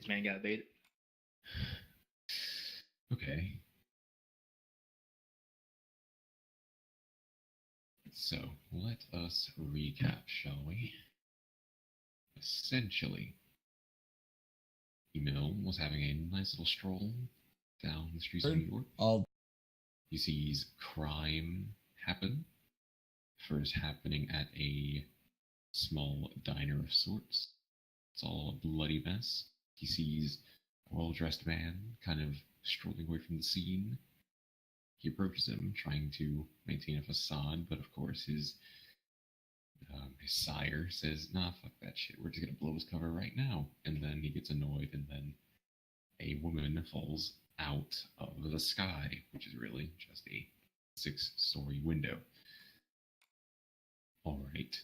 This man got baited. Okay. So, let us recap, shall we? Essentially, Emil was having a nice little stroll down the streets of New York. He sees crime happen. First happening at a small diner of sorts. It's all a bloody mess. He sees a well-dressed man kind of strolling away from the scene. He approaches him, trying to maintain a facade, but of course his sire says, "Nah, fuck that shit. We're just gonna blow his cover right now." And then he gets annoyed, and then a woman falls out of the sky, which is really just a 6-story window. All right.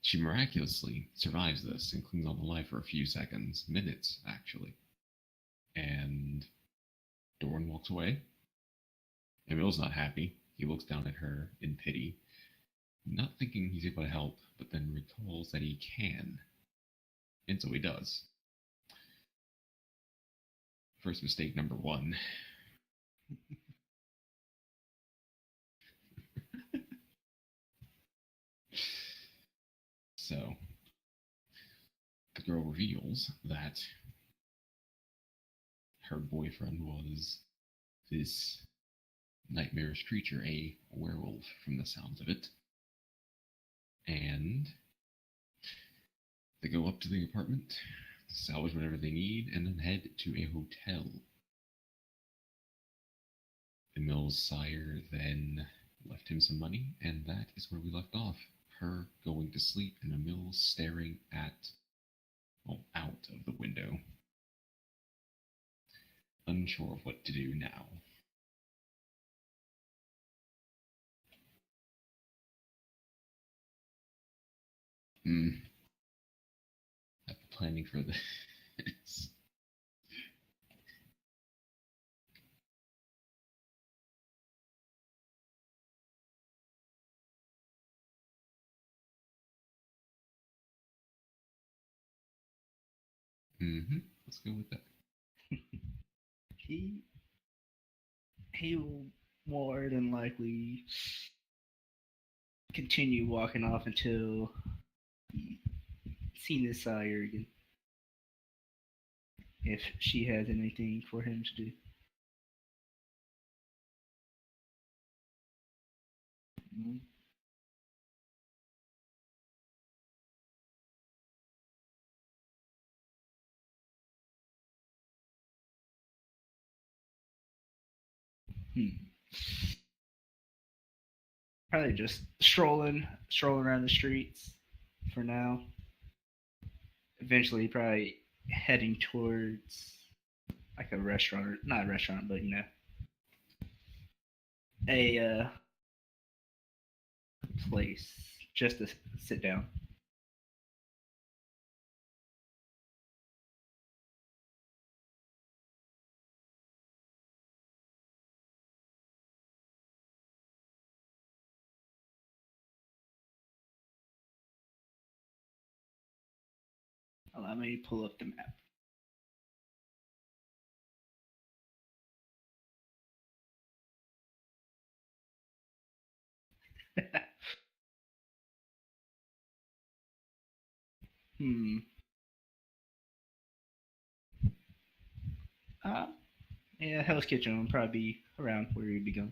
She miraculously survives this and clings on to life for a few seconds, minutes actually. And Doran walks away. Emil's not happy. He looks down at her in pity, not thinking he's able to help, but then recalls that he can. And so he does. First mistake number 1. So, the girl reveals that her boyfriend was this nightmarish creature, a werewolf from the sounds of it. And they go up to the apartment, salvage whatever they need, and then head to a hotel. Emil's sire then left him some money, and that is where we left off. Her going to sleep and Emil staring out of the window. Unsure of what to do now. I've been planning for this. Let's go with that. He will more than likely continue walking off until he's seen his sire again. If she has anything for him to do. Probably just strolling around the streets for now. Eventually, probably heading towards like a restaurant, or not a restaurant, but a place just to sit down. Allow me to pull up the map. Yeah, Hell's Kitchen would probably be around where you'd be going.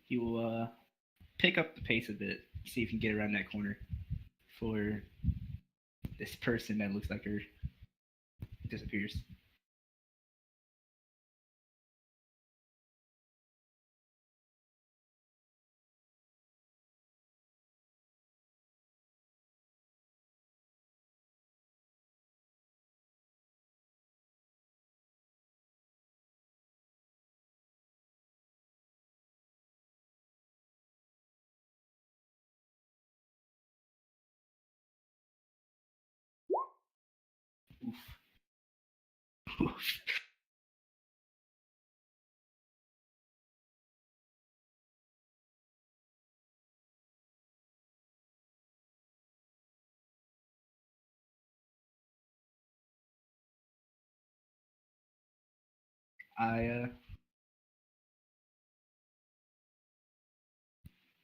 he will pick up the pace a bit, see if he can get around that corner for this person that looks like her disappears. Oof. Oof. I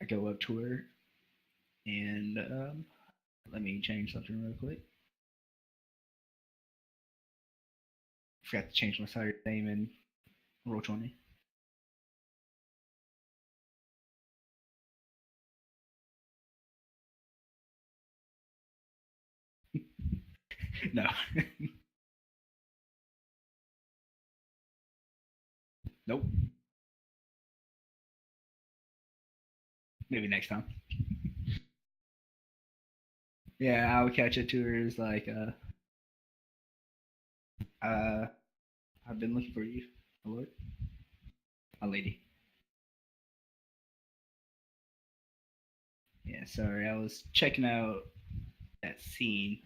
I go up to her and let me change something real quick. Forgot to change my side name and roll 20. No. Nope. Maybe next time. Yeah, I'll catch it to her as like, I've been looking for you, my lord, my lady. Yeah, sorry, I was checking out that scene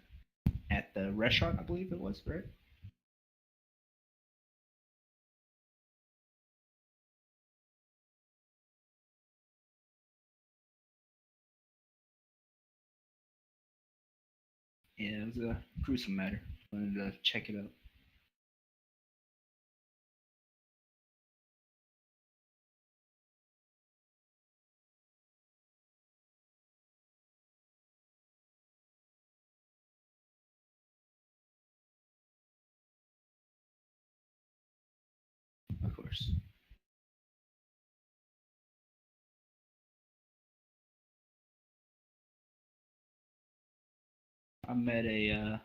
at the restaurant, I believe it was, right? Yeah, it was a gruesome matter. Wanted to check it out. Of course. I met a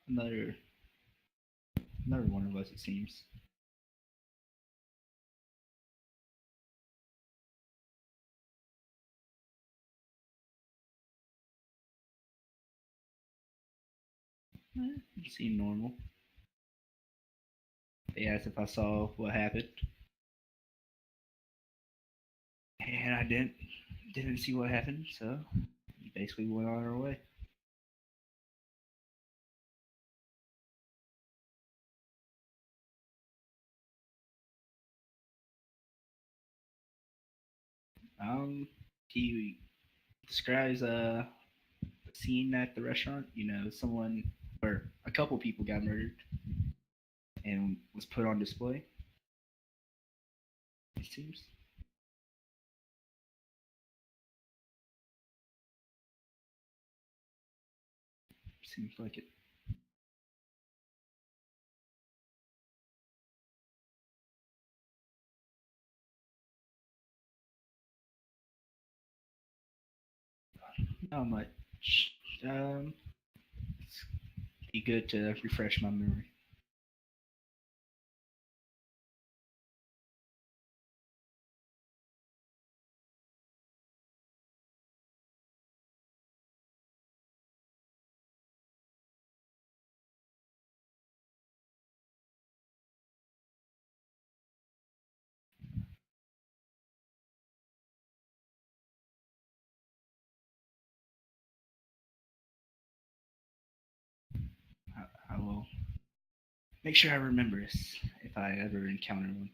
another one of us, it seems. It seemed normal. They asked if I saw what happened, and I didn't see what happened, so we basically went on our way. He describes a scene at the restaurant. You know, someone or a couple people got murdered and was put on display. It seems. Seems like it. Not much. It's be good to refresh my memory. I will make sure I remember this if I ever encounter one.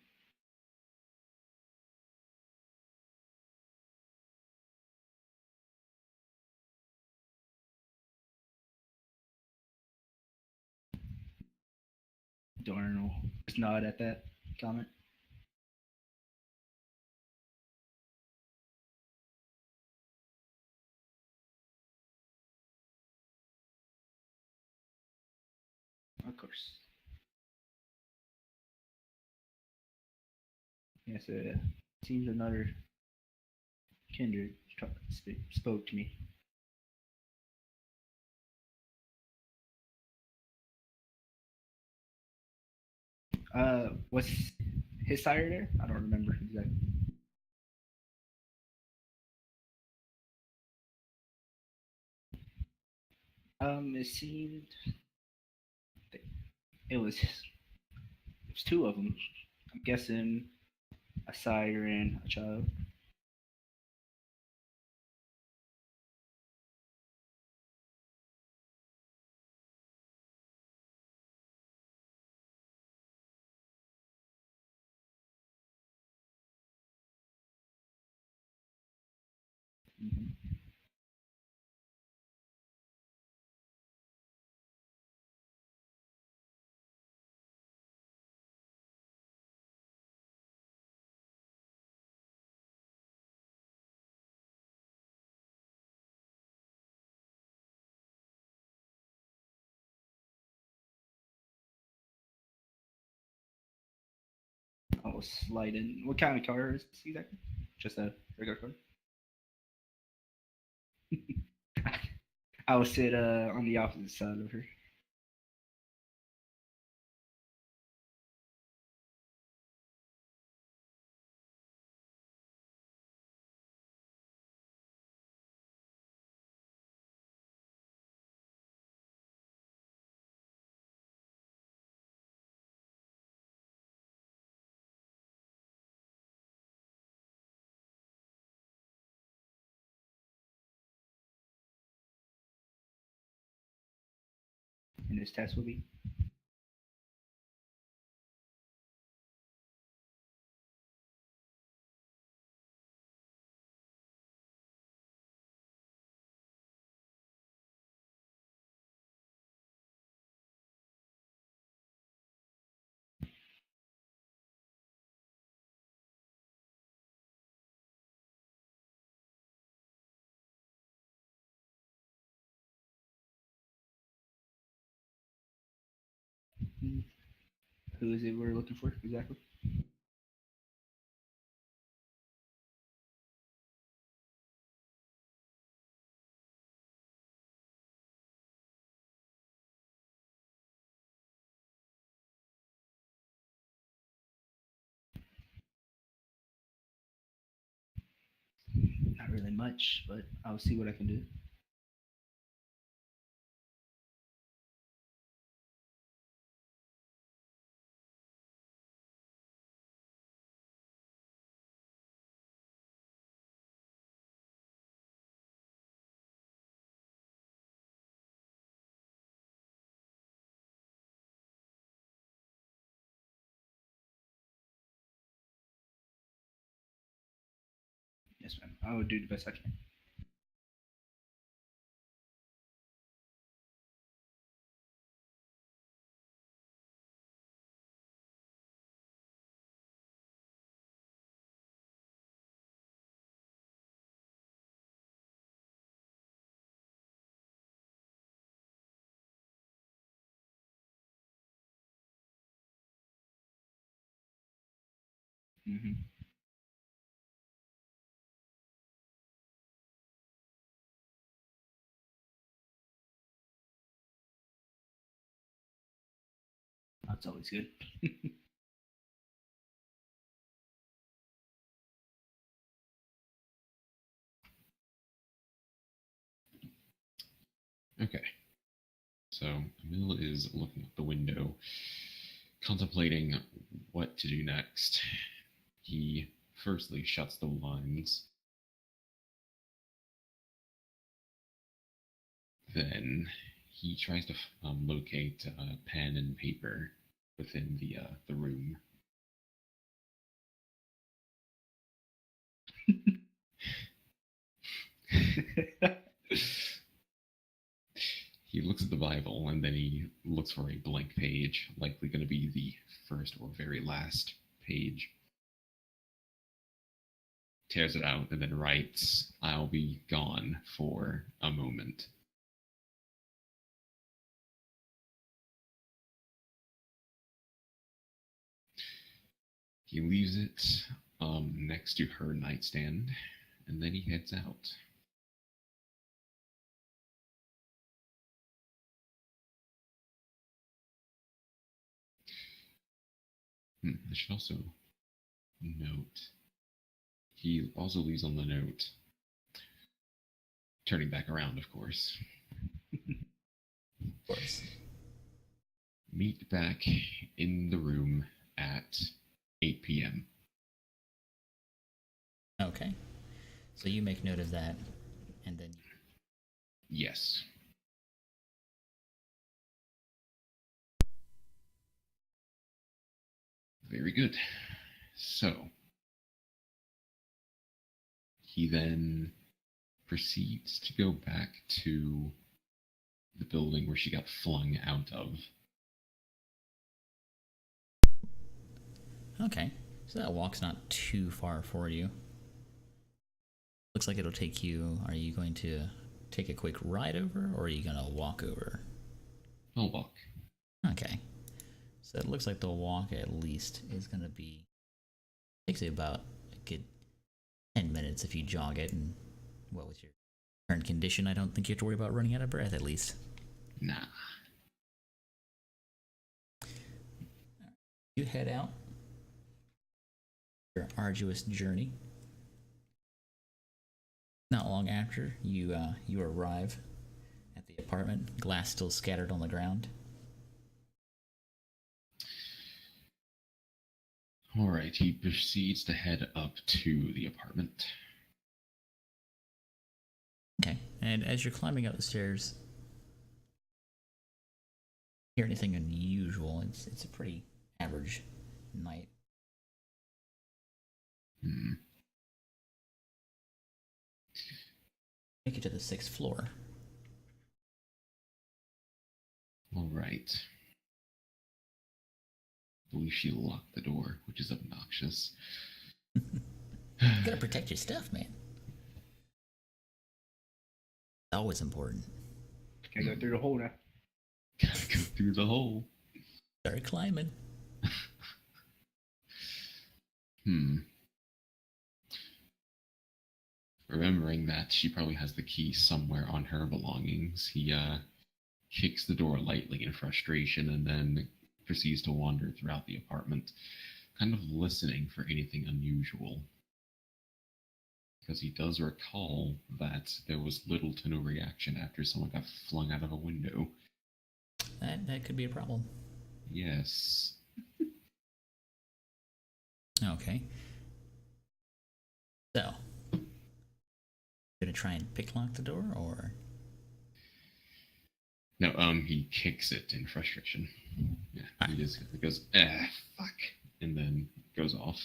Doren will just nod at that comment. Of course. Yes, seems another kindred spoke to me. Was his sire there? I don't remember exactly. It seemed it was two of them. I'm guessing a sire and a child. Hmm. I was sliding. What kind of car is this exactly? Just a regular car. I will sit on the opposite side of her. And this test will be. Hmm. Who is it we're looking for exactly? Not really much, but I'll see what I can do. Yes, ma'am. I will do the best I can. Hmm. That's always good. Okay. So Emil is looking out the window, contemplating what to do next. He firstly shuts the blinds, then he tries to locate pen and paper within the room. He looks at the Bible and then he looks for a blank page, likely going to be the first or very last page. Tears it out and then writes, "I'll be gone for a moment." He leaves it next to her nightstand, and then he heads out. I should also note, he also leaves on the note, turning back around, of course. Of course. Meet back in the room at 8 p.m. Okay. So you make note of that, and then... Yes. Very good. So, he then proceeds to go back to the building where she got flung out of. Okay. So that walk's not too far for you. Looks like it'll take you... Are you going to take a quick ride over, or are you going to walk over? I'll walk. Okay. So it looks like the walk, at least, is going to be... Takes you about a good 10 minutes if you jog it, and... What was your current condition? I don't think you have to worry about running out of breath, at least. Nah. You head out. Your arduous journey. Not long after, you arrive at the apartment. Glass still scattered on the ground. Alright, he proceeds to head up to the apartment. Okay, and as you're climbing up the stairs, hear anything unusual? It's a pretty average night. Make it to the 6th floor. Alright. I believe she locked the door, which is obnoxious. You gotta protect your stuff, man. Always important. Gotta go through the hole now. Gotta go through the hole. Start climbing. Remembering that she probably has the key somewhere on her belongings, he kicks the door lightly in frustration and then proceeds to wander throughout the apartment, kind of listening for anything unusual. Because he does recall that there was little to no reaction after someone got flung out of a window. That could be a problem. Yes. Okay. So, gonna try and picklock the door, or? No, he kicks it in frustration. Yeah, he just goes, fuck, and then goes off.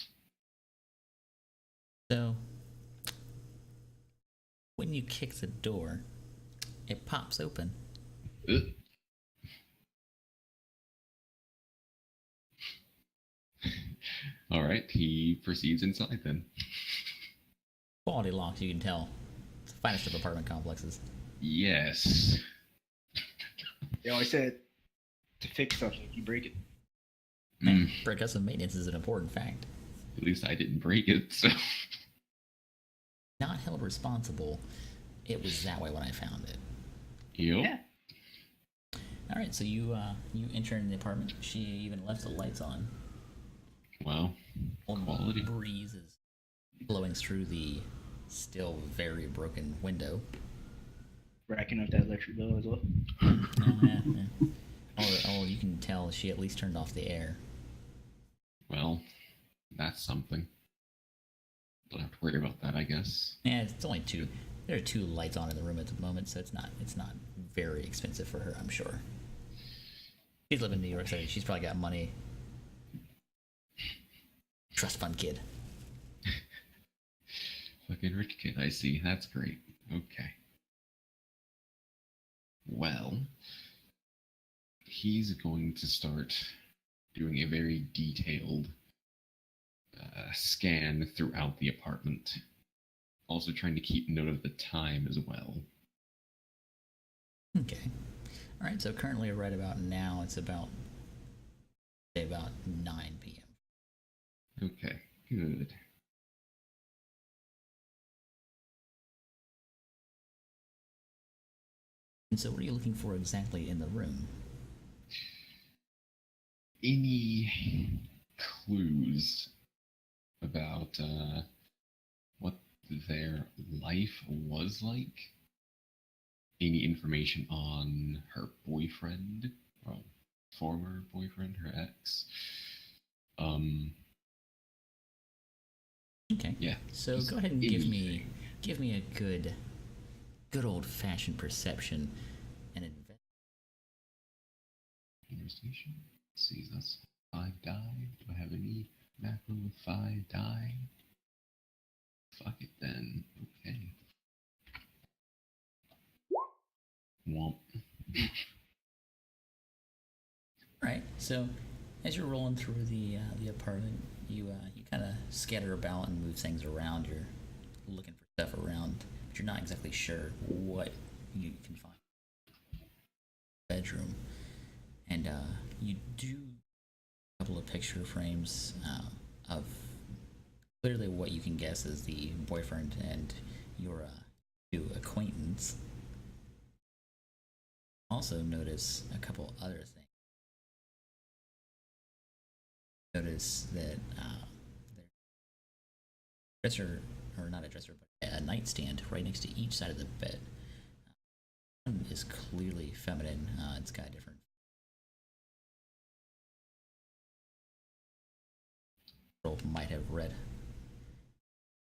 So, when you kick the door, it pops open. Alright, he proceeds inside then. Quality locks, you can tell. It's the finest of apartment complexes. Yes. They always said to fix something, you break it. Progressive maintenance is an important fact. At least I didn't break it, so... Not held responsible. It was that way when I found it. Yep. Yeah. Alright, so you enter in the apartment. She even left the lights on. Wow. Quality. Breeze is blowing through the still very broken window. Racking up that electric bill as well. Oh, you can tell she at least turned off the air. Well, that's something. Don't have to worry about that, I guess. Yeah, it's only two. There are 2 lights on in the room at the moment, so it's not very expensive for her, I'm sure. She's living in New York City. She's probably got money. Trust fund kid. Fucking rich kid, I see. That's great. Okay. Well, he's going to start doing a very detailed scan throughout the apartment. Also trying to keep note of the time as well. Okay. Alright, so currently right about now, it's about 9 p.m. Okay, good. And so what are you looking for exactly in the room? Any clues about what their life was like? Any information on her boyfriend, well, former boyfriend, her ex? Okay. Yeah. So go ahead and give me a good old-fashioned perception and investigation. Let's see, that's 5 die. Do I have any macro with 5 die? Fuck it then. Okay. Womp. Right. So, as you're rolling through the apartment, you kind of scatter about and move things around. You're looking for stuff around, but you're not exactly sure what you can find. Bedroom, and you do a couple of picture frames of clearly what you can guess is the boyfriend and your new acquaintance. Also, notice a couple other things. Notice that there's a dresser, or not a dresser, but a nightstand right next to each side of the bed. One is clearly feminine. It's got different. Might have read.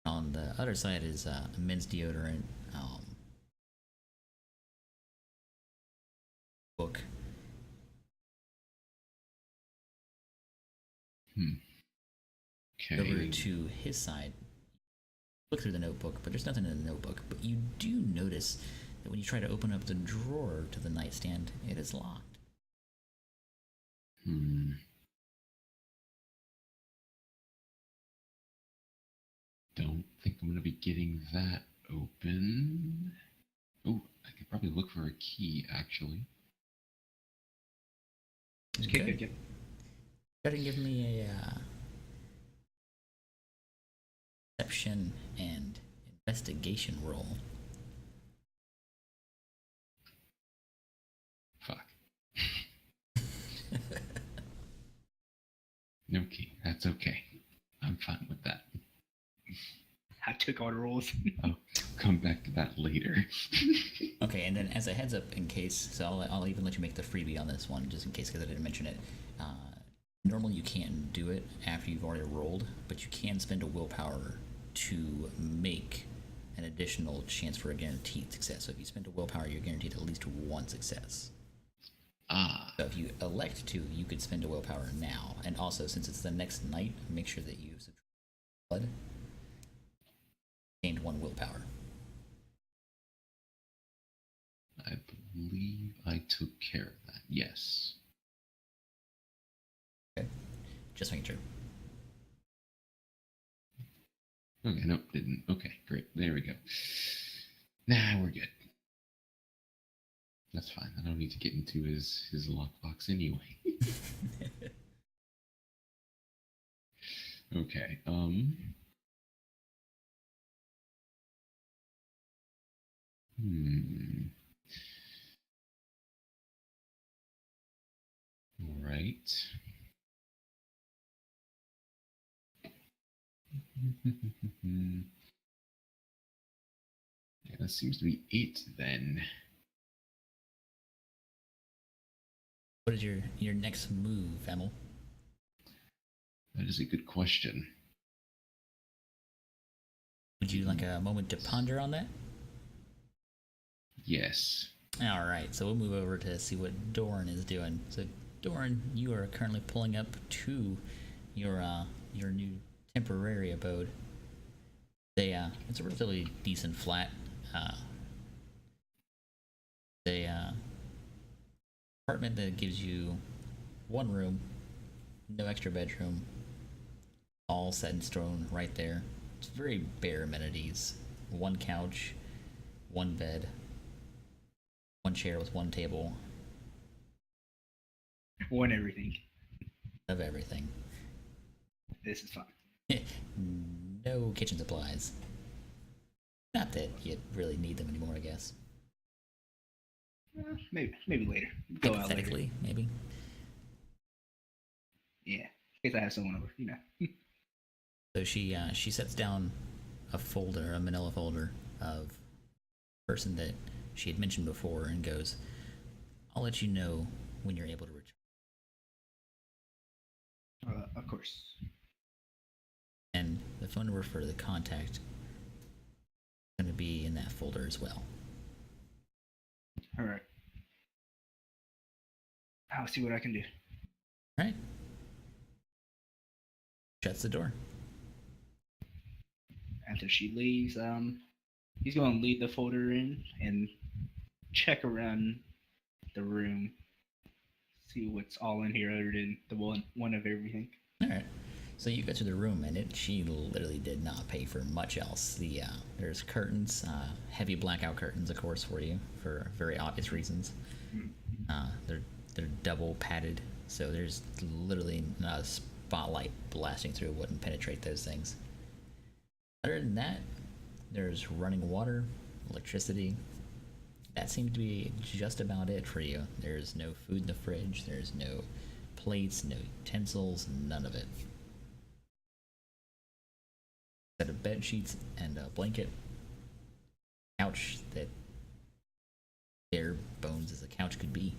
On the other side is a men's deodorant book. Okay. Over to his side, look through the notebook, but there's nothing in the notebook. But you do notice that when you try to open up the drawer to the nightstand, it is locked. Don't think I'm going to be getting that open. Oh, I could probably look for a key, actually. Okay. Go ahead and give me a perception and investigation roll. Fuck. No key. That's okay. I'm fine with that. I took all the rolls. I'll come back to that later. Okay, and then as a heads up, in case, so I'll even let you make the freebie on this one, just in case, because I didn't mention it. Normally you can't do it after you've already rolled, but you can spend a willpower to make an additional chance for a guaranteed success. So if you spend a willpower, you're guaranteed at least one success. So if you elect to, you could spend a willpower now. And also, since it's the next night, make sure that you subtract blood. Gained 1 willpower. I believe I took care of that. Yes. Okay. Just making sure. Okay, nope, didn't. Okay, great. There we go. Nah, we're good. That's fine. I don't need to get into his lockbox anyway. Okay, All right. Yeah, that seems to be it then. What is your next move, Emil? That is a good question. Would you like a moment to ponder on that? Yes. All right, so we'll move over to see what Doren is doing. So, Doren, you are currently pulling up to your new temporary abode. It's a relatively decent flat. Apartment that gives you 1 room, no extra bedroom, all set in stone right there. It's very bare amenities. 1 couch, 1 bed, 1 chair with 1 table. One everything. Of everything. This is fine. No kitchen supplies. Not that you really need them anymore, I guess. Maybe later. Go out later. Hypothetically, maybe. Yeah, in case I have someone over, you know. So she sets down a folder, a manila folder of person that she had mentioned before, and goes, "I'll let you know when you're able to return." Of course. And the phone number for the contact is going to be in that folder as well. All right. I'll see what I can do. All right. Shuts the door. After she leaves, he's going to lead the folder in and check around the room, see what's all in here other than the one of everything. All right. So you go to the room, and she literally did not pay for much else. There's curtains, heavy blackout curtains, of course, for you for very obvious reasons. They're double padded, so there's literally not a spotlight blasting through wouldn't penetrate those things. Other than that, there's running water, electricity. That seems to be just about it for you. There's no food in the fridge, there's no plates, no utensils, none of it. Set of bed sheets and a blanket. Couch that bare bones as a couch could be.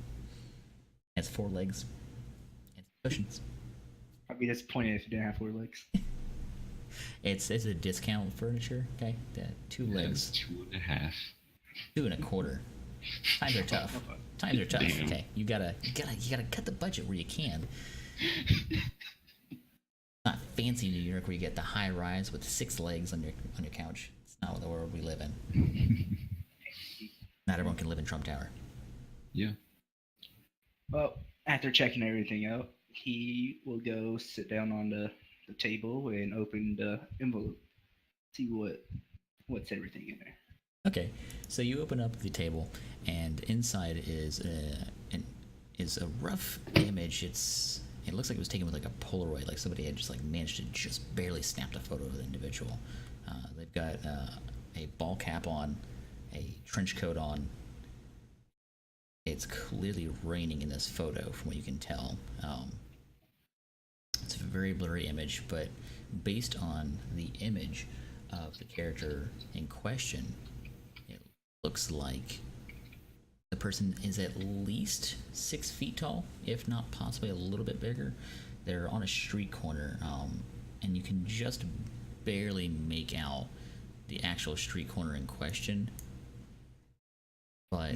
Has 4 legs and cushions. I'd be disappointed if you didn't have 4 legs. It's a discount furniture, okay? 2 legs. 2.5. 2 1/4. Times are tough. Times are tough. Damn. Okay, you gotta cut the budget where you can. Not fancy New York where you get the high rise with 6 legs on your couch. It's not the world we live in. Not everyone can live in Trump Tower. Yeah. Well, after checking everything out, he will go sit down on the table and open the envelope. See what's everything in there. Okay, so you open up the table, and inside is a rough image. It looks like it was taken with like a Polaroid, like somebody had just like managed to just barely snap a photo of the individual. They've got a ball cap on, a trench coat on. It's clearly raining in this photo, from what you can tell. It's a very blurry image, but based on the image of the character in question, it looks like the person is at least 6 feet tall, if not possibly a little bit bigger. They're on a street corner, and you can just barely make out the actual street corner in question. But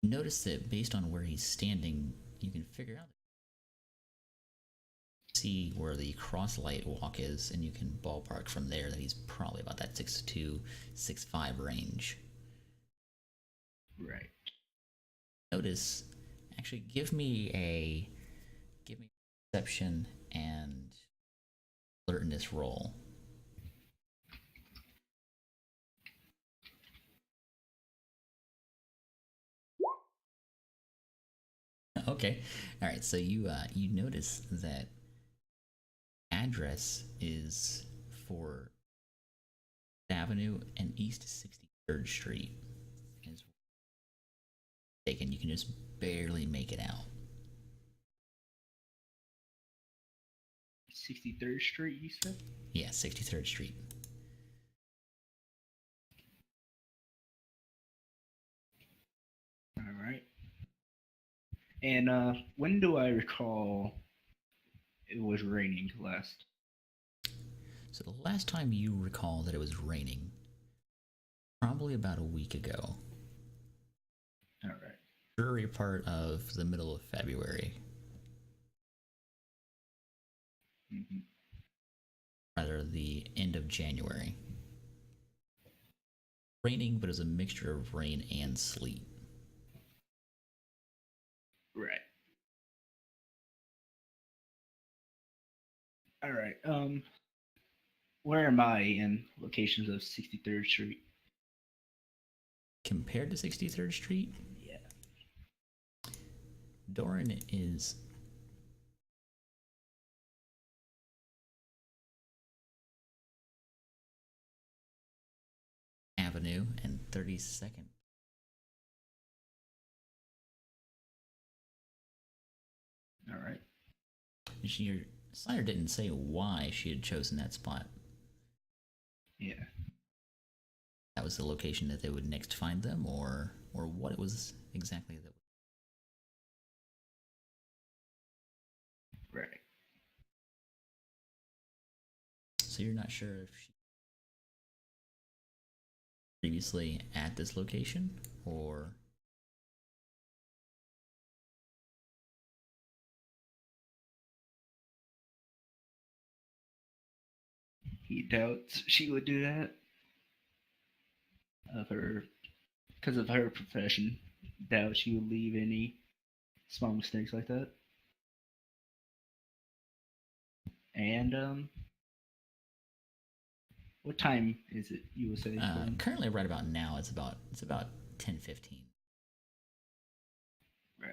notice that based on where he's standing, you can figure out, see where the crosslight walk is, and you can ballpark from there that he's probably about that 6'2", 6'5" range. Right. Notice, actually, give me perception and alertness roll. Okay, all right. So you notice that address is for Avenue and East 63rd Street. Is taken. You can just barely make it out. 63rd Street, you said? Yeah, 63rd Street. All right. And when do I recall it was raining last? So the last time you recall that it was raining, probably about a week ago. All right. Early part of the middle of February. Mm-hmm. Rather, the end of January. Raining, but it was a mixture of rain and sleet. Right. All right. Where am I in locations of 63rd Street? Compared to 63rd Street, Yeah. Doren is Avenue and 32nd. All right. Your sire didn't say why she had chosen that spot. Yeah. That was the location that they would next find them, or what it was exactly that. Right. So you're not sure if she previously at this location, or He doubts she would do that because of her profession. Doubt she would leave any small mistakes like that. And what time is it? You would say currently right about now it's about 10:15. Right.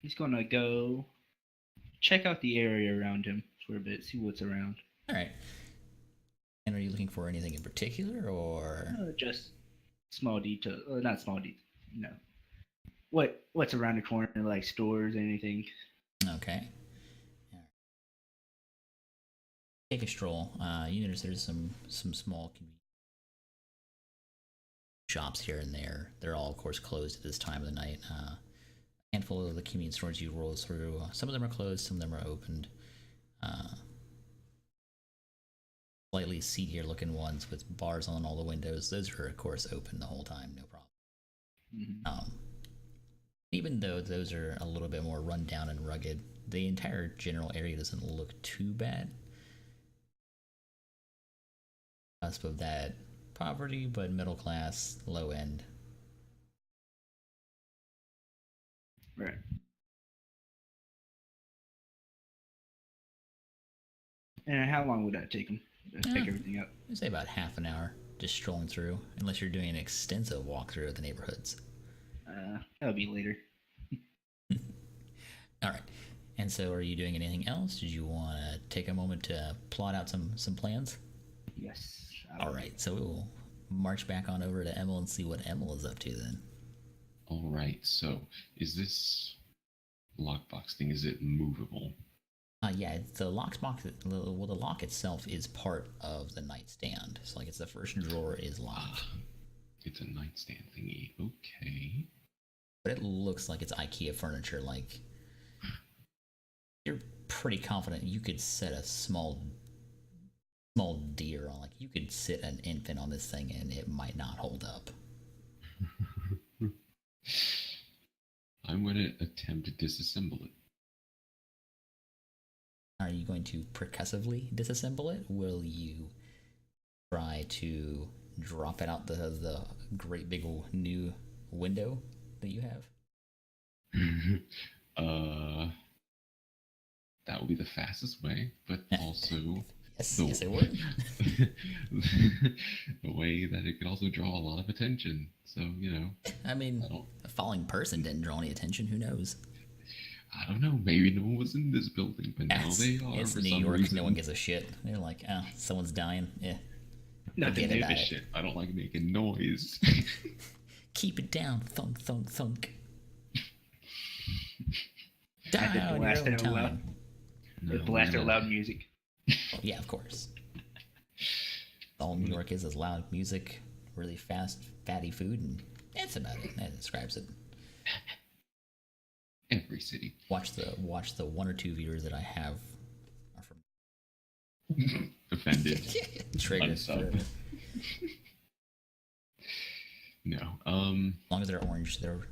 He's gonna go check out the area around him for a bit, see what's around. All right. And are you looking for anything in particular, or just small detail? Not small detail. No. What's around the corner, like stores, anything? Okay. Take a stroll. You notice there's some small shops here and there. They're all, of course, closed at this time of the night. A handful of the convenience stores you roll through. Some of them are closed, some of them are opened. Slightly seedier looking ones with bars on all the windows. Those are, of course, open the whole time, no problem. Mm-hmm. Even though those are a little bit more run down and rugged, the entire general area doesn't look too bad. Cusp of that poverty, but middle class, low end. Right. And how long would that take him to pick everything up? I'd say about half an hour, just strolling through, unless you're doing an extensive walkthrough of the neighborhoods. That'll be later. All right. And so, are you doing anything else? Did you want to take a moment to plot out some plans? Yes. All right. So we'll march back on over to Emil and see what Emil is up to then. All right. So, is this lockbox thing? Is it movable? Yeah, the lockbox. Well, the lock itself is part of the nightstand. So, like, it's the first drawer is locked. It's a nightstand thingy. Okay. But it looks like it's IKEA furniture. Like, you're pretty confident you could set a small deer on. Like, you could sit an infant on this thing and it might not hold up. I'm going to attempt to disassemble it. Are you going to percussively disassemble it? Will you try to drop it out the great big new window that you have? That would be the fastest way, but also yes, it would. The way that it could also draw a lot of attention. So, I mean, a falling person didn't draw any attention. Who knows? I don't know. Maybe no one was in this building, but now they are. It's for New some York. reason. No one gives a shit. They're like, someone's dying. Yeah. Nothing to give a shit. I don't like making noise. Keep it down. Thunk, thunk, thunk. Die on your own time. Blast their loud music. Oh, yeah, of course. All New York is loud music, really fast, fatty food, and that's about it. That describes it. Every city. Watch the one or two viewers that I have are from offended. Triggered. No. As long as they're orange, they're.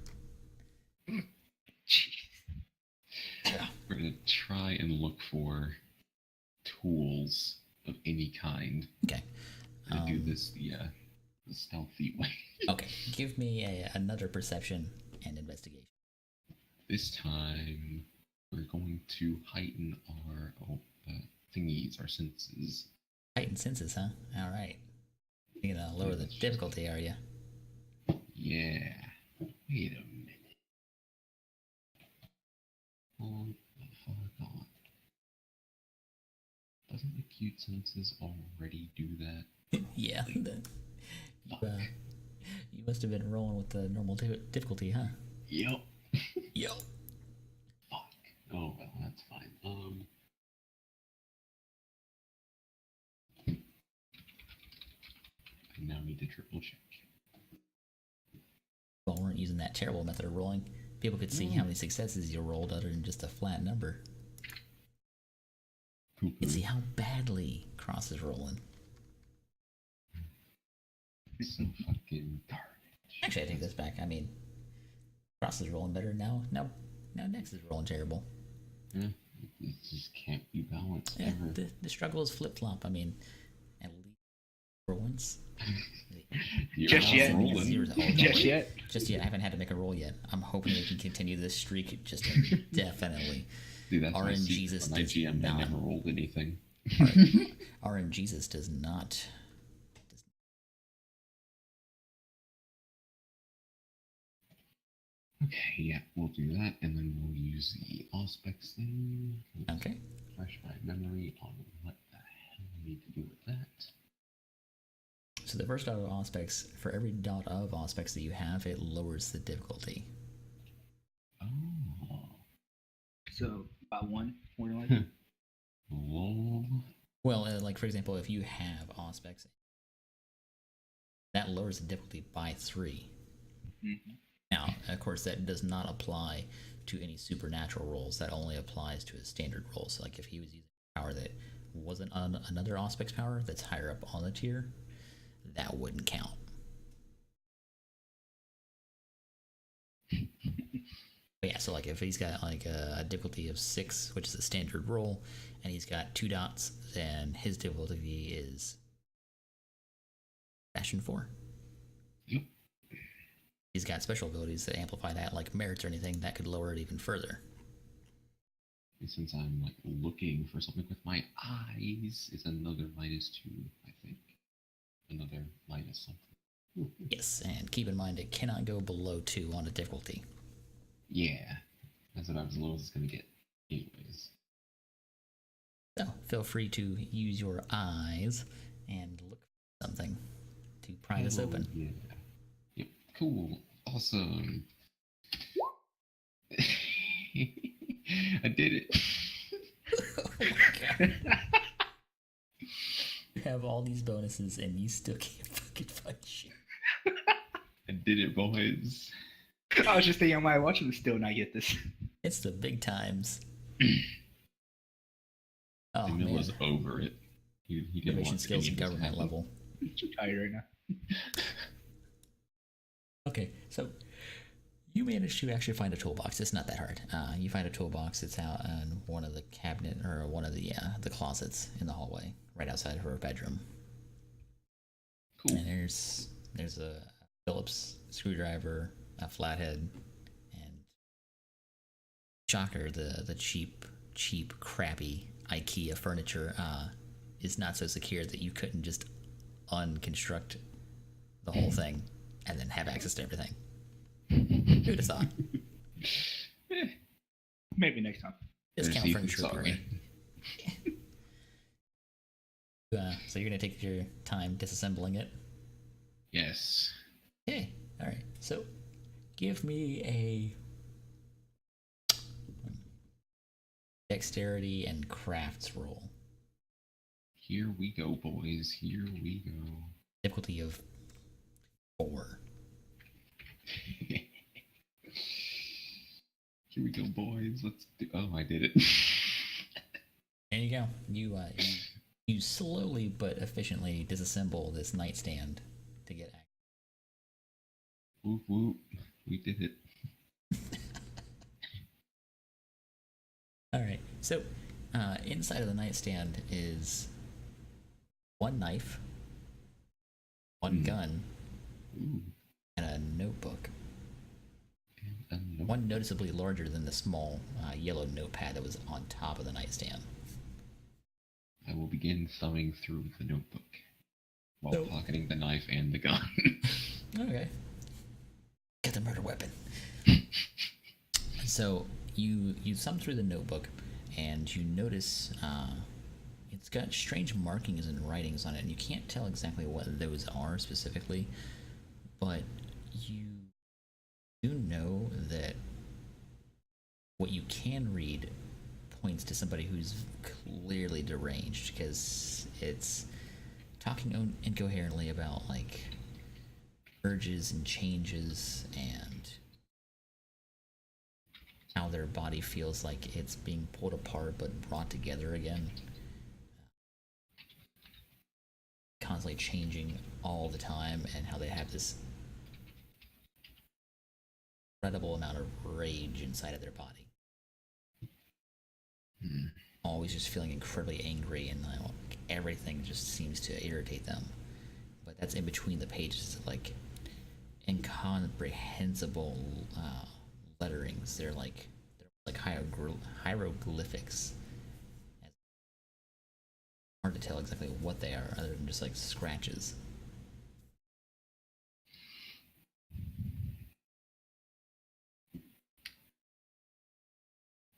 We're gonna try and look for tools of any kind. Okay. To do this the stealthy way. Okay. Give me another perception and investigation. This time, we're going to heighten our thingies, our senses. Heighten senses, huh? All right. You're gonna lower the difficulty, are you? Yeah. Wait a minute. Oh, fuck on. Doesn't acute senses already do that? Yeah. You must have been rolling with the normal difficulty, huh? Yep. Yo. Fuck. Oh well, that's fine. I now need to triple check. Well, we weren't using that terrible method of rolling. People could see how many successes you rolled other than just a flat number. You can see how badly Cross is rolling. So fucking garbage. Actually, I take this back. I mean, Cross is rolling better now. Now Nex is rolling terrible. Yeah, it just can't be balanced ever. The struggle is flip flop. I mean, at least for once. Just yet. Just yet. I haven't had to make a roll yet. I'm hoping we can continue this streak just indefinitely. Dude, that's RNGesus does IGM, not. I never rolled anything. RNGesus does not. Okay, yeah, we'll do that, and then we'll use the Auspex thing. Okay. Refresh my memory on what the hell we need to do with that. So the first dot of Auspex, for every dot of Auspex that you have, it lowers the difficulty. Oh. So, about one, more than likely. Lol. Well, like for example, if you have Auspex, that lowers the difficulty by 3. Mm-hmm. Now, of course, that does not apply to any supernatural rolls. That only applies to his standard rolls. So, like if he was using a power that wasn't on another Auspex power that's higher up on the tier, that wouldn't count. But yeah, so like if he's got like a difficulty of 6, which is a standard roll, and he's got 2 dots, then his difficulty is Fashion 4. Yep. He's got special abilities that amplify that, like merits or anything, that could lower it even further. And since I'm like looking for something with my eyes, it's another -2, I think. Another minus something. Yes, and keep in mind it cannot go below 2 on a difficulty. Yeah, that's about as low as it's gonna get, anyways. So feel free to use your eyes and look for something to pry this open. Yeah. Yep. Cool. Awesome. I did it. Oh my god. You have all these bonuses and you still can't fucking find shit. I did it, boys. I was just thinking, am I watching this still and I get this? It's the big times. Oh, Emil man. was over it. He didn't Innovation want skills any and of this to government happen. level. I'm too tired right now. Okay, so you managed to actually find a toolbox. It's not that hard. You find a toolbox. It's out in one of the cabinet or one of the closets in the hallway, right outside of her bedroom. Cool. And there's a Phillips screwdriver, a flathead, and shocker, the cheap, crappy IKEA furniture is not so secure that you couldn't just unconstruct the whole thing and then have access to everything. Who'd have thought? Maybe next time. Discount furniture. Sorry. So you're gonna take your time disassembling it. Yes. Okay. All right. So give me a dexterity and crafts roll. Here we go, boys. Here we go. Difficulty of 4. Here we go, boys. Let's do. Oh, I did it. There you go. You slowly but efficiently disassemble this nightstand to get access. Whoop whoop. We did it. All right. So inside of the nightstand is 1 knife, 1 gun, Ooh. and a notebook. And a note. One noticeably larger than the small yellow notepad that was on top of the nightstand. I will begin thumbing through the notebook while pocketing the knife and the gun. Okay. Get the murder weapon. So you thumb through the notebook and you notice in it's got strange markings and writings on it, and you can't tell exactly what those are specifically, but you do know that what you can read points to somebody who's clearly deranged, because it's talking incoherently about like urges and changes and how their body feels like it's being pulled apart but brought together again, constantly changing all the time, and how they have this incredible amount of rage inside of their body. Always just feeling incredibly angry, and like, everything just seems to irritate them. But that's in between the pages of like incomprehensible letterings. They're like hieroglyphics. It's hard to tell exactly what they are, other than just like scratches.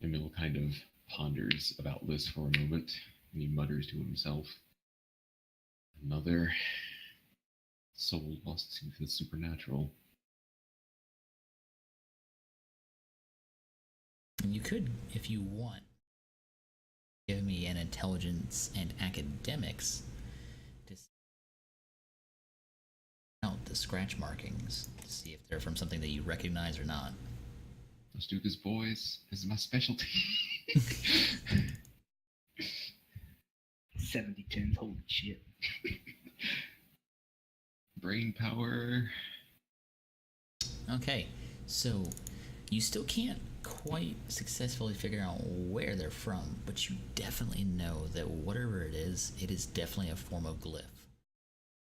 Emil kind of ponders about this for a moment, and he mutters to himself, "Another soul lost to the supernatural." And you could, if you want, give me an intelligence and academics to count the scratch markings to see if they're from something that you recognize or not. Let's do this, boys. This is my specialty. 70-10s, holy shit. Brain power. Okay, so you still can't quite successfully figure out where they're from, but you definitely know that whatever it is definitely a form of glyph.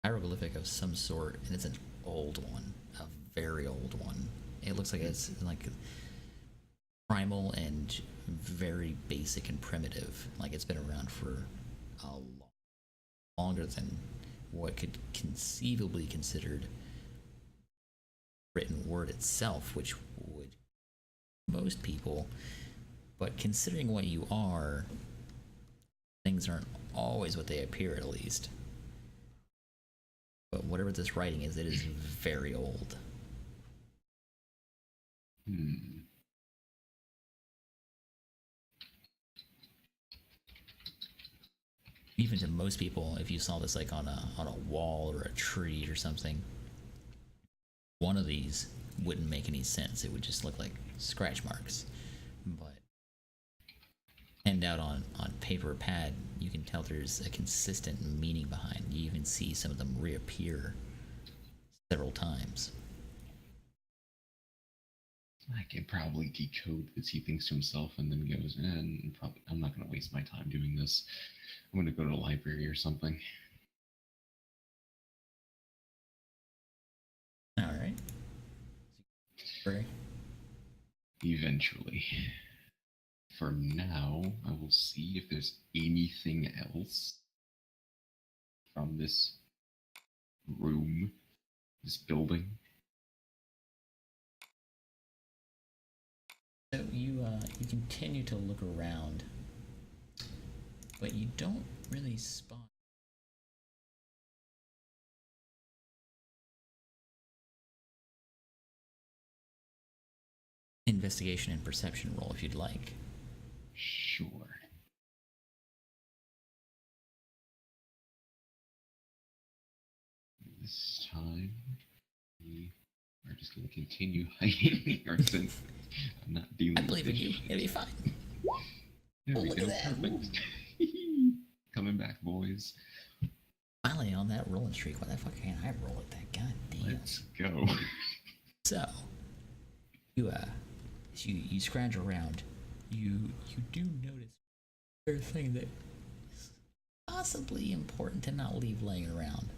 Hieroglyphic of some sort, and it's an old one, a very old one. It looks like it's like primal and very basic and primitive, like it's been around for a lot longer than what could conceivably be considered written word itself, which would most people. But considering what you are, things aren't always what they appear, at least. But whatever this writing is, it is very old. Even to most people, if you saw this like on a wall or a tree or something, one of these wouldn't make any sense. It would just look like scratch marks. But penned out on paper or pad, you can tell there's a consistent meaning behind. You even see some of them reappear several times. I can probably decode this, he thinks to himself, and then goes, I'm not going to waste my time doing this. I'm going to go to the library or something. All right. Eventually. For now, I will see if there's anything else from this room, this building. So you continue to look around, but you don't really spot investigation and perception roll if you'd like. Sure. This time, we are just going to continue hiding our senses. I'm not dealing with it. I believe in you. It'll be fine. There we look go. at that. Perfect. Coming back, boys. Finally on that rolling streak. Why the fuck can't I roll at that? God damn. Let's go. So, you scrounge around. You do notice a thing that is possibly important to not leave laying around.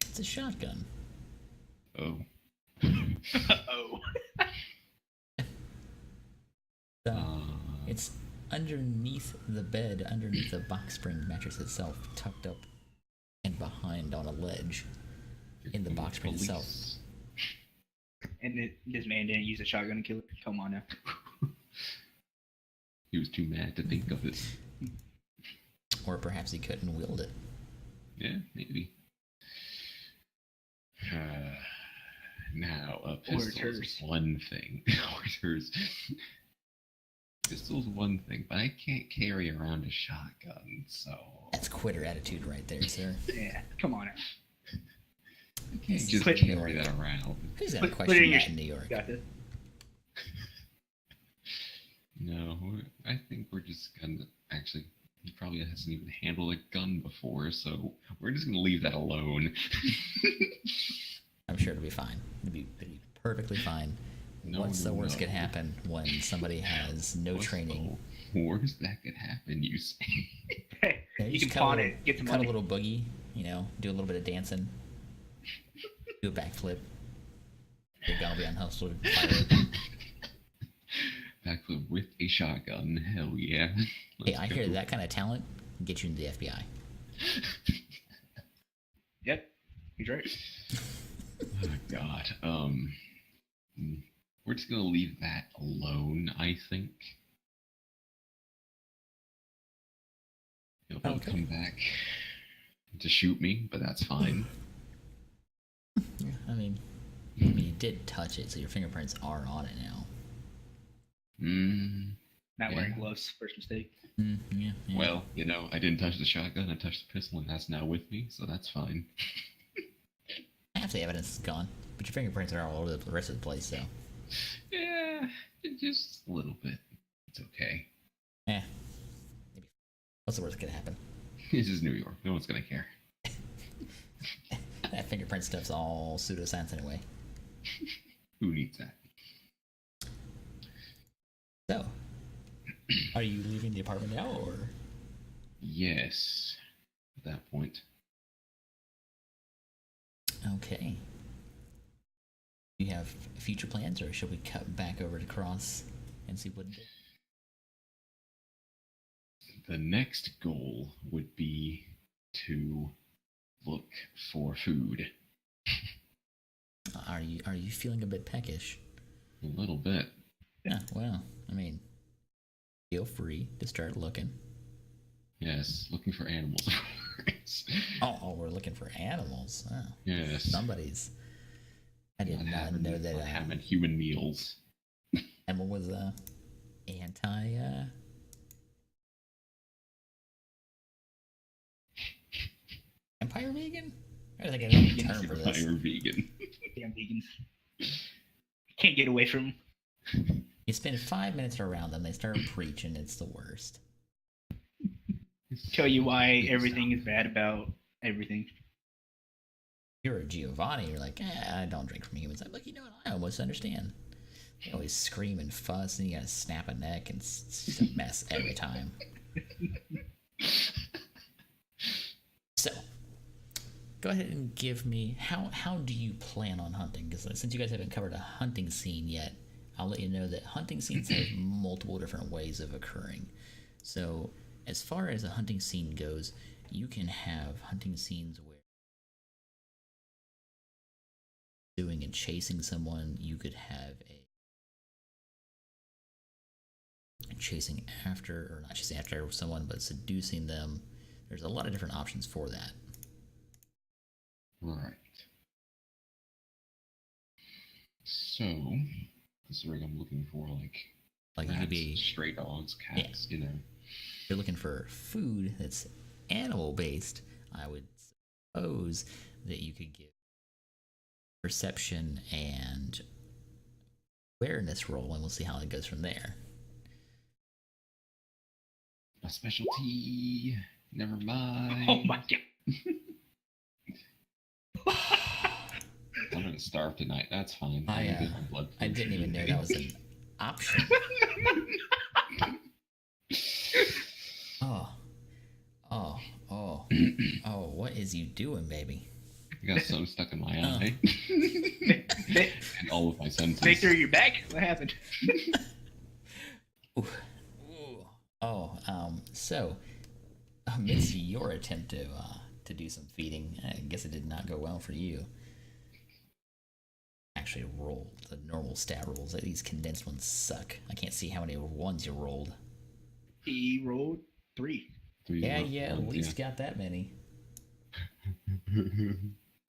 It's a shotgun. Oh. Uh-oh. So, it's underneath the bed, underneath the box spring mattress itself, tucked up and behind on a ledge in the box spring itself. And this man didn't use a shotgun to kill it? Come on now. He was too mad to think of it. Or perhaps he couldn't wield it. Yeah, maybe. Now, a pistol is one thing. Pistol's one thing, but I can't carry around a shotgun, so... That's quitter attitude right there, sir. Yeah, come on now. I can't just carry that around. Who's gonna question that in New York? Got this. No, I think we're just gonna... Actually, he probably hasn't even handled a gun before, so we're just gonna leave that alone. I'm sure it'll be fine. It'll be perfectly fine. What's the worst could happen when somebody has no training? The worst that could happen, you say? Hey, you can pawn it, get some money. Cut a little boogie, do a little bit of dancing, do a backflip. Your gun will be unhustled. Backflip with a shotgun, hell yeah. Hey, I hear that kind of talent can get you into the FBI. Yep, he's right. Oh, God. We're just gonna leave that alone, I think. He'll probably come back to shoot me, but that's fine. Yeah, I mean, you did touch it, so your fingerprints are on it now. Not wearing gloves, first mistake. Yeah. Well, I didn't touch the shotgun, I touched the pistol, and that's now with me, so that's fine. Half the evidence is gone, but your fingerprints are all over the rest of the place, so... Yeah, just a little bit. It's okay. Yeah. Maybe. What's the worst that could happen? This is New York. No one's gonna care. That fingerprint stuff's all pseudoscience anyway. Who needs that? So, are you leaving the apartment now, or...? Yes, at that point. Okay. Do you have future plans, or should we cut back over to Cross and see what it is? The next goal would be to look for food. Are you feeling a bit peckish? A little bit. Yeah, well, I mean, feel free to start looking. Yes, looking for animals. Oh, we're looking for animals. Oh. Yes. Somebody's. I did not know that. Having human meals. Emma was anti. Empire vegan? I think I have a term for this. Empire vegan. Damn vegans. Can't get away from them. You spend 5 minutes around them, they start preaching. It's the worst. Tell you why everything is bad about everything. You're a Giovanni. You're like, I don't drink from humans. I'm like, what? I almost understand. They always scream and fuss, and you gotta snap a neck, and it's just a mess every time. So, go ahead and give me how do you plan on hunting? Because since you guys haven't covered a hunting scene yet, I'll let you know that hunting scenes have multiple different ways of occurring. So, as far as a hunting scene goes, you can have hunting scenes where doing and chasing someone. You could have a chasing after, or not chasing after someone, but seducing them. There's a lot of different options for that. Right. So, considering I'm looking for like you could be stray dogs, cats, If you're looking for food that's animal based, I would suppose that you could give perception and awareness roll, and we'll see how it goes from there. My specialty. Never mind. Oh my god. I'm gonna starve tonight. That's fine. I didn't even know that was an option. Oh, what is you doing, baby? I got something stuck in my eye. And all of my senses. Victor, you're back? What happened? So, amidst your attempt to do some feeding, I guess it did not go well for you. Actually, roll the normal stat rolls. These condensed ones suck. I can't see how many ones you rolled. He rolled 3. Yeah, at least got that many.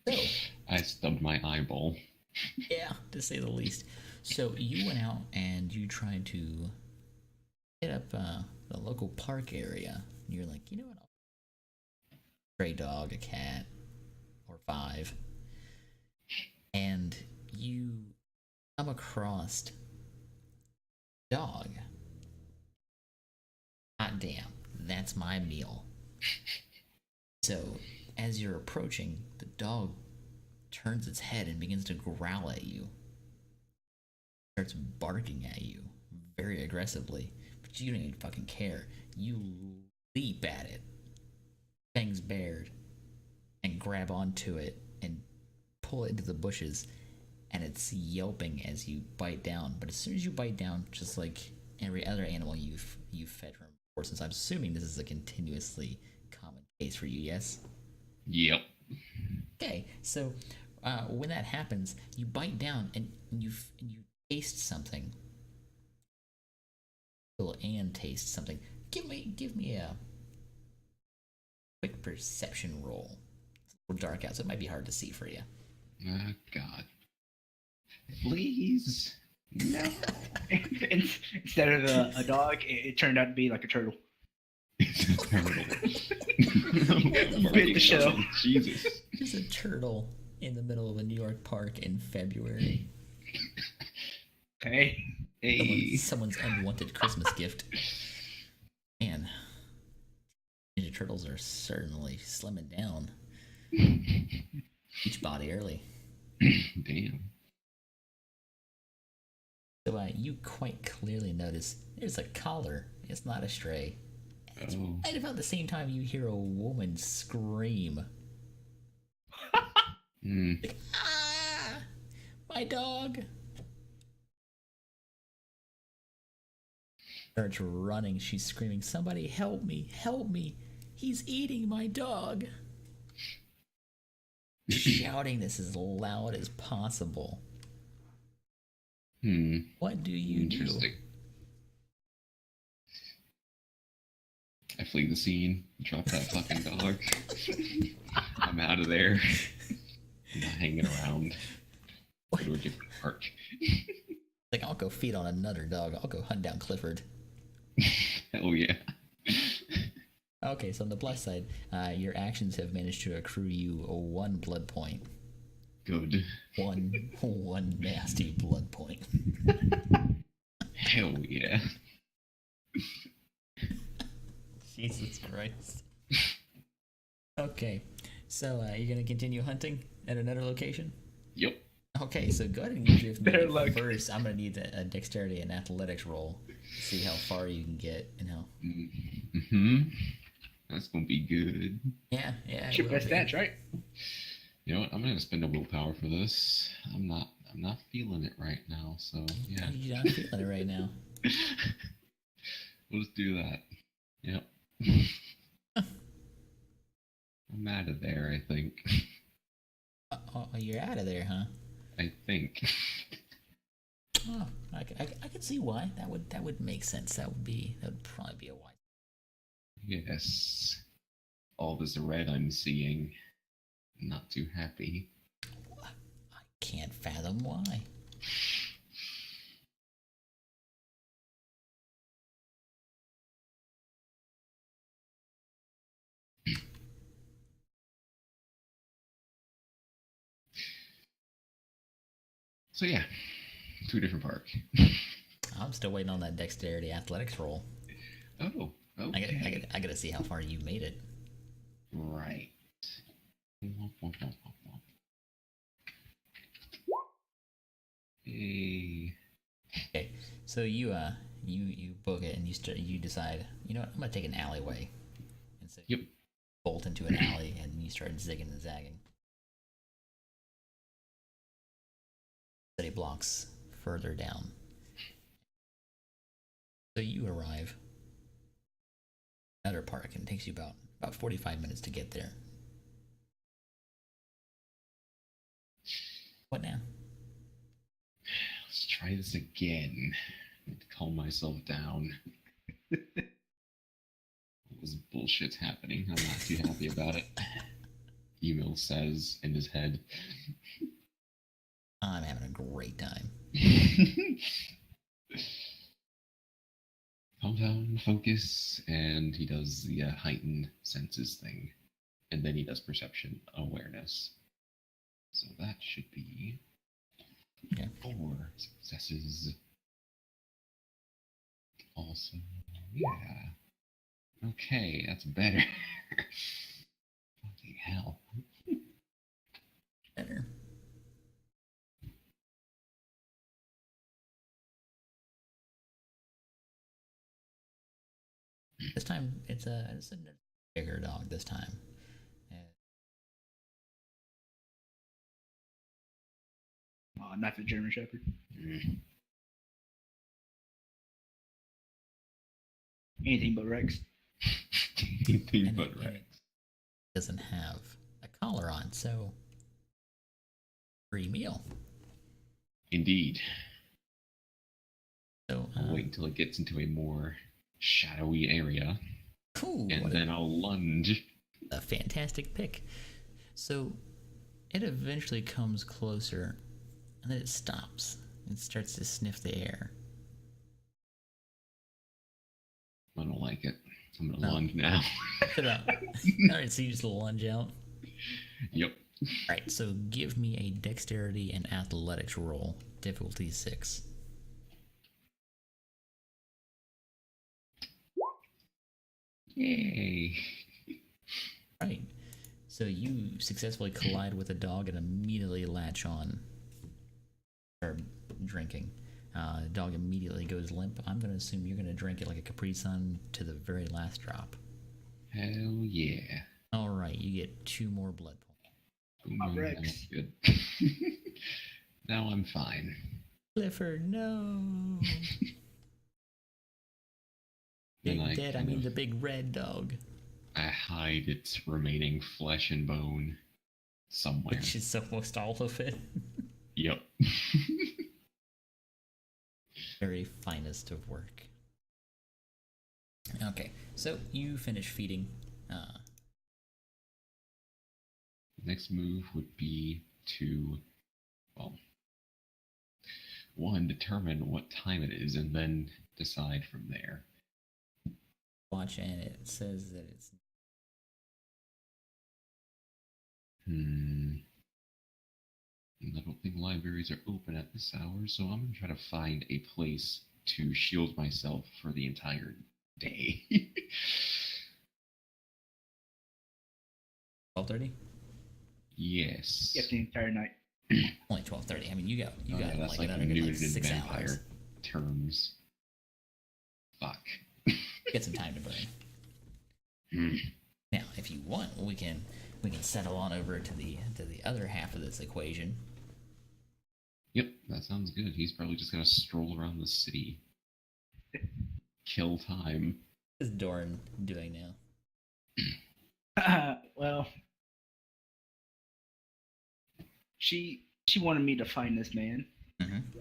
So, I stubbed my eyeball. Yeah, to say the least. So you went out and you tried to hit up the local park area. And you're like, you know what? Stray dog, a cat, or 5. And you come across dog. Hot damn, that's my meal. So as you're approaching, the dog turns its head and begins to growl at you. Starts barking at you very aggressively, but you don't even fucking care. You leap at it, fangs bared, and grab onto it and pull it into the bushes, and it's yelping as you bite down. But as soon as you bite down, just like every other animal you've fed from before, since I'm assuming this is a continuously common case for you, yes? Yep. Okay, so when that happens, you bite down and you taste something. And taste something. Give me a quick perception roll. It's a little dark out, so it might be hard to see for you. Oh, God. Please. No. Instead of a dog, it turned out to be like a turtle. It's a turtle. Bit the show. Jesus. There's a turtle in the middle of a New York park in February. Okay. Hey. Someone's unwanted Christmas gift. Man, Ninja Turtles are certainly slimming down. Each body early. Damn. So you quite clearly notice there's a collar. It's not a stray. It's right about the same time you hear a woman scream. Like, ah! My dog! Starts running. She's screaming, somebody help me, help me. He's eating my dog. Shouting this as loud as possible. What do you Interesting. I flee the scene, drop that fucking dog. I'm out of there. I'm not hanging around. Go to a different park. Like, I'll go feed on another dog. I'll go hunt down Clifford. Hell yeah. Okay, so on the plus side, your actions have managed to accrue you 1 blood point. Good. One nasty blood point. Hell yeah. Jesus Christ. Okay, so you're gonna continue hunting at another location? Yep. Okay, so go ahead and give me Luck. first. I'm gonna need a dexterity and athletics roll to see how far you can get and how. That's gonna be good. Yeah. It's your best stats, right? You know what? I'm gonna spend a willpower for this. I'm not feeling it right now, so yeah. You're not feeling it right now. We'll just do that. Yep. I'm out of there, I think. Oh, you're out of there, huh? I think. Oh, I can see why. That would make sense. That would probably be a wise. Yes. All this red I'm seeing. Not too happy. I can't fathom why. So yeah, to a different park. I'm still waiting on that dexterity athletics roll. Oh, okay. I gotta see how far you made it. Right. Hey. Okay, so you book it and you decide, you know what, I'm gonna take an alleyway. And so Yep. you bolt into an alley and you start zigging and zagging. 30 blocks further down. So you arrive at another park and it takes you about 45 minutes to get there. What now? Let's try this again. I need to calm myself down. This bullshit's happening. I'm not too happy about it. Emil says in his head. I'm having a great time. Calm down, focus, and he does the heightened senses thing. And then he does perception awareness. So that should be 4 successes. Also, yeah. Okay, that's better. Fucking hell. Better. This time it's a bigger dog this time. Oh, not the German Shepherd. Anything but Rex. Anything but Rex. Doesn't have a collar on, so free meal. Indeed. So I'll wait until it gets into a more shadowy area. Cool. And then I'll lunge. A fantastic pick. So it eventually comes closer, and then it stops and starts to sniff the air. I don't like it. I'm gonna lunge now. Alright, so you just lunge out? Yep. Alright, so give me a dexterity and athletics roll. Difficulty 6. Yay. Right. So you successfully collide with a dog and immediately latch on. Or drinking. The dog immediately goes limp. I'm going to assume you're going to drink it like a Capri Sun to the very last drop. Hell yeah. Alright, you get 2 more blood points. Rex. Good. Now I'm fine. Clifford, no. Big dead, I mean the big red dog. I hide its remaining flesh and bone somewhere. Which is almost all of it. Yep. Very finest of work. Okay, so you finish feeding. Next move would be to, well, 1, determine what time it is, and then decide from there. Watch, and it says that it's... I don't think libraries are open at this hour, so I'm going to try to find a place to shield myself for the entire day. 12:30? Yes. Yep, the entire night. Only 12:30. I mean, you got that's like like another noon good, in 6 vampire hours. terms. Fuck. Get some time to burn. Now, if you want, we can settle on over to the other half of this equation. Yep, that sounds good. He's probably just gonna stroll around the city. Kill time. What is Doren doing now? Well, she wanted me to find this man.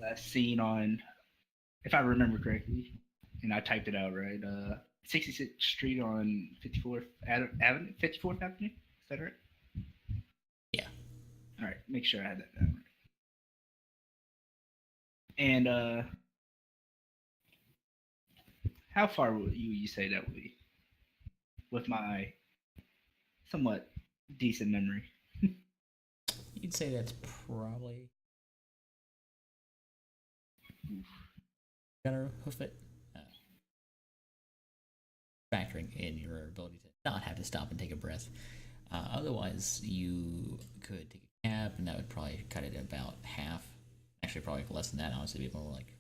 Last seen on, if I remember correctly, and I typed it out right, 66th Street on 54th Avenue. 54th Avenue. Is that right? Yeah. All right. Make sure I had that down right. And how far would you say that would be? With my somewhat decent memory. You'd say that's probably gonna hoof it. Factoring in your ability to not have to stop and take a breath. Otherwise, you could take a cab, and that would probably cut it about half. Actually, probably less than that. Honestly, it'd be more like.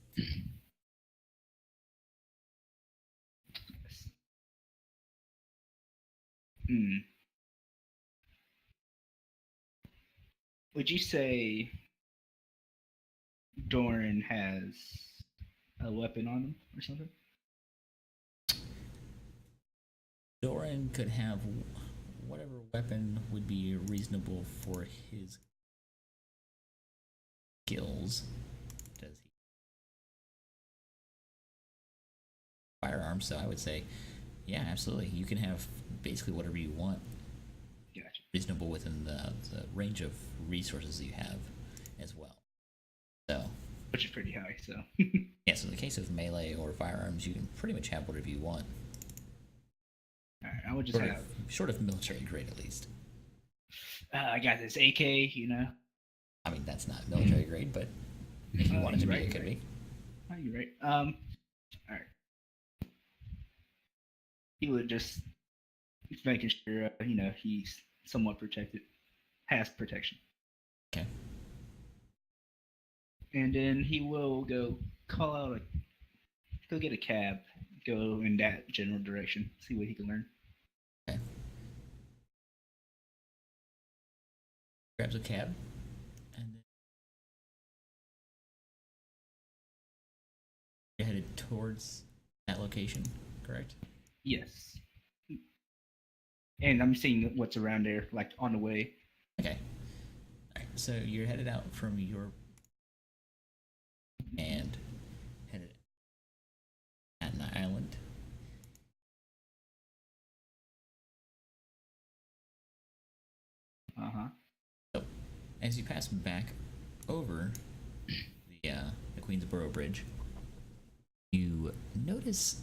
Would you say Doran has a weapon on him or something? Doran could have whatever weapon would be reasonable for his skills. Does he firearms? So I would say Yeah, absolutely. You can have basically whatever you want, Gotcha. reasonable within the range of resources that you have as well. So, which is pretty high. So yeah. So in the case of melee or firearms, you can pretty much have whatever you want. all right, I would just have short of military grade at least. I got this AK, you know. I mean, that's not military grade, but if you wanted to be, right, it could be. Oh, you're right. All right. He would just making sure, you know, he's somewhat protected, has protection. Okay. And then he will go call out go get a cab, go in that general direction, see what he can learn. Okay. Grabs a cab, and then you're headed towards that location, correct? Yes. And I'm seeing what's around there, like on the way. Okay. All right. So you're headed out from your and headed at an island. So as you pass back over the Queensboro Bridge, you notice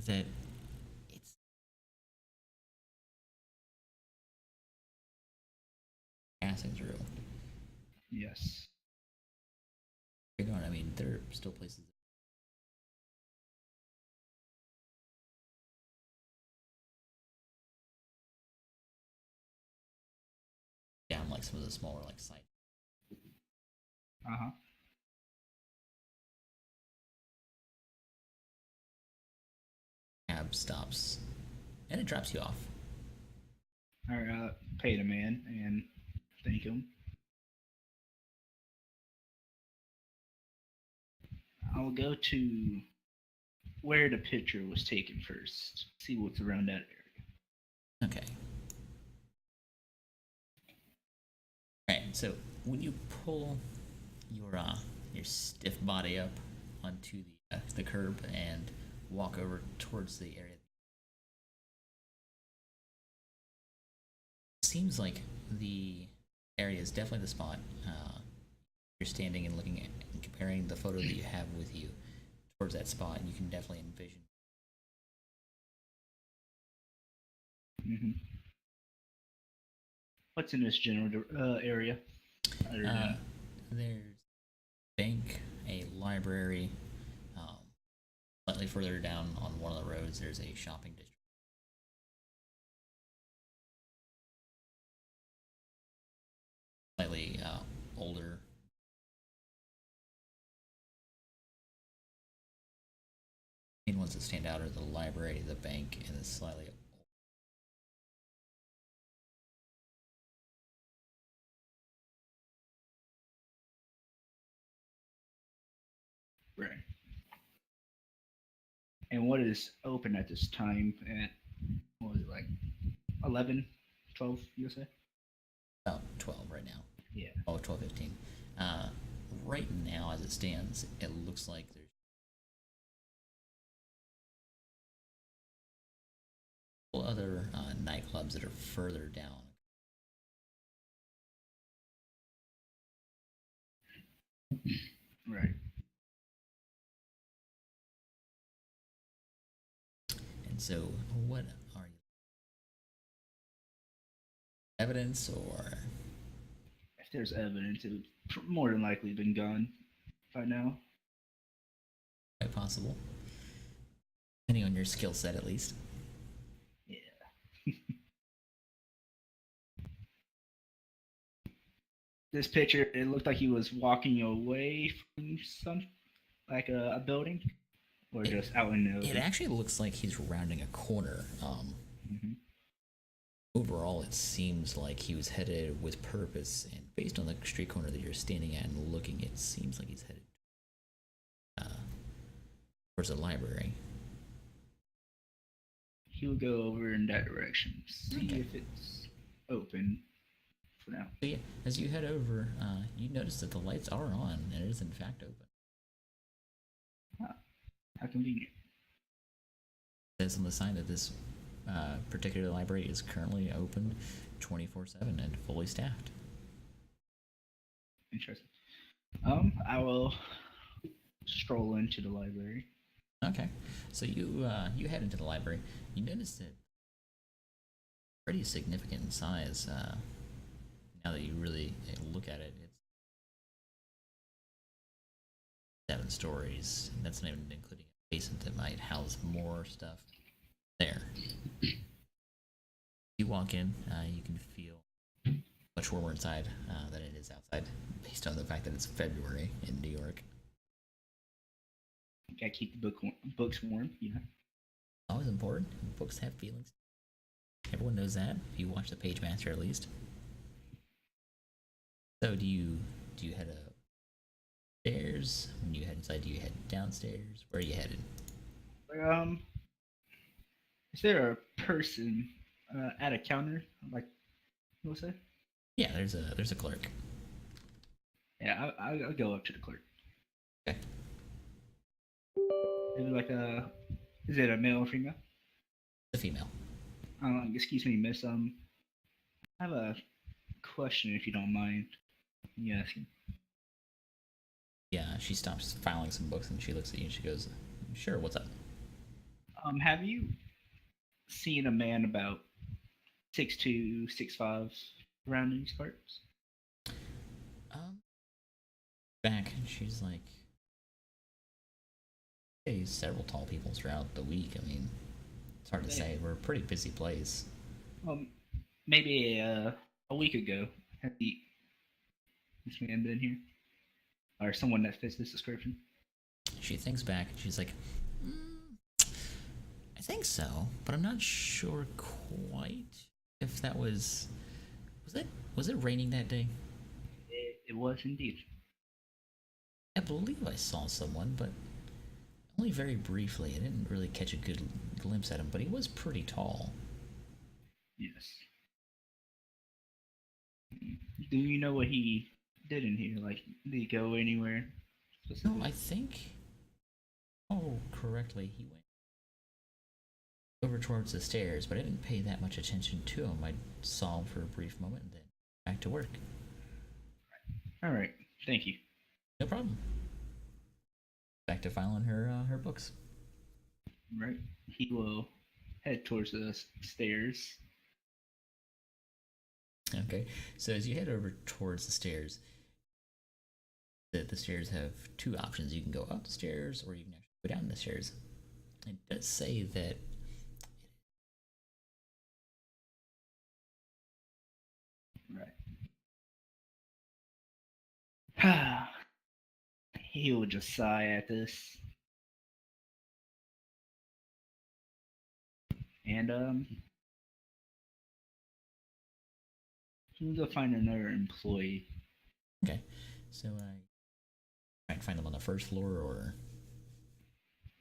that it's passing through. Yes. I mean, there are still places. Down like some of the smaller like sites. Cab stops, and it drops you off. I pay the man and thank him. I'll go to where the picture was taken first. See what's around that area. Okay. Alright, so when you pull your stiff body up onto the curb and walk over towards the area, it seems like the area is definitely the spot. You're standing and looking at and comparing the photo that you have with you towards that spot, and you can definitely envision. Mm-hmm. What's in this general area? There's a bank, a library. Slightly further down on one of the roads, there's a shopping district. Slightly older. The main ones that stand out are the library, the bank, and the slightly older. Right. And what is open at this time at, what was it, like 11, 12, you'll say? About 12 right now. Yeah. Oh, 12, 15. Right now, as it stands, it looks like there's other nightclubs that are further down. Right. And so, what are you? Evidence, or if there's evidence, it would more than likely been gone by now. Quite possible. Depending on your skill set, at least. Yeah. This picture, it looked like he was walking away from like a building, or just out in the. It actually looks like he's rounding a corner. Mm-hmm. Overall, it seems like he was headed with purpose, and based on the street corner that you're standing at and looking, it seems like he's headed towards the library. He would go over in that direction, see if it's open for now. So yeah, as you head over, you notice that the lights are on, and it is in fact open. How convenient. It says on the sign that this particular library is currently open 24/7 and fully staffed. Interesting. I will stroll into the library. Okay, so you head into the library. You notice that pretty significant in size. Now that you really look at it, it's 7 stories. That's not even including a basement that might house more stuff there. You walk in, you can feel much warmer inside than it is outside, based on the fact that it's February in New York. Gotta keep the books warm, you know. Always important. Books have feelings. Everyone knows that. If you watch the Page Master, at least. So, do you head upstairs? When you head inside, do you head downstairs? Where are you headed? Is there a person at a counter? Like, what was that? Yeah, there's a clerk. Yeah, I'll go up to the clerk. Okay. Maybe like is it a male or female? The female. Excuse me, miss. I have a question, if you don't mind me asking. Yeah, she stops filing some books and she looks at you and she goes, "Sure, what's up?" Have you seen a man about 6'2", 6'5" around these parts? Back, and she's like, "Hey, several tall people throughout the week. I mean, it's hard to say. We're a pretty busy place." Maybe a week ago, has this man been here? Or someone that fits this description? She thinks back and she's like, "I think so, but I'm not sure quite if that was it raining that day?" It was indeed. I believe I saw someone, but only very briefly. I didn't really catch a good glimpse at him, but he was pretty tall. Yes. Do you know what he did in here? Like, did he go anywhere specific? No, I think, oh, correctly, he went over towards the stairs, but I didn't pay that much attention to him. I saw him for a brief moment and then back to work. All right, thank you. No problem. Back to filing her books. Right. He will head towards the stairs. Okay, so as you head over towards the stairs, the stairs have 2 options. You can go up the stairs or you can actually go down the stairs. It does say that Right. He will just sigh at this. And he'll go find another employee. Okay, so try and find them on the first floor, or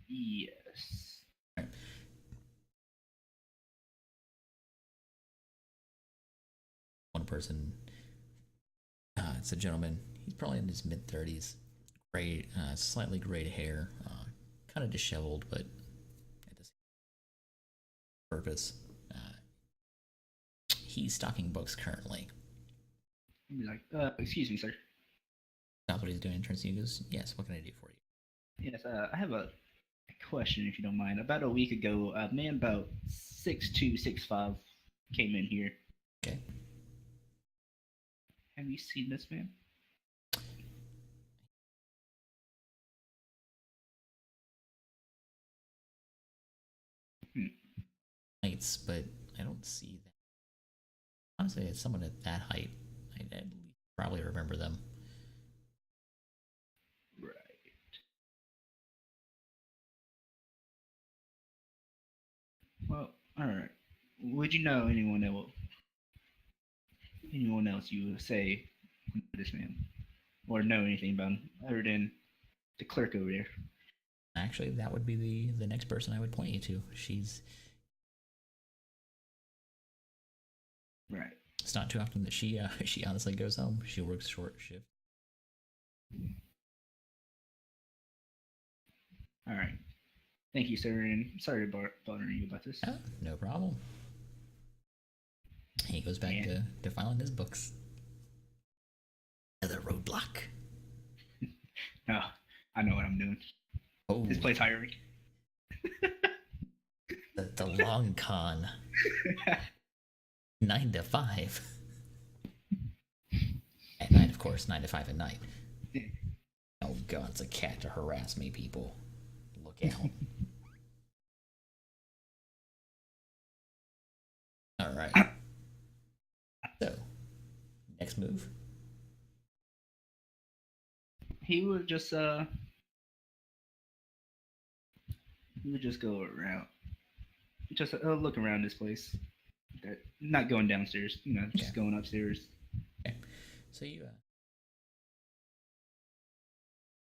yes. Right. One person. It's a gentleman. He's probably in his mid-30s. Gray, slightly grayed hair, kind of disheveled, but at this purpose. He's stocking books currently. He'll be like, excuse me, sir. That's what he's doing. Turns to you and goes, "Yes, what can I do for you?" Yes, I have a question, if you don't mind. About a week ago, a man about 6'2", 6'5" came in here. Okay. Have you seen this man? Heights, but I don't see that. Honestly, it's someone at that height. I'd at least probably remember them. Right. Well, all right. Would you know anyone else you would say this man, or know anything about him other than the clerk over there? Actually, that would be the next person I would point you to. She's. Right. It's not too often that she honestly goes home. She works short shift. All right. Thank you, sir, and sorry bothering you about this. Oh, no problem. He goes back to filing his books. Another roadblock. No, I know what I'm doing. Oh, This place hiring. the long con. 9 to 5. At night, of course. 9 to 5 at night. Oh god, it's a cat to harass me, people. Look out. Alright. So, next move. He would just go around, just look around this place. Not going downstairs, just going upstairs. Okay. So you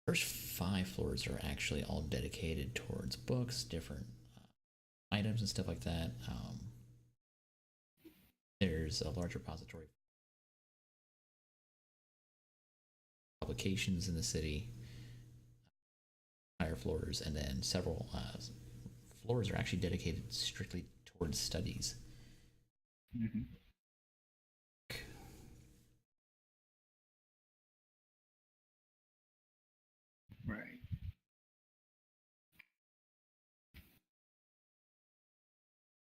first 5 floors are actually all dedicated towards books, different items and stuff like that. There's a large repository of publications in the city, higher floors, and then several floors are actually dedicated strictly towards studies. Mm-hmm. Right.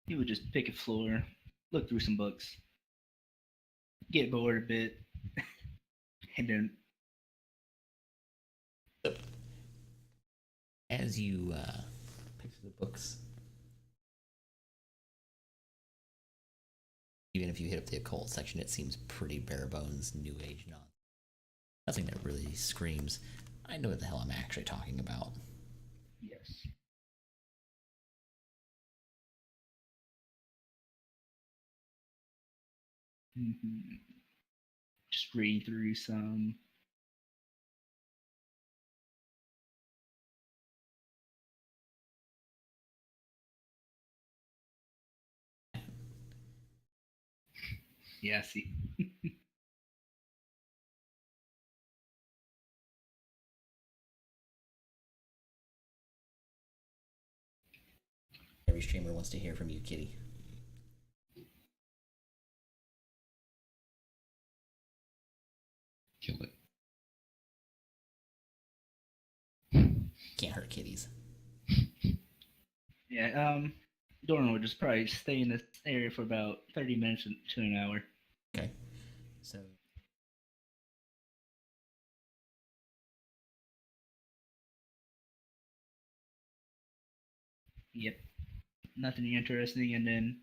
He would just pick a floor, look through some books, get bored a bit, and then as you pick through the books, even if you hit up the occult section, it seems pretty bare bones, new age, nothing that really screams, I know what the hell I'm actually talking about. yes. Mm-hmm. Just reading through some. Yeah, I see. Every streamer wants to hear from you, kitty. Kill it. Can't hurt kitties. Yeah, Doran would just probably stay in this area for about 30 minutes to an hour. Okay. So Yep. Nothing interesting, and then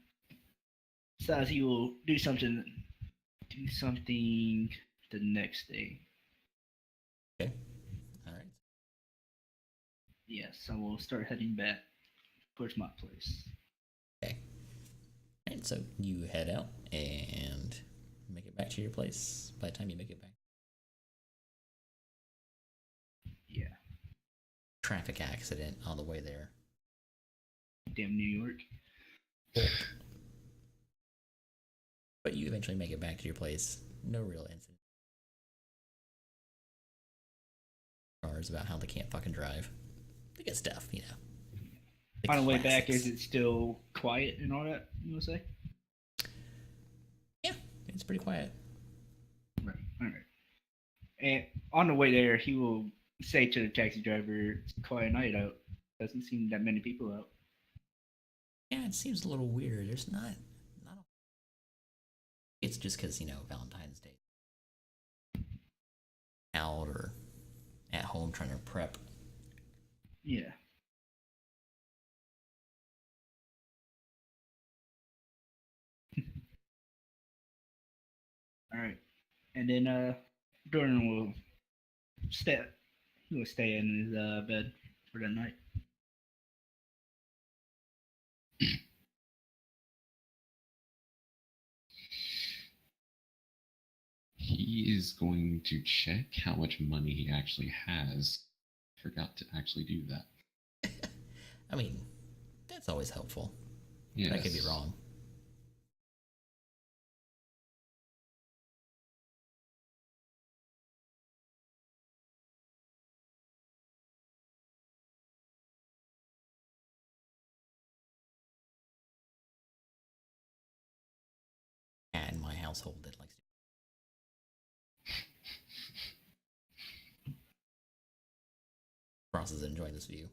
decides he will do something the next day. okay. Alright. Yes, I will start heading back towards my place. Okay. And so you head out and make it back to your place by the time you make it back. Yeah. Traffic accident on the way there. Damn New York. But you eventually make it back to your place. No real incident. Cars about how they can't fucking drive. The good stuff, you know. On the way back, is it still quiet and all that, you would say? Yeah, it's pretty quiet. Right, alright. And on the way there, he will say to the taxi driver, it's a quiet night out. Doesn't seem that many people out. Yeah, it seems a little weird. There's not a... It's just because, you know, Valentine's Day. Out or at home trying to prep. Yeah. Alright. And then Doran will stay in his bed for the night. He is going to check how much money he actually has. Forgot to actually do that. I mean, that's always helpful. Yes. I could be wrong. household that likes to. Ross is enjoying this view.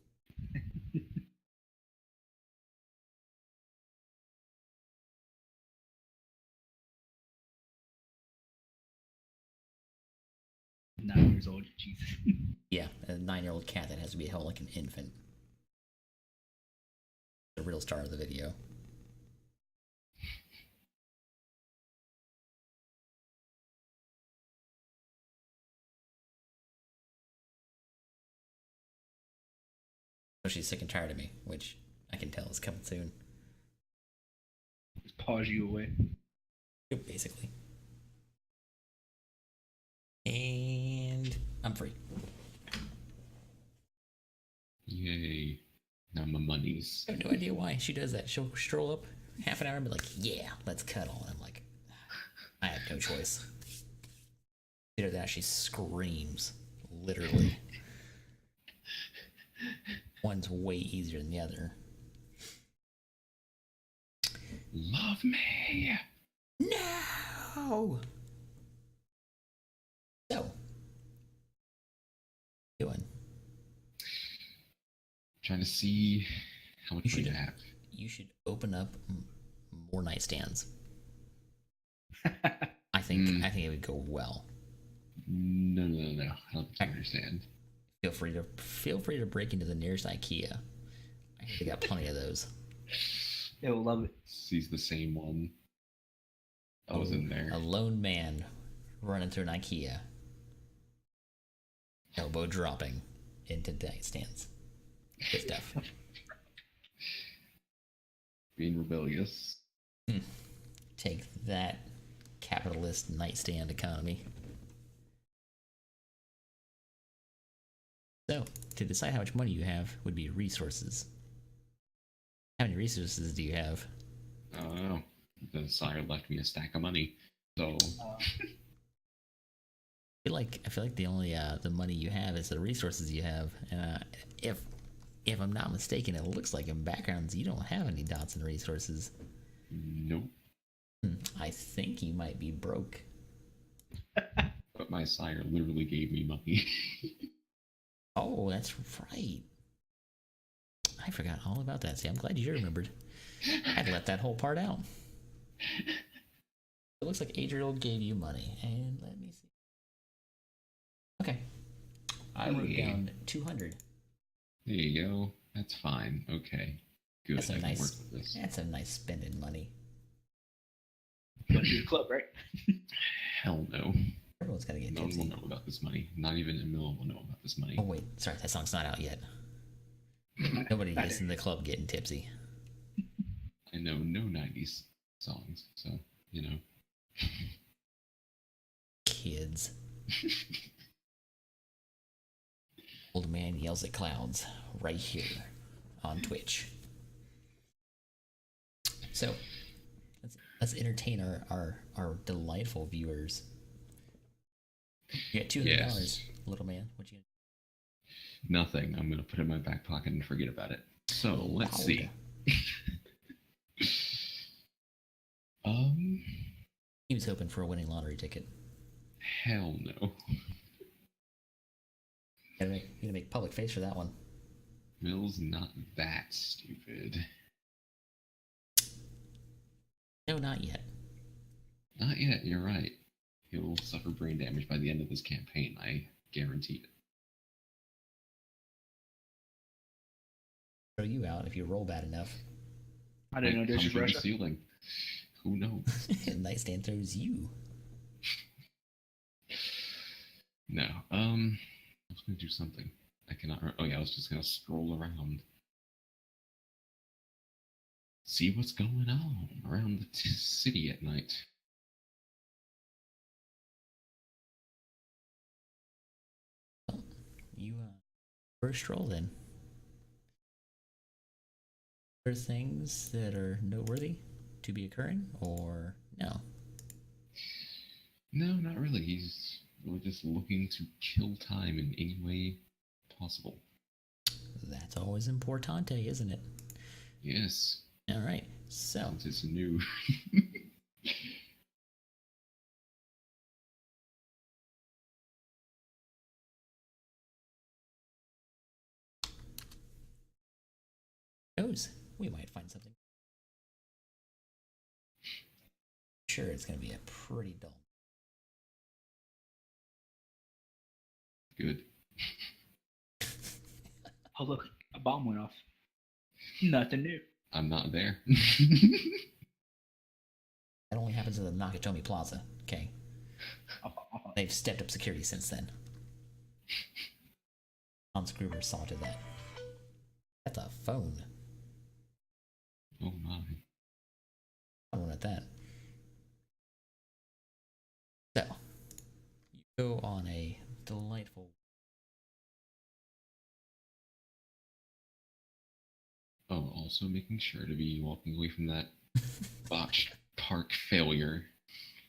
Years old, Jesus. Yeah, a 9-year-old cat that has to be held like an infant. The real star of the video. So she's sick and tired of me, which I can tell is coming soon. Just pause you away. Yep, basically. And I'm free. Yay. Now my money's. I have no idea why she does that. She'll stroll up half an hour and be like, yeah, let's cuddle. And I'm like, I have no choice. After that, she screams. Literally. One's way easier than the other. Love me! No! So, doing? Trying to see how much money you have. You should open up more nightstands. I think it would go well. No. I don't understand. Feel free to break into the nearest IKEA. I think they got plenty of those. They will love it. Sees the same one. I was in there. A lone man running through an IKEA. Elbow dropping into nightstands. Good stuff. Being rebellious. Take that, capitalist nightstand economy. So, to decide how much money you have would be resources. How many resources do you have? I don't know. The sire left me a stack of money, so. I feel like the only the money you have is the resources you have. If I'm not mistaken, it looks like in backgrounds you don't have any dots and resources. Nope. I think you might be broke. But my sire literally gave me money. Oh, that's right. I forgot all about that. See, I'm glad you remembered. I'd let that whole part out. It looks like Adriel gave you money. And let me see. Okay. I wrote down 200. There you go. That's fine. Okay. Good. That's I can nice, work with this. That's a nice spending money. Go to the club, right? Hell no. Everyone's got to get No one tipsy. will know about this money. Not even Emil will know about this money. Oh, wait. Sorry, that song's not out yet. Nobody is in the club getting tipsy. I know no 90s songs, so, you know. Kids. Old man yells at clouds right here on Twitch. So, let's entertain our delightful viewers. You got $200, Yes. little man. What you? Nothing. I'm going to put it in my back pocket and forget about it. So, let's see. He was hoping for a winning lottery ticket. Hell no. You gotta make public face for that one. Mill's not that stupid. No, not yet. Not yet, you're right. He'll suffer brain damage by the end of this campaign, I guarantee it. Throw you out if you roll bad enough. I didn't know this was Russia. Ceiling. Who knows? Nightstand throws you. No. I was gonna do something. I cannot. Oh yeah, I was just gonna scroll around, see what's going on around the city at night. Well, you first stroll then. Are things that are noteworthy to be occurring, or no? No, not really. He's really just looking to kill time in any way possible. That's always importante, isn't it? Yes. All right. So Since it's new. knows? We might find something. Sure, it's going to be a pretty dull. Good. Oh, look, a bomb went off. Nothing new. I'm not there. That only happens at the Nakatomi Plaza, okay? They've stepped up security since then. Hans Gruber saw to that. That's a phone. Oh my. I don't know that. So, you go on a delightful. Oh, also making sure to be walking away from that botched park failure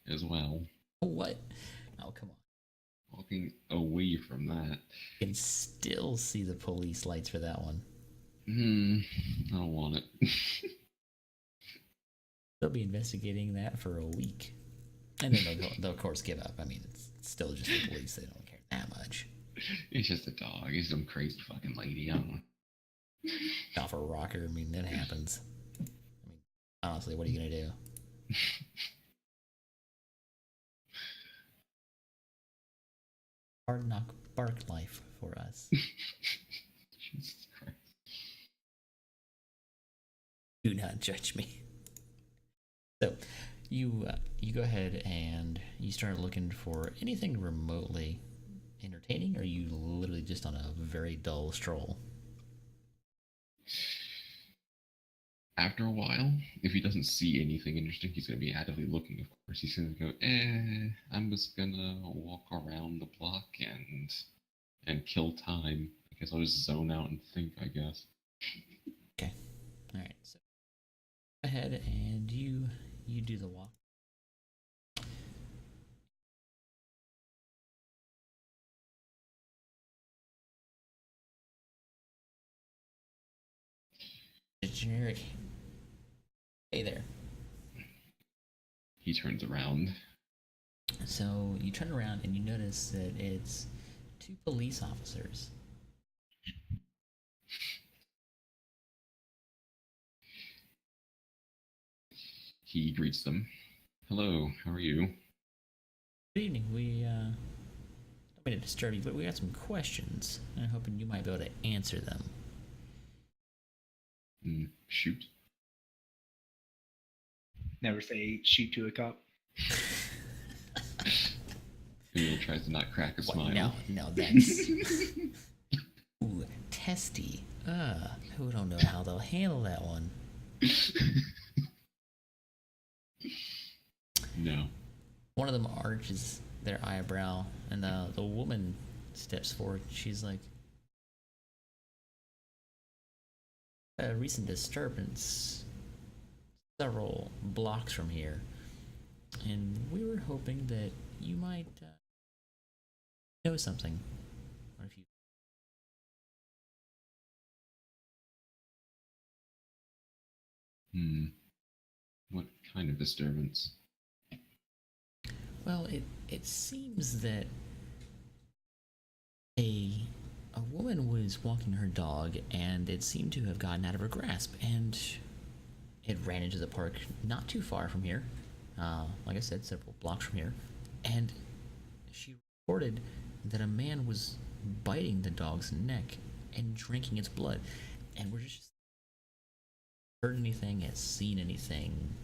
as well. What? Oh, come on. Walking away from that. You can still see the police lights for that one. I don't want it. They'll be investigating that for a week. And then they'll of course give up. I mean, it's still just the police. They don't care that much. It's just a dog. It's some crazy fucking lady. I don't know. Off a rocker. I mean, that happens. I mean, honestly, what are you going to do? Hard knock bark life for us. Jesus Christ. Do not judge me. So, you go ahead and you start looking for anything remotely entertaining, or are you literally just on a very dull stroll? After a while, if he doesn't see anything interesting, he's going to be actively looking, of course. He's going to go, I'm just going to walk around the block and kill time. I guess I'll just zone out and think, I guess. Okay. All right. So, go ahead and you do the walk. Generic. Hey there. He turns around. So you turn around and you notice that it's two police officers. He greets them. Hello, how are you? Good evening. We don't mean to disturb you, but we got some questions. I'm hoping you might be able to answer them. Shoot. Never say shoot to a cop. Emil tries to not crack a smile. No, that's... Ooh, testy. Who don't know how they'll handle that one. No. One of them arches their eyebrow, and the woman steps forward. She's like, a recent disturbance several blocks from here, and we were hoping that you might know something. Or if you... What kind of disturbance? Well, it seems that a woman was walking her dog, and it seemed to have gotten out of her grasp, and it ran into the park not too far from here. Like I said, several blocks from here, and she reported that a man was biting the dog's neck and drinking its blood, and we're just heard anything, has seen anything.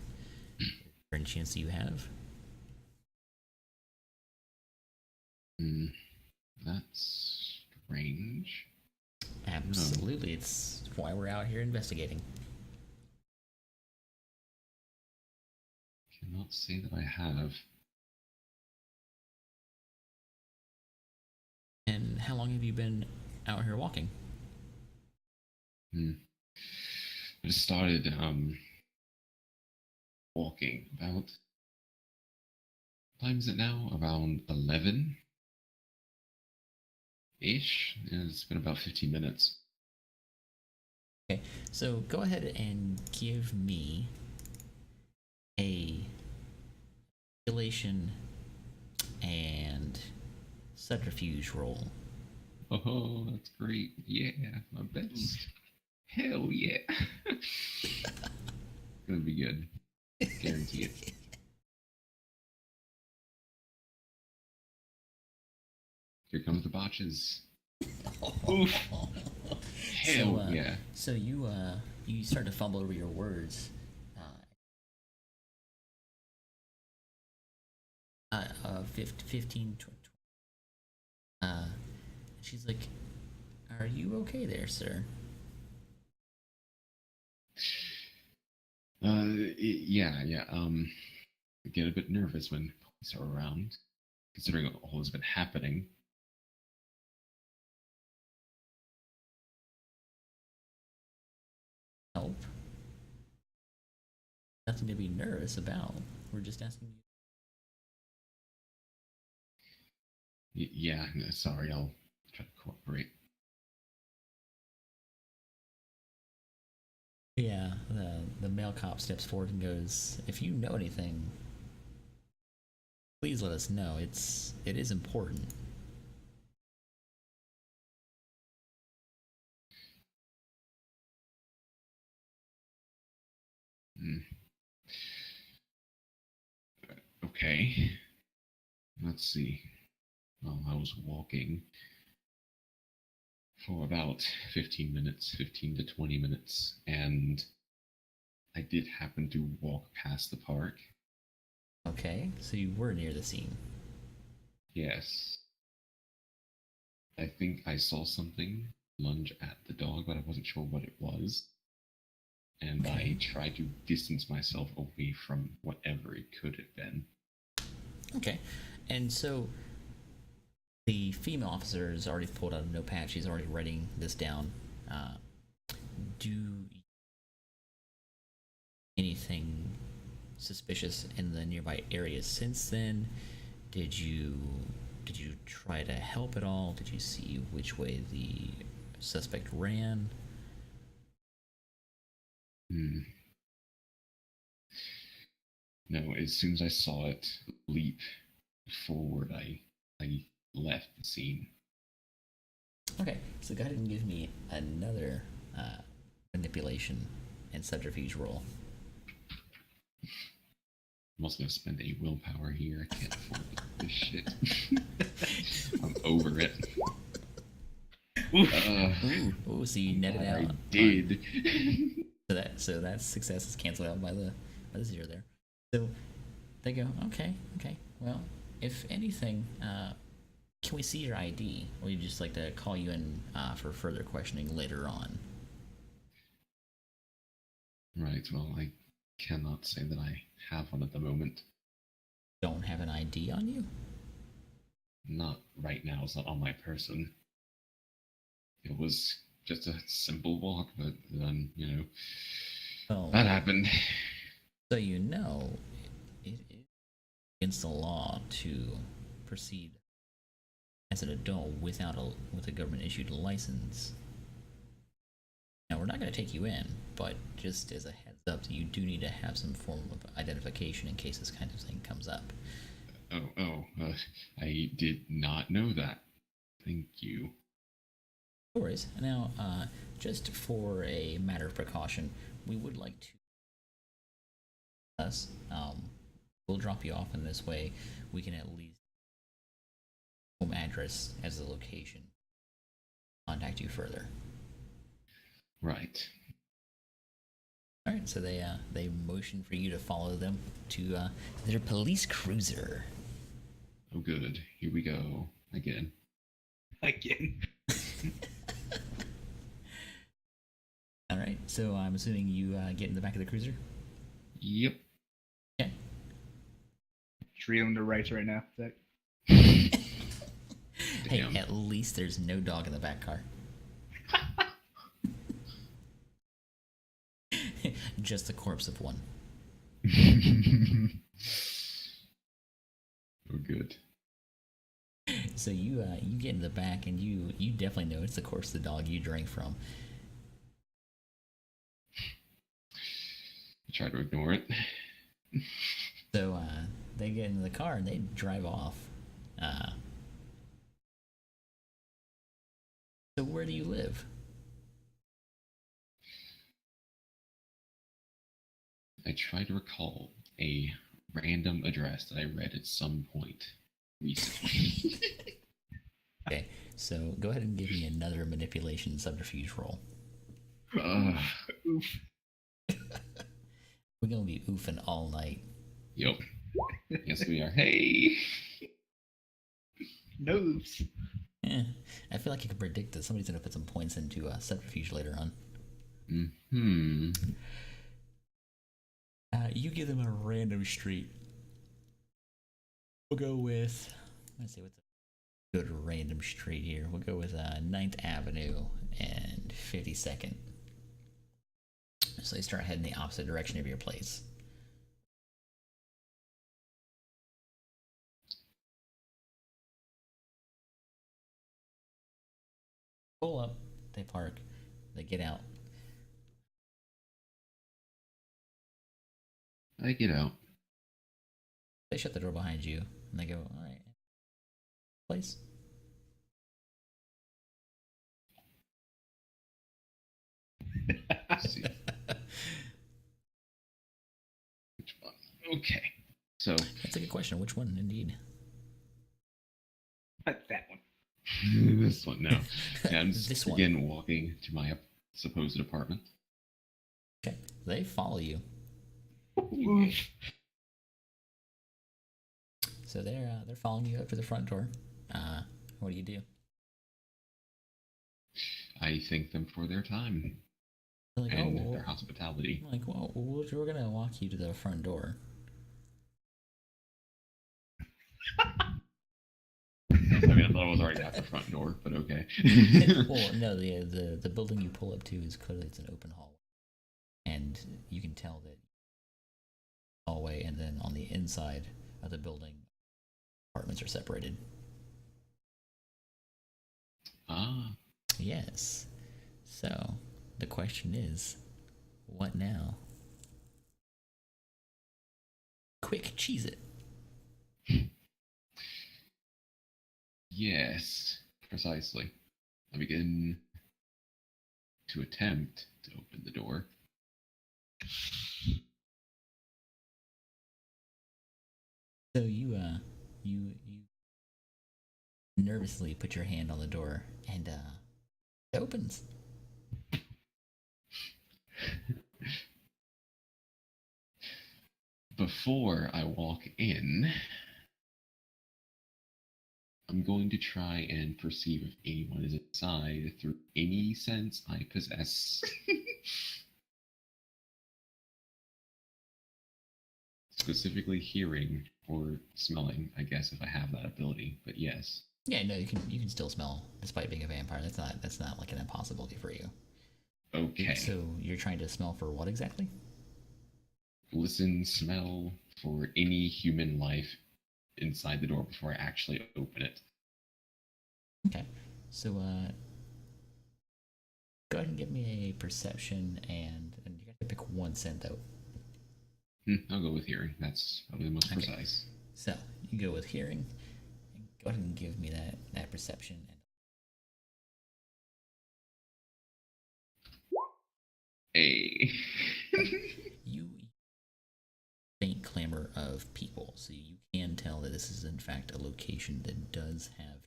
Is there any chance that you have? That's strange. Absolutely, no. It's why we're out here investigating. Cannot say that I have. And how long have you been out here walking? I just started walking about, what time is it now? Around 11 ish. It's been about 15 minutes. Okay, so go ahead and give me a manipulation and subterfuge roll. Oh, that's great. Yeah, my best. Hell yeah. Gonna be good. Guarantee it. Here comes the botches. Oof. Hell yeah. So you start to fumble over your words. 15, 20. She's like, "Are you okay there, sir?" Yeah. I get a bit nervous when police are around, considering all has been happening. Help. Nothing to be nervous about. We're just asking you. Yeah, no, sorry, I'll try to cooperate. Yeah, the male cop steps forward and goes, "If you know anything, please let us know. It is important." Okay. Let's see. Well, I was walking for about 15 minutes, 15 to 20 minutes, and I did happen to walk past the park. Okay, so you were near the scene. Yes. I think I saw something lunge at the dog, but I wasn't sure what it was. And I tried to distance myself away from whatever it could have been. Okay, and so the female officer has already pulled out a notepad. She's already writing this down. Do anything suspicious in the nearby areas since then? Did you try to help at all? Did you see which way the suspect ran? No, as soon as I saw it leap forward, I left the scene. Okay, so go ahead and give me another manipulation and subterfuge roll. I'm also gonna spend a willpower here. I can't afford this shit. I'm over it. Ooh, so you netted out. I did. So that success is canceled out by the zero there. So they go, okay. Well, if anything, can we see your ID, or would you just like to call you in for further questioning later on? Right. Well, I cannot say that I have one at the moment. Don't have an ID on you? Not right now. It's not on my person. It was just a simple walk, but then, that happened. So it is against the law to proceed as an adult with a government-issued license. Now, we're not going to take you in, but just as a heads up, you do need to have some form of identification in case this kind of thing comes up. I did not know that. Thank you. No worries. Now, just for a matter of precaution, we would like to we'll drop you off in this way. We can at least home address as the location. Contact you further. Right. All right. So they motion for you to follow them to their police cruiser. Oh, good. Here we go again. All right. So I'm assuming you get in the back of the cruiser. Yep. Okay. Reeling the rights right now. Hey, at least there's no dog in the back car. Just the corpse of one. Oh, good. So you get in the back, and you definitely know it's the corpse of the dog you drank from. I try to ignore it. So they get into the car and they drive off. So where do you live? I try to recall a random address that I read at some point recently. Okay, so go ahead and give me another manipulation subterfuge roll. Oof. We're gonna be oofing all night. Yep. Yes, we are. Hey! No oofs. I feel like I can predict that somebody's gonna put some points into subterfuge later on. You give them a random street. We'll go with, let's see, what's a good random street here? We'll go with 9th Avenue and 52nd. So they start heading the opposite direction of your place. Pull up, they park, they get out. I get out. They shut the door behind you, and they go, all right, place. Let's see. Which one? Okay. So That's a good question. Which one, indeed? That one. this one, no. Yeah, I'm just This one. again walking to my supposed apartment. Okay, they follow you. Oof. So they're following you up to the front door. What do you do? I thank them for their time They're like, and oh, their hospitality. I'm like, well, we're gonna walk you to the front door. I mean, I thought I was already at the front door, but okay. Well, no, the building you pull up to is clearly it's an open hallway, and you can tell that hallway, and then on the inside of the building, apartments are separated. Ah. Yes. So the question is, what now? Quick, cheese it. Yes, precisely. I begin to attempt to open the door. So you nervously put your hand on the door, and it opens. Before I walk in, I'm going to try and perceive if anyone is inside through any sense I possess. Specifically hearing or smelling, I guess, if I have that ability, but yes. Yeah, no, you can still smell despite being a vampire. That's not like an impossibility for you. Okay. So you're trying to smell for what exactly? Listen, smell for any human life inside the door before I actually open it. Okay. So go ahead and give me a perception, and you have to pick one scent though. I'll go with hearing. That's probably the most precise. So you go with hearing. Go ahead and give me that perception. Hey. You faint clamor of people, so you can tell that this is in fact a location that does have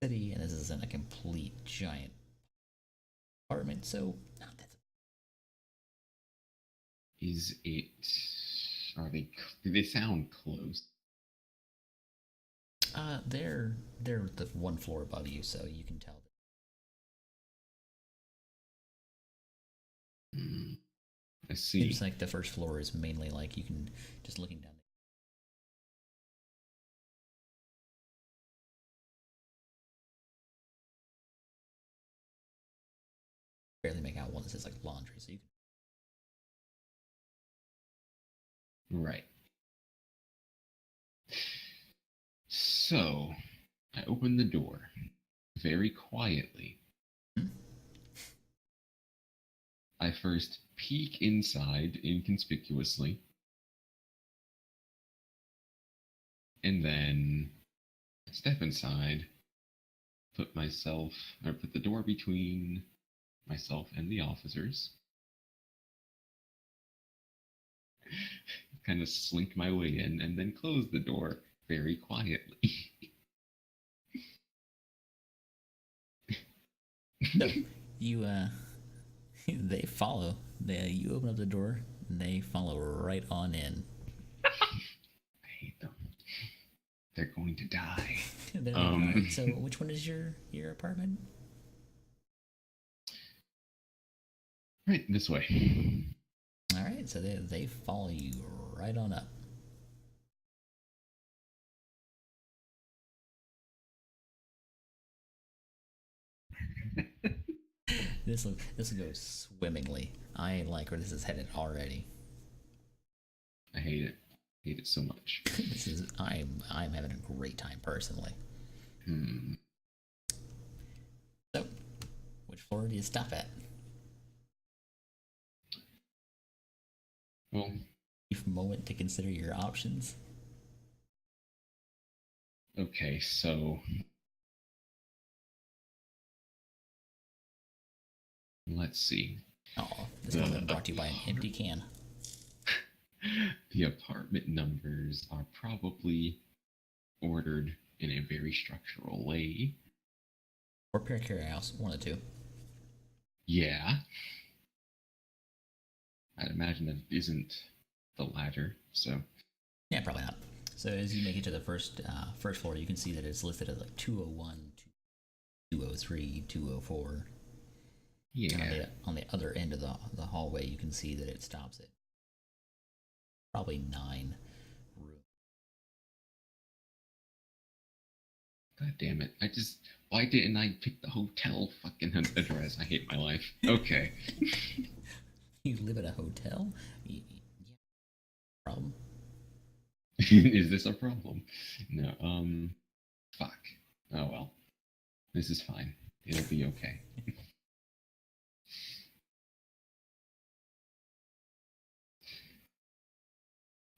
city, and this isn't a complete giant apartment. So that's. Is it? Are they? Do they sound close? They're the one floor above you, so you can tell. I see. It's like the first floor is mainly like you can just looking down. Barely make out one that says like laundry, so you can. Right. So, I open the door very quietly. I first peek inside inconspicuously, and then step inside, put the door between myself and the officers, kind of slink my way in and then close the door very quietly. So you they follow. You open up the door and they follow right on in. I hate them. They're going to die. So which one is your apartment? Right, this way. All right, so they follow you right on up. This will go swimmingly. I like where this is headed already. I hate it. I hate it so much. I'm having a great time personally. So, which floor do you stop at? Well, Brief moment to consider your options. okay, so let's see. Oh, this moment brought to you by an empty can. The apartment numbers are probably ordered in a very structural way. Or Peripherals, one of the two. Yeah. I'd imagine that it isn't the latter, so. Yeah, probably not. So as you make it to the first floor, you can see that it's listed as like 201, 203, 204. Yeah. And on the other end of the hallway, you can see that it stops at probably 9 rooms. God damn it. Why didn't I pick the hotel fucking address? I hate my life. Okay. You live at a hotel? Yeah. Problem? Is this a problem? No, fuck. Oh well. This is fine. It'll be okay.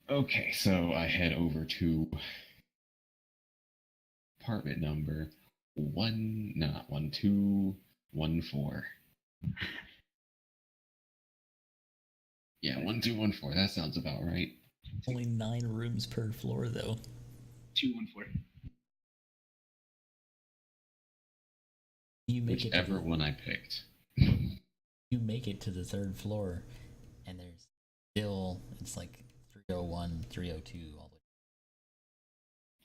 Okay, so I head over to apartment number 1214. Yeah, 1214. That sounds about right. Only 9 rooms per floor, though. 214. You make Whichever one I picked. You make it to the 3rd floor, and there's still, it's like 301, 302, all the way.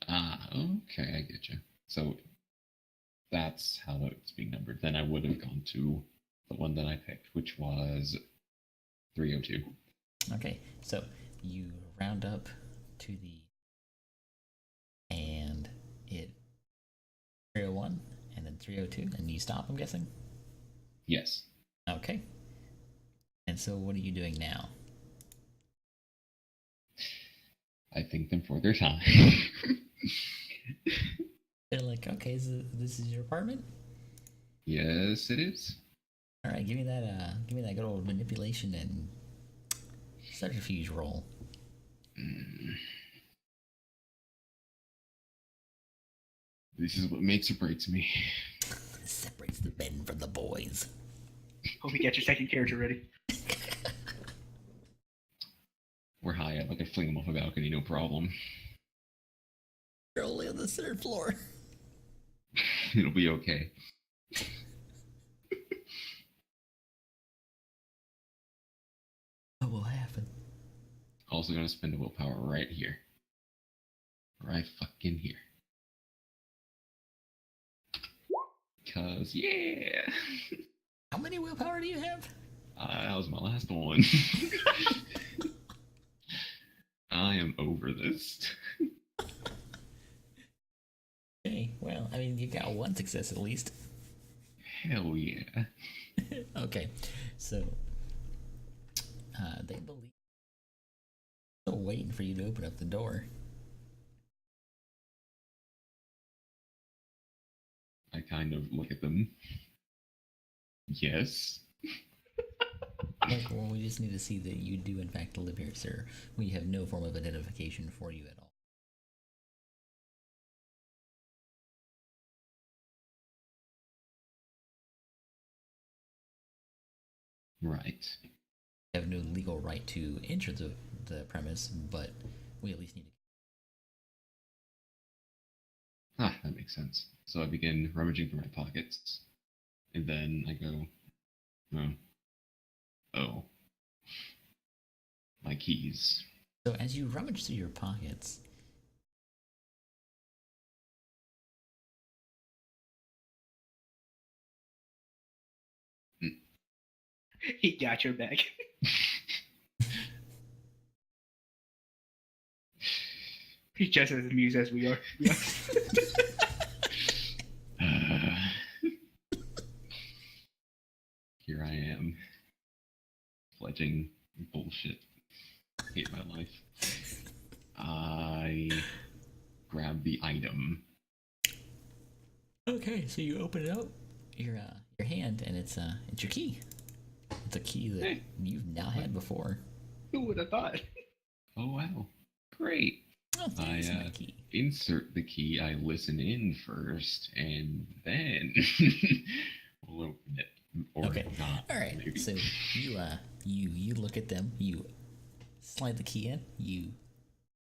Ah, okay, I get you. So that's how it's being numbered. Then I would have gone to the one that I picked, which was 302. Okay, so you round up to and it 301 and then 302, and you stop, I'm guessing? Yes. Okay. And so what are you doing now? I thank them for their time. They're like, okay, this is your apartment? Yes, it is. All right, give me that good old manipulation and subterfuge roll. This is what makes or breaks me. Separates the men from the boys. Hope you get your second character ready. We're high up. I can fling them off a balcony, no problem. You're only on the 3rd floor. It'll be okay. What will happen? Also gonna spend a willpower right here. Right fucking here. Because, yeah! How many willpower do you have? That was my last one. I am over this. Okay, well, I mean, you got one success at least. Hell yeah. Okay, so they believe still waiting for you to open up the door. I kind of look at them. Yes. Like, well, we just need to see that you do in fact live here, sir. We have no form of identification for you at all. Right. You have no legal right to enter the the premise, but we at least need to. That makes sense. So I begin rummaging through my pockets, and then I go, oh, my keys. So as you rummage through your pockets, He got your back. He's just as amused as we are. Here I am, pledging bullshit. Hate my life. I grab the item. okay, so you open it up, your hand, and it's your key. It's a key that you've not had before. Who would have thought? Oh wow, great. Oh, thanks, my key. Insert the key. I listen in first, and then we'll open it. Or okay. Not, all right. maybe. So you look at them. You slide the key in. You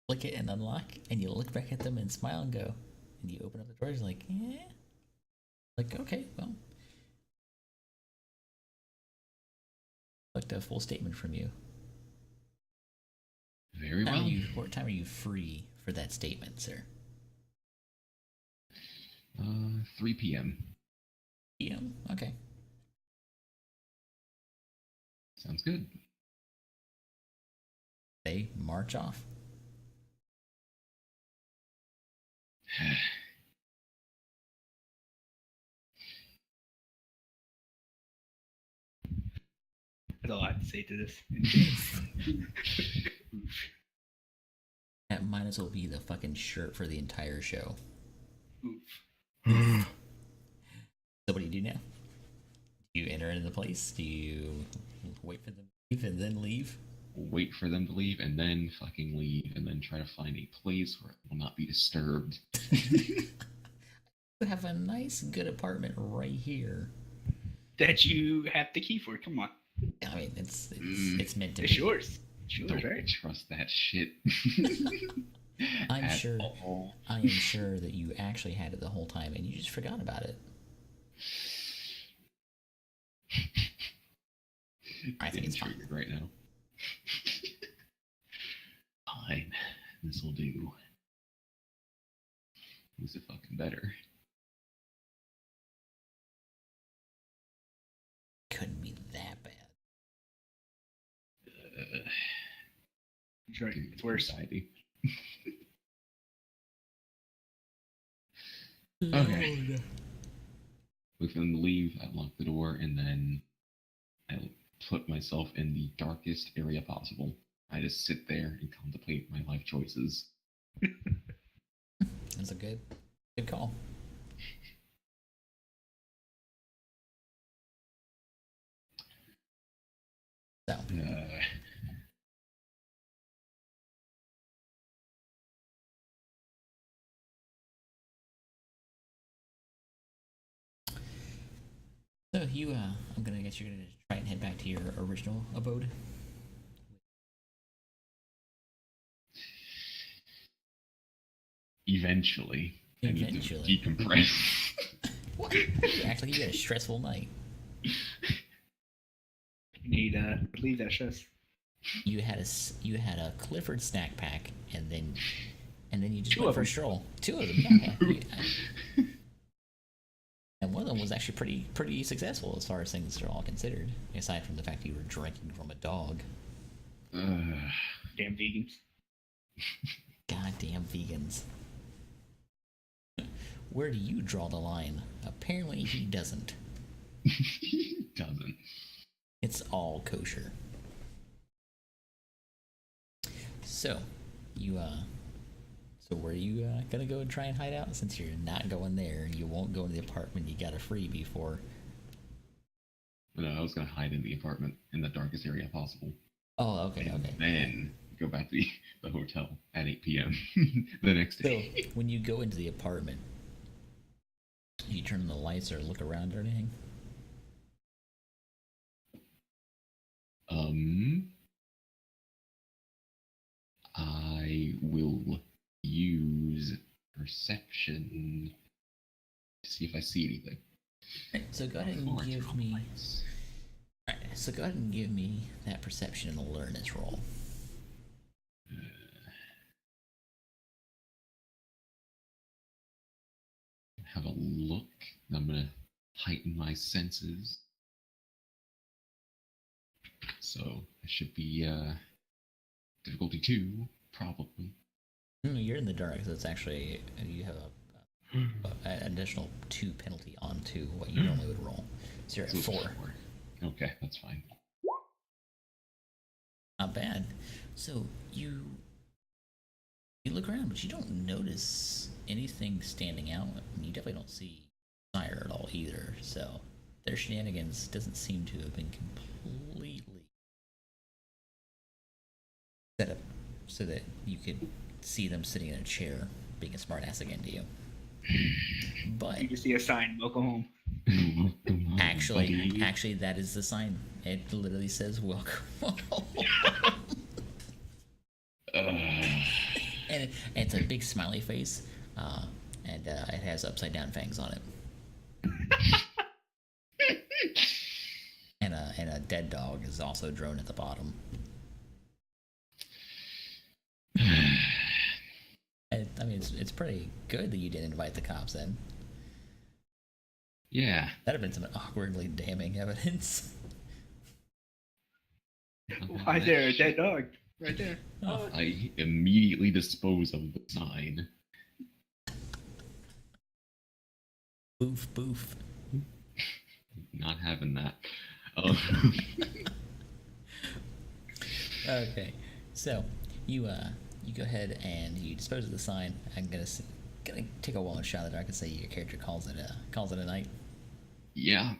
flick it and unlock, and you look back at them and smile and go. And you open up the doors like, yeah. Like, okay, well. Like a full statement from you. Very well. What time are you free for that statement, sir? 3 p.m. PM? Okay. Sounds good. They march off. There's a lot to say to this. That might as well be the fucking shirt for the entire show. Oof. So what do you do now? Do you enter into the place? Do you wait for them to leave and then leave? Wait for them to leave and then fucking leave and then try to find a place where it will not be disturbed. You have a nice, good apartment right here. That you have the key for. Come on. I mean, it's meant to be. It's yours. Don't Right? trust that shit. I am all. sure that you actually had it the whole time and you just forgot about it. I think it's fine. Triggered right now. Fine. This will do. Who's it fucking better? Couldn't be that bad. That's right. It's worse. Anxiety. Okay. Wait for them to leave. I lock the door and then I put myself in the darkest area possible. I just sit there and contemplate my life choices. That's a good call. So. So you, I'm gonna guess you're gonna try and head back to your original abode. Eventually. I need to decompress. What? You act like you had a stressful night. You need to relieve that stress. You had a Clifford snack pack, and then you just Two went of for a them. stroll. 2 of them, yeah. And one of them was actually pretty successful as far as things are all considered, aside from the fact that you were drinking from a dog. Damn vegans. Goddamn vegans. Where do you draw the line? Apparently he doesn't. He doesn't. It's all kosher. So, so where are you gonna go and try and hide out? Since you're not going there, and you won't go in the apartment you got a freebie for. No, I was gonna hide in the apartment in the darkest area possible. Oh, okay. Then go back to the hotel at 8 p.m. the next day. So, when you go into the apartment, you turn on the lights or look around or anything? I will use perception to see if I see anything. Right, so go ahead and give me. Alright, so go ahead and give me that perception and alertness roll. Have a look. I'm gonna heighten my senses. So it should be difficulty 2, probably. You're in the dark, so it's actually you have an additional 2 penalty onto what you normally would roll. So you're at 4. Okay, that's fine. Not bad. So you look around, but you don't notice anything standing out. And you definitely don't see Sire at all either. So their shenanigans doesn't seem to have been completely set up so that you could see them sitting in a chair being a smartass again to you. But you can see a sign, welcome home. Actually, that is the sign. It literally says "Welcome." And it's a big smiley face, and it has upside down fangs on it. and a dead dog is also drawn at the bottom. I mean, it's pretty good that you didn't invite the cops in. Yeah. That'd have been some awkwardly damning evidence. Why is there a dead dog right there? Oh. I immediately dispose of the sign. Boof, boof. Not having that. Okay, so you go ahead and you dispose of the sign. I'm gonna take a wild shot at it. I can say your character calls it a night. Yeah,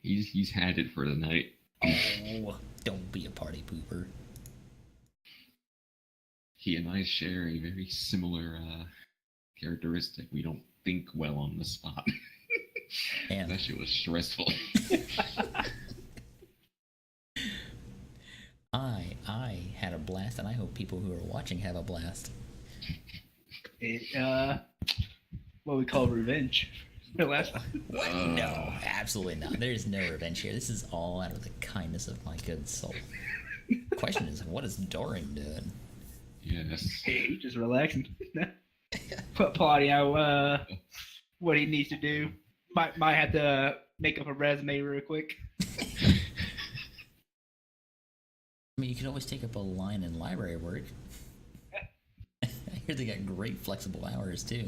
he's had it for the night. Oh, don't be a party pooper. He and I share a very similar characteristic. We don't think well on the spot. And that shit was stressful. I had a blast, and I hope people who are watching have a blast. What we call revenge. The last time. What? No, absolutely not. There's no revenge here. This is all out of the kindness of my good soul. The question is, what is Doren doing? Yes. Hey, just relaxing. Plotting out what he needs to do. Might have to make up a resume real quick. I mean, you could always take up a line in library work. I hear they got great flexible hours too.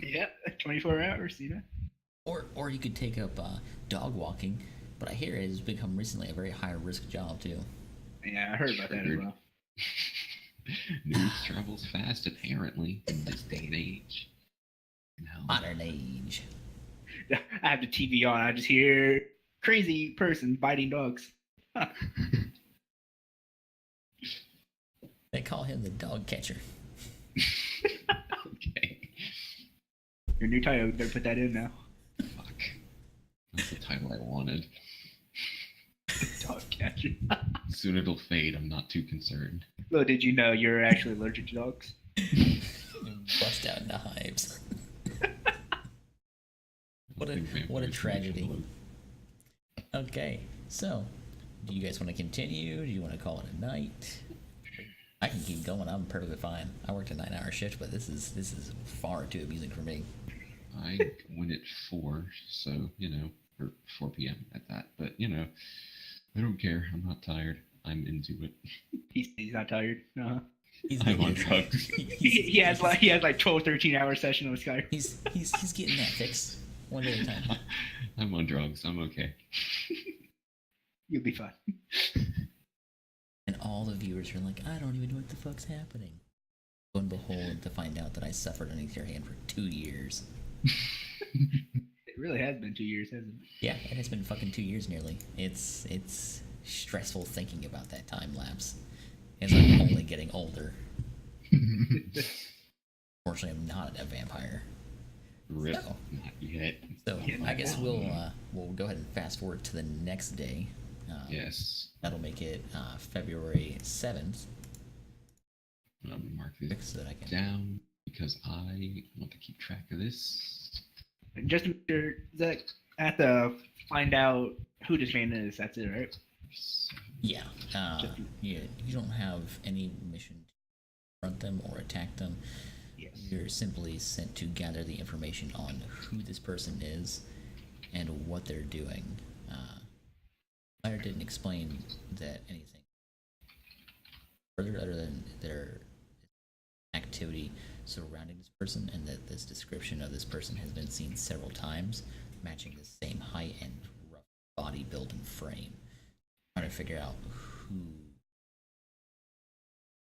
Yeah, 24 hours, you know. Or you could take up dog walking, but I hear it has become recently a very high risk job too. Yeah, I heard about that as well. News travels fast, apparently, in this day and age. Modern age. I have the TV on. I just hear crazy person biting dogs. They call him the dog catcher. Okay. Your new title, better put that in now. Fuck. That's the title I wanted. Dog catcher. Soon it'll fade, I'm not too concerned. Little did you know you're actually allergic to dogs. Bust out into hives. What a tragedy. Okay, so do you guys want to continue? Do you want to call it a night? I can keep going. I'm perfectly fine. I worked a 9-hour shift, but this is far too amusing for me. I went at 4, so or 4 p.m. at that. But I don't care. I'm not tired. I'm into it. He's not tired. Uh-huh. I'm on drugs. He has like 12, 13-hour session on Skype. He's getting that fixed one day at a time. I'm on drugs. I'm okay. You'll be fine. And all the viewers are like, I don't even know what the fuck's happening. Lo and behold, to find out that I suffered underneath your hand for 2 years. It really has been 2 years, hasn't it? Yeah, it has been fucking 2 years nearly. It's stressful thinking about that time lapse. As I'm only getting older. Fortunately, I'm not a vampire. Rip. Not yet. So I guess we'll go ahead and fast forward to the next day. Yes. That'll make it February 7th. I'm gonna mark this Fix that I can. down because I want to keep track of this. Just to make sure that I have to find out who this man is. That's it, right? Yeah. Yeah. You don't have any mission to confront them or attack them. Yes. You're simply sent to gather the information on who this person is and what they're doing. Fire didn't explain that anything further other than their activity surrounding this person, and that this description of this person has been seen several times, matching the same height and rough body build and frame. Trying to figure out who,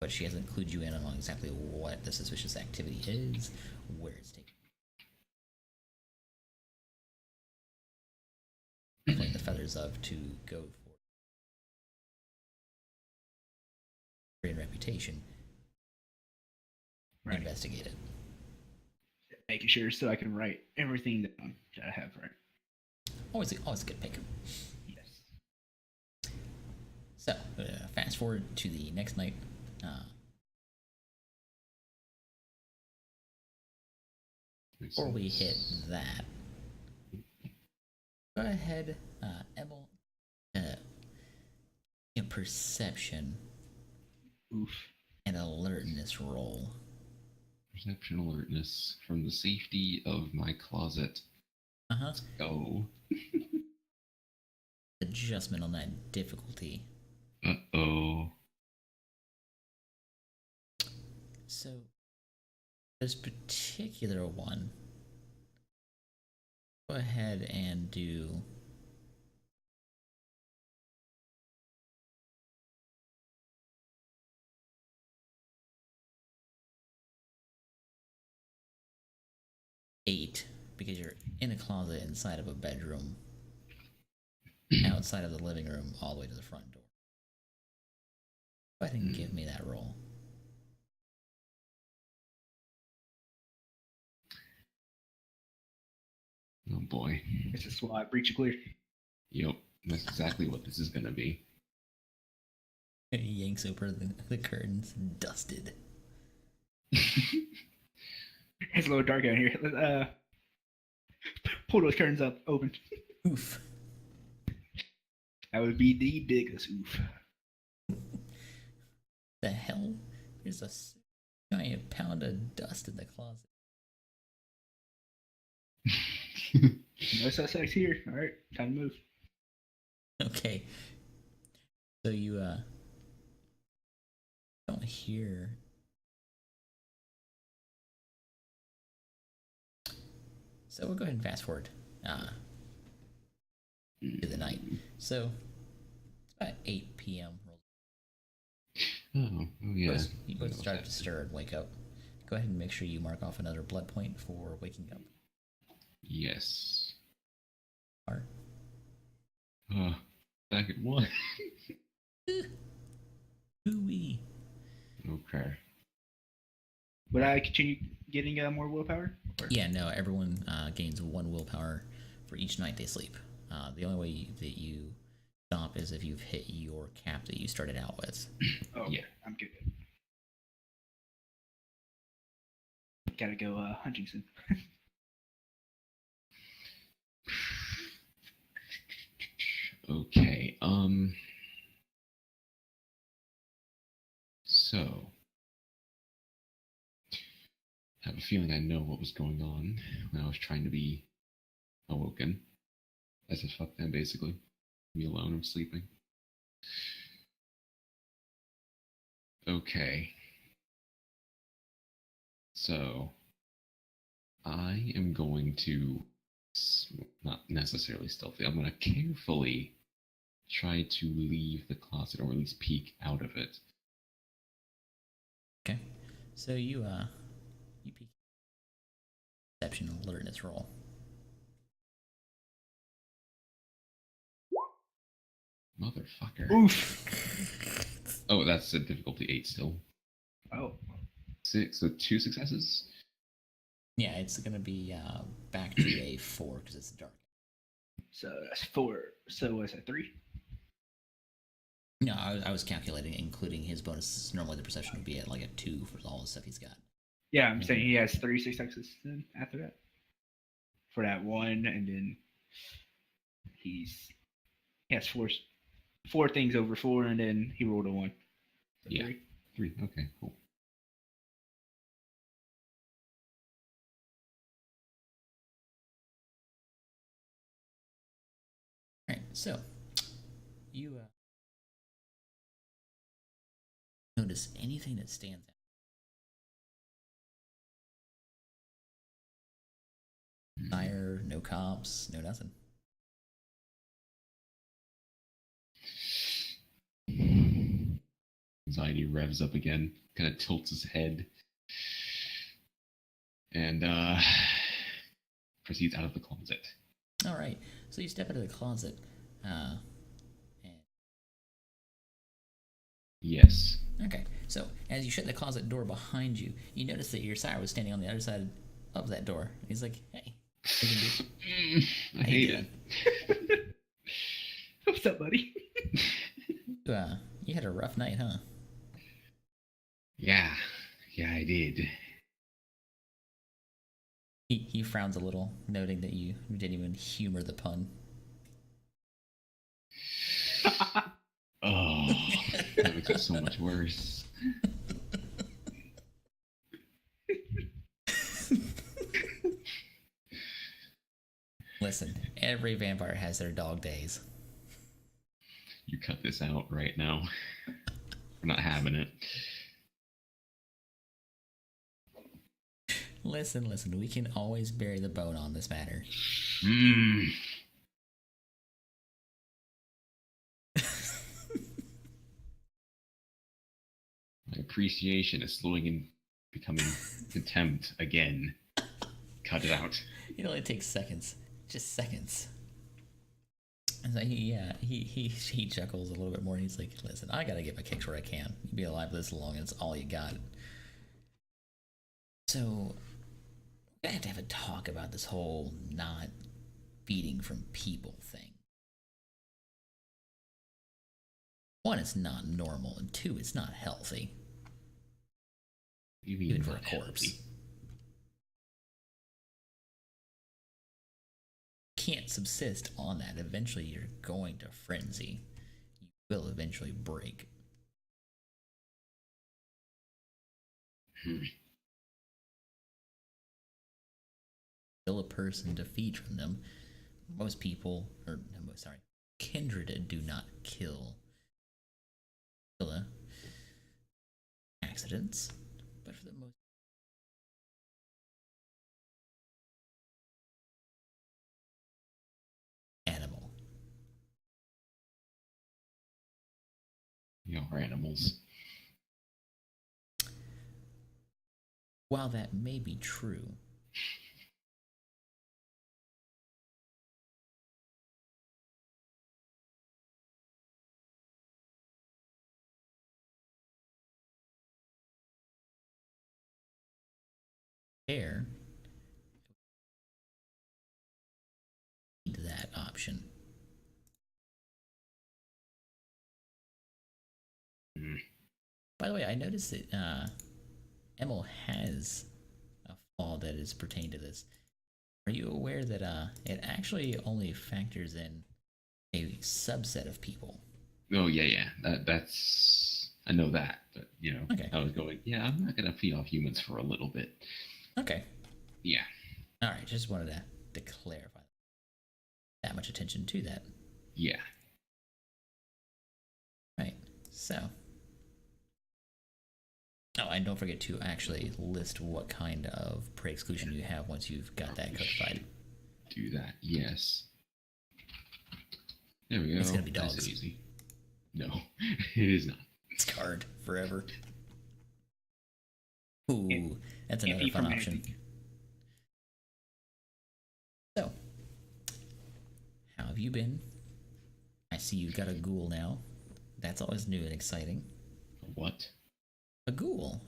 but she hasn't clued you in on exactly what the suspicious activity is, where it's taken. Definitely the feathers of to go for great reputation. Right. Investigate it. Making sure so I can write everything down that I have right. Always a good pick. Yes. So, fast forward to the next night. Before we hit that, go ahead, Emil, in perception Oof. and alertness roll. Perception alertness from the safety of my closet. Let's go. Adjustment on that difficulty. Uh-oh. So, this particular one, go ahead and do eight, because you're in a closet inside of a bedroom, outside of the living room, all the way to the front door. Go ahead and give me that roll. Oh boy. It's a SWAT breach clear. Yep, that's exactly what this is gonna be. He yanks open the curtains, dusted. It's a little dark out here. Let's pull those curtains up, open. Oof. That would be the biggest oof. The hell? There's a giant pound of dust in the closet. No suspects here. All right, time to move. Okay. So you don't hear. So we'll go ahead and fast forward to the night. So it's about 8 p.m. Oh yeah. You both start to stir and wake up. Go ahead and make sure you mark off another blood point for waking up. Yes. Are. Back at 1. Ooh-wee. Okay. Would I continue getting more willpower? Or? Yeah, no, everyone gains 1 willpower for each night they sleep. The only way that you stop is if you've hit your cap that you started out with. Oh, yeah, I'm good. Gotta go hunting soon. Okay, so I have a feeling I know what was going on when I was trying to be awoken. I said, fuck them, basically. Leave me alone, I'm sleeping. Okay. So, I am going to, not necessarily stealthy, I'm going to carefully try to leave the closet, or at least peek out of it. Okay. So you peek. Perception alertness roll. Motherfucker. Oof. Oh, that's a difficulty 8 still. Oh. 6, so 2 successes? Yeah, it's gonna be back to a 4 because it's dark. So that's 4. So what's that, 3? No, I was calculating, including his bonus. Normally, the perception would be at like a 2 for all the stuff he's got. Yeah, I'm saying he has 3 successes then after that. For that one, and then he has four things over 4, and then he rolled a 1. So Yeah. 3. 3. Okay, cool. All right, so you notice anything that stands out? Fire, no cops, no nothing. Anxiety revs up again, kind of tilts his head, and proceeds out of the closet. All right, so you step into the closet. And... Yes. Okay, so as you shut the closet door behind you, you notice that your sire was standing on the other side of that door. He's like, "Hey, I hate it." What's up, buddy? You had a rough night, huh? Yeah, I did. He frowns a little, noting that you didn't even humor the pun. Oh, that makes it so much worse. Listen, every vampire has their dog days. You cut this out right now. We're not having it. Listen, we can always bury the bone on this matter. My appreciation is slowing and becoming contempt again. Cut it out. It only takes seconds. Just seconds. And so he chuckles a little bit more and he's like, listen, I gotta get my kicks where I can. You be alive this long and it's all you got. So we're gonna have a talk about this whole not feeding from people thing. 1, it's not normal, and 2, it's not healthy. You mean even for a healthy? corpse. Can't subsist on that. Eventually you're going to frenzy. You will eventually break. Kill a person to feed from them. Most people, kindred do not kill accidents, but for the most animal. You are animals. While that may be true, air that option. By the way, I noticed that Emil has a flaw that is pertained to this. Are you aware that it actually only factors in a subset of people? Oh yeah. That's I know that, but Okay. I was going. Yeah, I'm not gonna feed off humans for a little bit. Okay. Yeah. All right. Just wanted to clarify that much attention to that. Yeah. Right. So. Oh, and don't forget to actually list what kind of prey exclusion you have once you've got that codified. Do that. Yes. There we go. It's gonna be dogs. Nice and easy. No, it is not. It's card forever. Ooh, that's another fun option. So, how have you been? I see you've got a ghoul now. That's always new and exciting. What? A ghoul.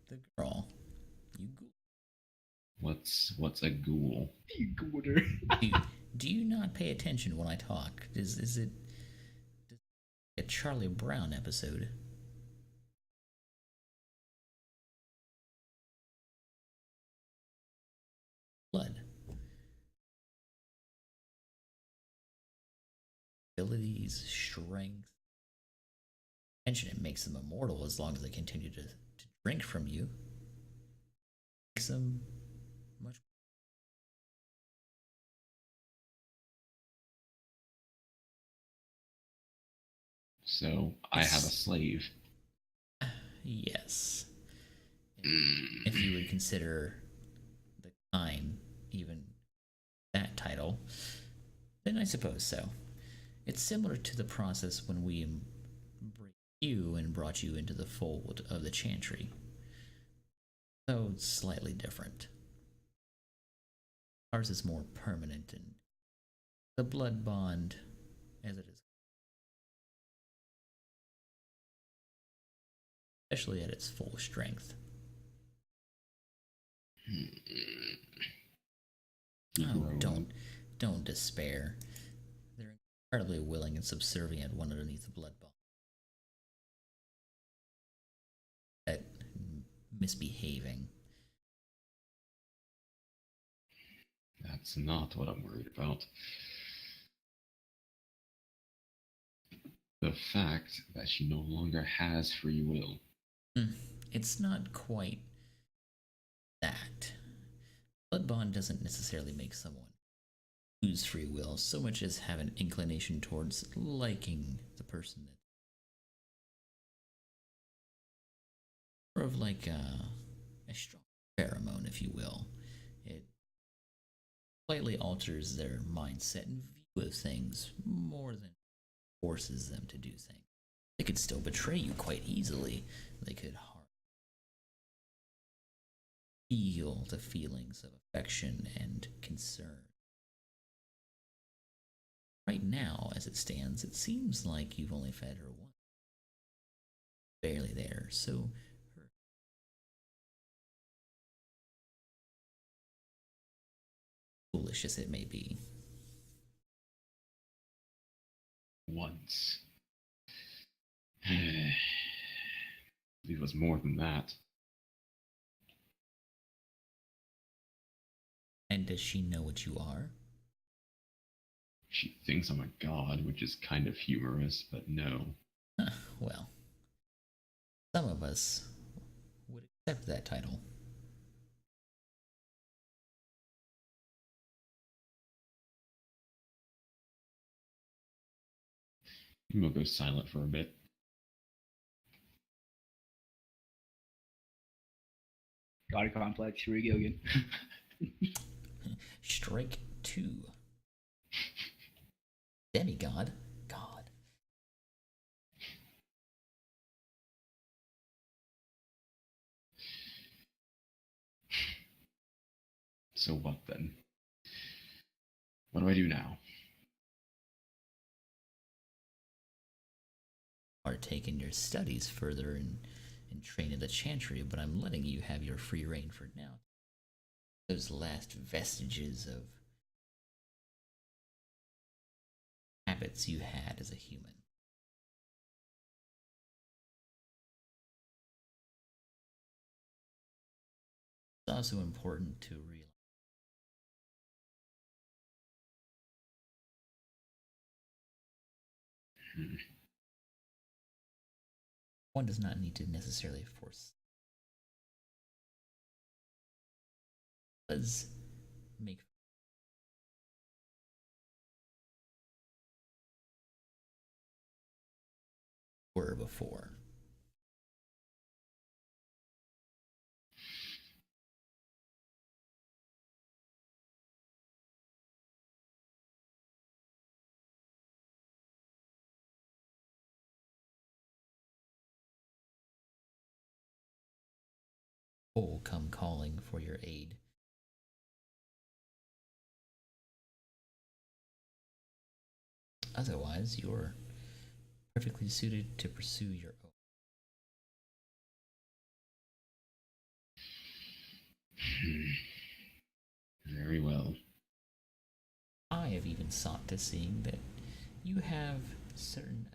The girl. You ghoul. What's a ghoul? You gooler. Do you not pay attention when I talk? Is it A Charlie Brown episode. Blood. Abilities, strength. Mention it makes them immortal as long as they continue to drink from you. Makes them much. So I have a slave. Yes. If you would consider the time even that title, then I suppose so. It's similar to the process when we bring you and brought you into the fold of the Chantry, though it's slightly different. Ours is more permanent, and the blood bond, as it is, especially at its full strength. Oh, don't despair. They're incredibly willing and subservient one underneath the blood bond. At misbehaving. That's not what I'm worried about. The fact that she no longer has free will. It's not quite that. Blood bond doesn't necessarily make someone lose free will so much as have an inclination towards liking the person. Sort of like a strong pheromone, if you will. It slightly alters their mindset and view of things more than forces them to do things. They could still betray you quite easily. They could feel the feelings of affection and concern. Right now, as it stands, it seems like you've only fed her once. Barely there, so her foolish as it may be. Once. It was more than that. And does she know what you are? She thinks I'm a god, which is kind of humorous, but no. Well, some of us would accept that title. Emil goes silent for a bit. God complex, here we go again. Strike 2. Demigod. God. So what then? What do I do now? Partake in your studies further and train in the Chantry, but I'm letting you have your free reign for now. Those last vestiges of habits you had as a human. It's also important to realize one does not need to necessarily force. It does make were before. Will come calling for your aid. Otherwise, you're perfectly suited to pursue your own. Very well. I have even sought to seeing that you have certain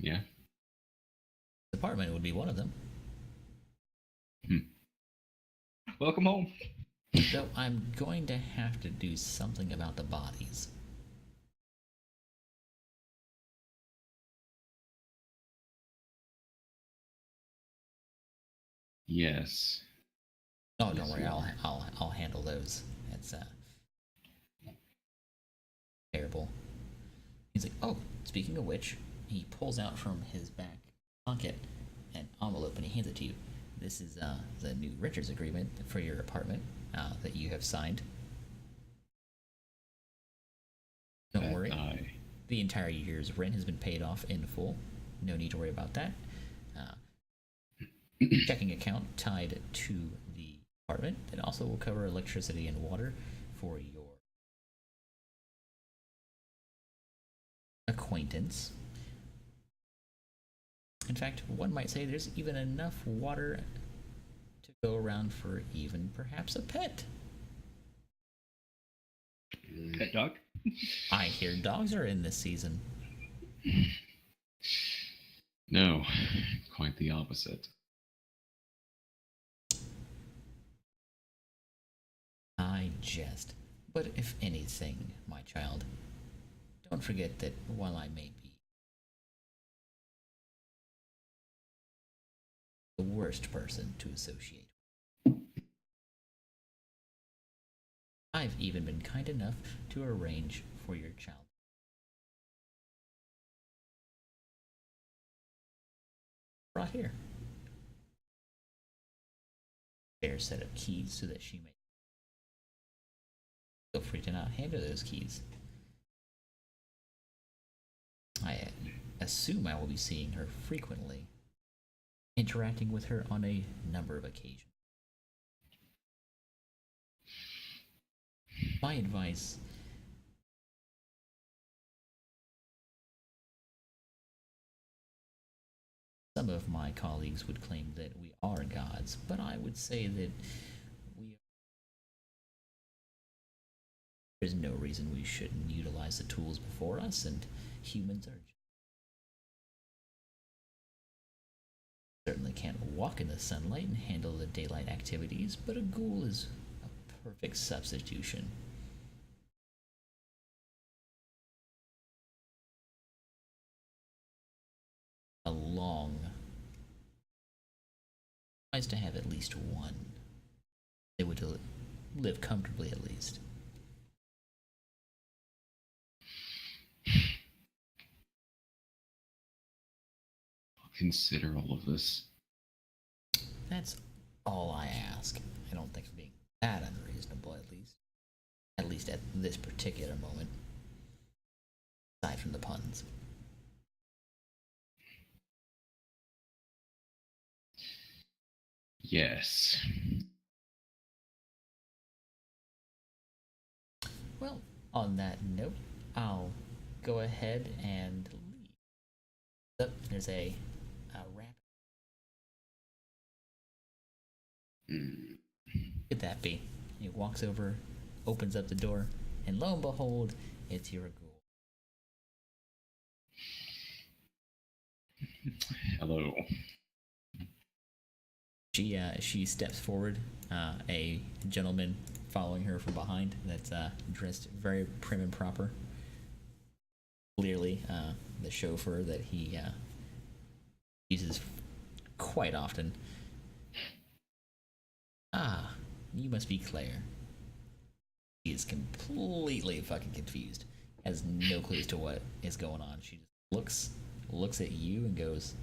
Yeah. The apartment would be one of them. Welcome home. Though I'm going to have to do something about the bodies. Yes. Oh, don't worry. I'll handle those. It's terrible. He's like, oh, speaking of which, he pulls out from his back pocket an envelope and he hands it to you. This is the new renters agreement for your apartment that you have signed. Don't worry. The entire year's rent has been paid off in full. No need to worry about that. Checking account tied to the apartment. It also will cover electricity and water for your acquaintance. In fact, one might say there's even enough water to go around for even perhaps a pet. Pet dog? I hear dogs are in this season. No, quite the opposite. I jest. But if anything, my child, don't forget that while I may be the worst person to associate with, I've even been kind enough to arrange for your child. Right here. Fair set of keys so that she may feel free to not hand her those keys. I assume I will be seeing her frequently, interacting with her on a number of occasions. My advice: some of my colleagues would claim that we are gods, but I would say that there's no reason we shouldn't utilize the tools before us, and humans are certainly can't walk in the sunlight and handle the daylight activities, but a ghoul is a perfect substitution. A long. Nice to have at least one. They would live comfortably at least. Consider all of this. That's all I ask. I don't think I'm being that unreasonable, at least at this particular moment. Aside from the puns. Yes. Well, on that note, I'll go ahead and leave. Oh, there's a wrap. Could that be? He walks over, opens up the door, and lo and behold, it's your ghoul. Hello. She steps forward, a gentleman following her from behind that's dressed very prim and proper. Clearly, the chauffeur that he uses quite often. Ah, you must be Claire. She is completely fucking confused. Has no clue as to what is going on. She just looks at you and goes,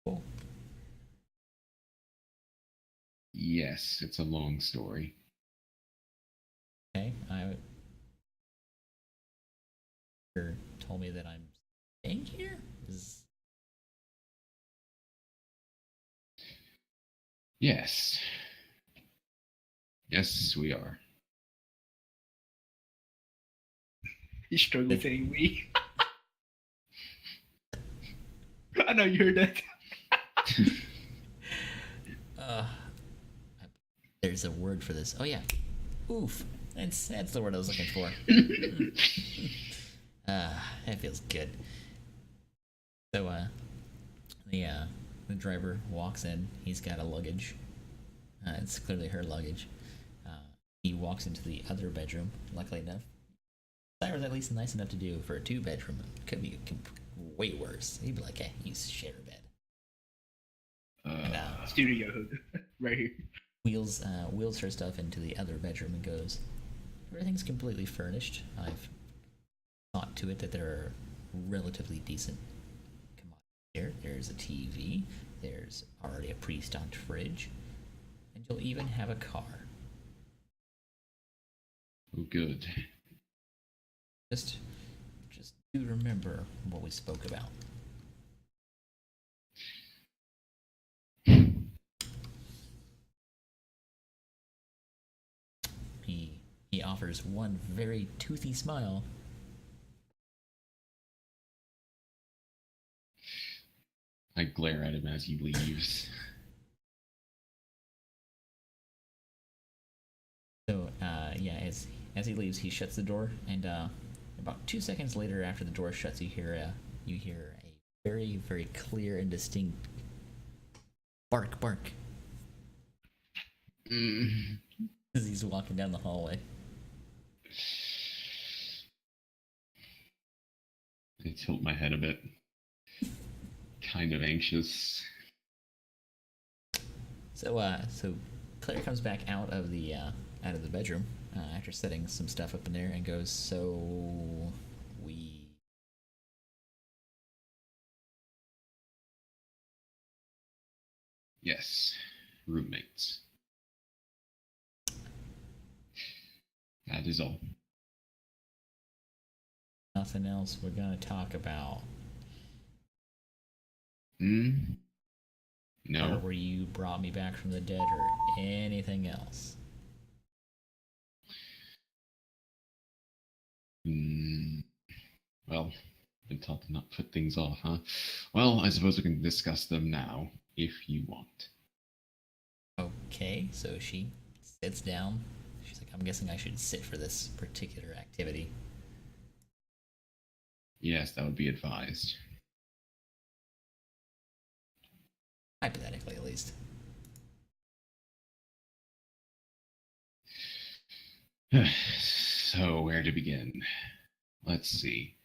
cool. Yes, it's a long story. Okay, told me that I'm staying here? Yes. Yes, we are. He's struggling saying we. I know you heard that. There's a word for this. Oh yeah, oof. That's the word I was looking for. That feels good. So, the driver walks in. He's got a luggage. It's clearly her luggage. He walks into the other bedroom. Luckily enough, that was at least nice enough to do for a 2-bedroom. Could be way worse. He'd be like, "Hey, you share a bed." Studio hood right here. Wheels her stuff into the other bedroom and goes, "Everything's completely furnished. I've thought to it that there are relatively decent commodities here. There's a TV. There's already a pre-stocked fridge, and you'll even have a car." Oh, good. Just do remember what we spoke about. He offers one very toothy smile. I glare at him as he leaves. So, as he leaves, he shuts the door, and about 2 seconds later, after the door shuts, you hear a very, very clear and distinct bark, bark. As he's walking down the hallway. I tilt my head a bit. Kind of anxious. So Claire comes back out of the bedroom after setting some stuff up in there and goes, "So we..." Yes, roommates. That is all. Nothing else we're gonna talk about. No. Or where you brought me back from the dead or anything else. Well, been taught to not put things off, huh? Well, I suppose we can discuss them now, if you want. Okay, so she sits down. She's like, "I'm guessing I should sit for this particular activity." Yes, that would be advised. Hypothetically, at least. So, where to begin? Let's see.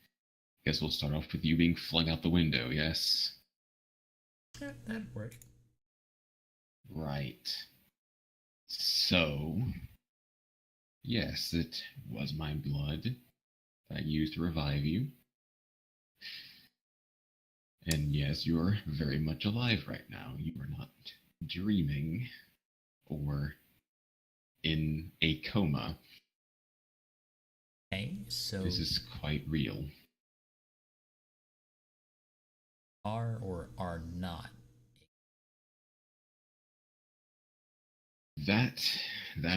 Guess we'll start off with you being flung out the window, yes? That'd work. Right. So, yes, it was my blood that I used to revive you. And yes, you're very much alive right now. You are not dreaming or in a coma. Okay, so This is quite real. are or are not. That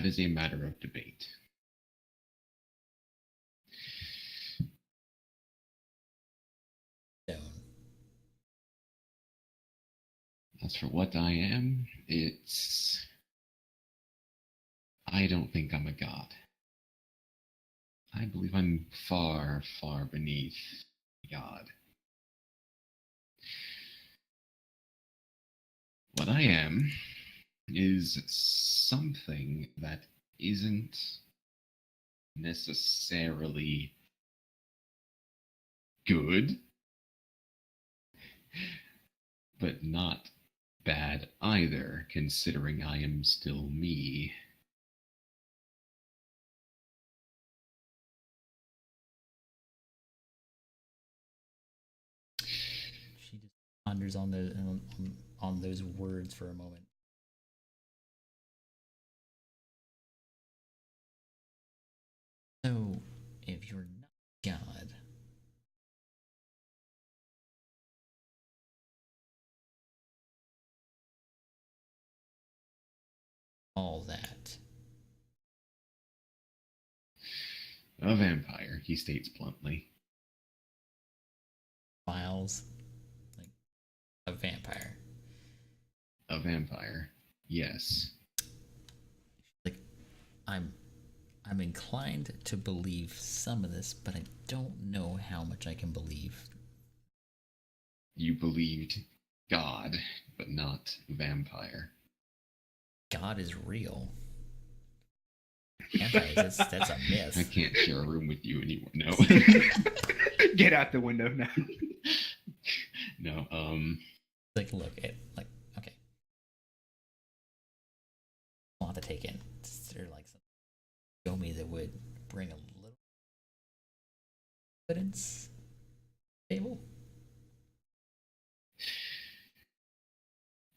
is a matter of debate. Stone. As for what I am, I don't think I'm a god. I believe I'm far, far beneath God. What I am is something that isn't necessarily good, but not bad either, considering I am still me. She just ponders on those words for a moment. So, if you're not God, all that. A vampire, he states bluntly. Miles, like a vampire. A vampire, yes. Like, I'm I'm inclined to believe some of this, but I don't know how much I can believe. You believed God, but not vampire. God is real. Vampires, that's a myth. I can't share a room with you anymore. No. Get out the window now. No. Like, look, okay. A lot to take in. They're like some show me that would bring a little evidence table.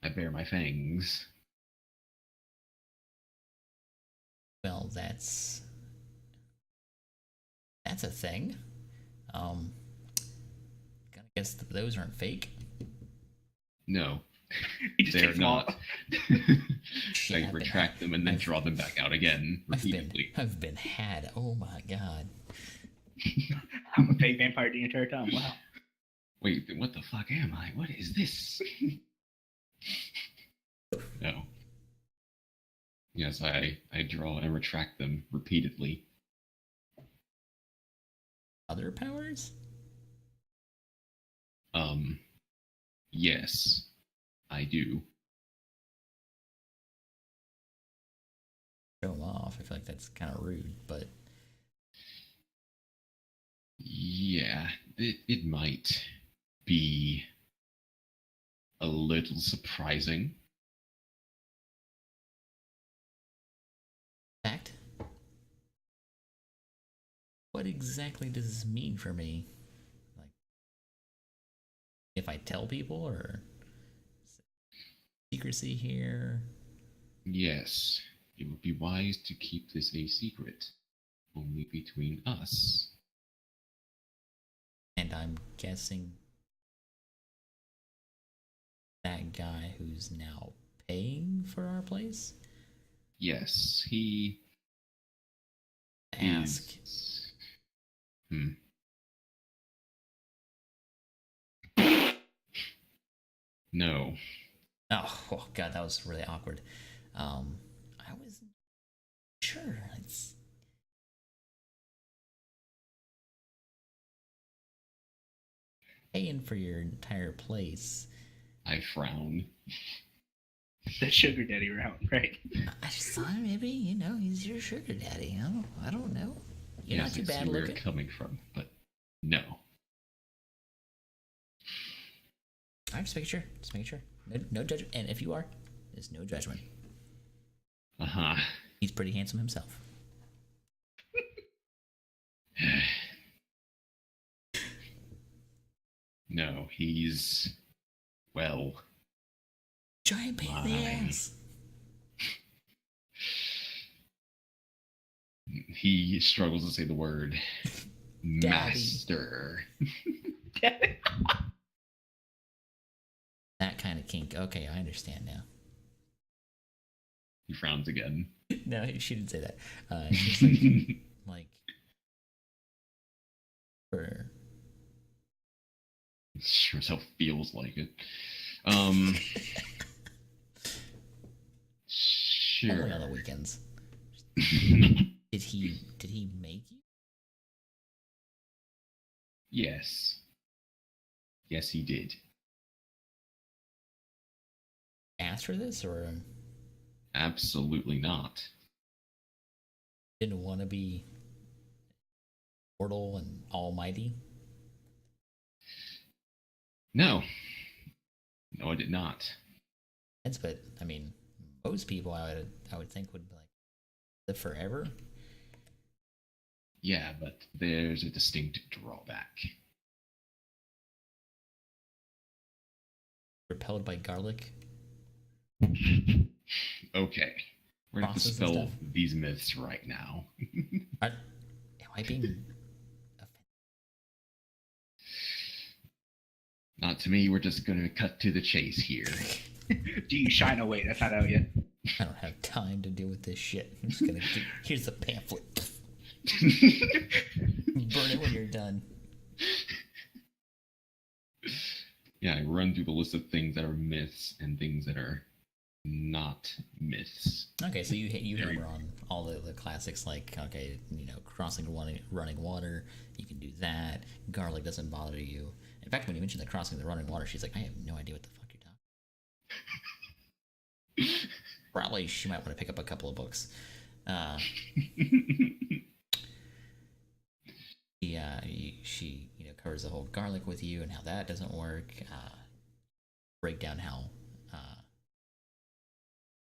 I bear my fangs. Well, that's a thing. Gotta guess those aren't fake. No, they're not. I retract them and then draw them back out again repeatedly. I've been had. Oh my god. I'm a fake vampire the entire time. Wow. Wait, what the fuck am I? What is this? No. Yes, I draw and retract them repeatedly. Other powers? Yes, I do. Show them off. I feel like that's kind of rude, but yeah, it might be a little surprising. Fact? What exactly does this mean for me? Like, if I tell people, or secrecy here? Yes, it would be wise to keep this a secret, only between us. And I'm guessing that guy who's now paying for our place? Yes, he Ask. No. Oh god, that was really awkward. I wasn't sure. It's paying for your entire place. I frown. The sugar daddy round, right? I just thought maybe, he's your sugar daddy. I don't know. You're Yes, not too I see bad where looking. you're coming from, but no. I'm just making sure. No judgment. And if you are, there's no judgment. Uh-huh. He's pretty handsome himself. No, he's, well, Giant pain in the ass. He struggles to say the word Daddy. master. That kind of kink. Okay, I understand now. He frowns again. No, she didn't say that. She's like, for Sure as hell feels like it. Sure. only on the weekends. Did he make you? Yes. Yes, he did. Asked for this, or Absolutely not. didn't want to be immortal and almighty? No. No, I did not. But I mean, most people I would think would like live forever. Yeah, but there's a distinct drawback. Repelled by garlic. Okay. We're going to Process and dispel stuff. these myths right now. Am I being Not to me, we're just going to cut to the chase here. Do you shine away? That's not out yet. I don't have time to deal with this shit. I'm just gonna here's the pamphlet. Burn it when you're done. Yeah, I run through the list of things that are myths and things that are not myths. Okay, so you hammer on all the classics like, okay, crossing running water, you can do that. Garlic doesn't bother you. In fact, when you mentioned the crossing the running water, she's like, I have no idea what the fuck you're talking. Probably she might want to pick up a couple of books. She covers the whole garlic with you and how that doesn't work. Break down how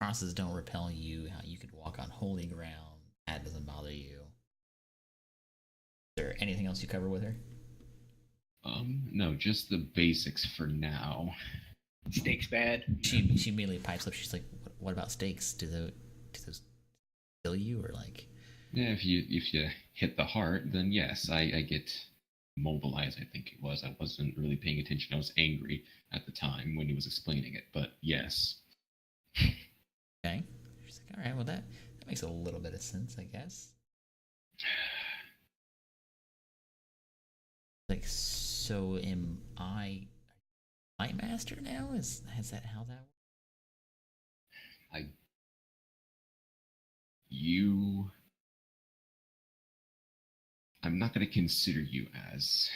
crosses don't repel you, how you could walk on holy ground, that doesn't bother you. Is there anything else you cover with her? No, just the basics for now. Steak's bad. She immediately pipes up. She's like, "What about steaks? Do those kill you or like?" Yeah, if you hit the heart, then yes, I get mobilized. I think it was. I wasn't really paying attention. I was angry at the time when he was explaining it, but yes. Okay. She's like, all right, well that makes a little bit of sense, I guess. Like, so am I my master now? Is that how that works? I'm not going to consider you as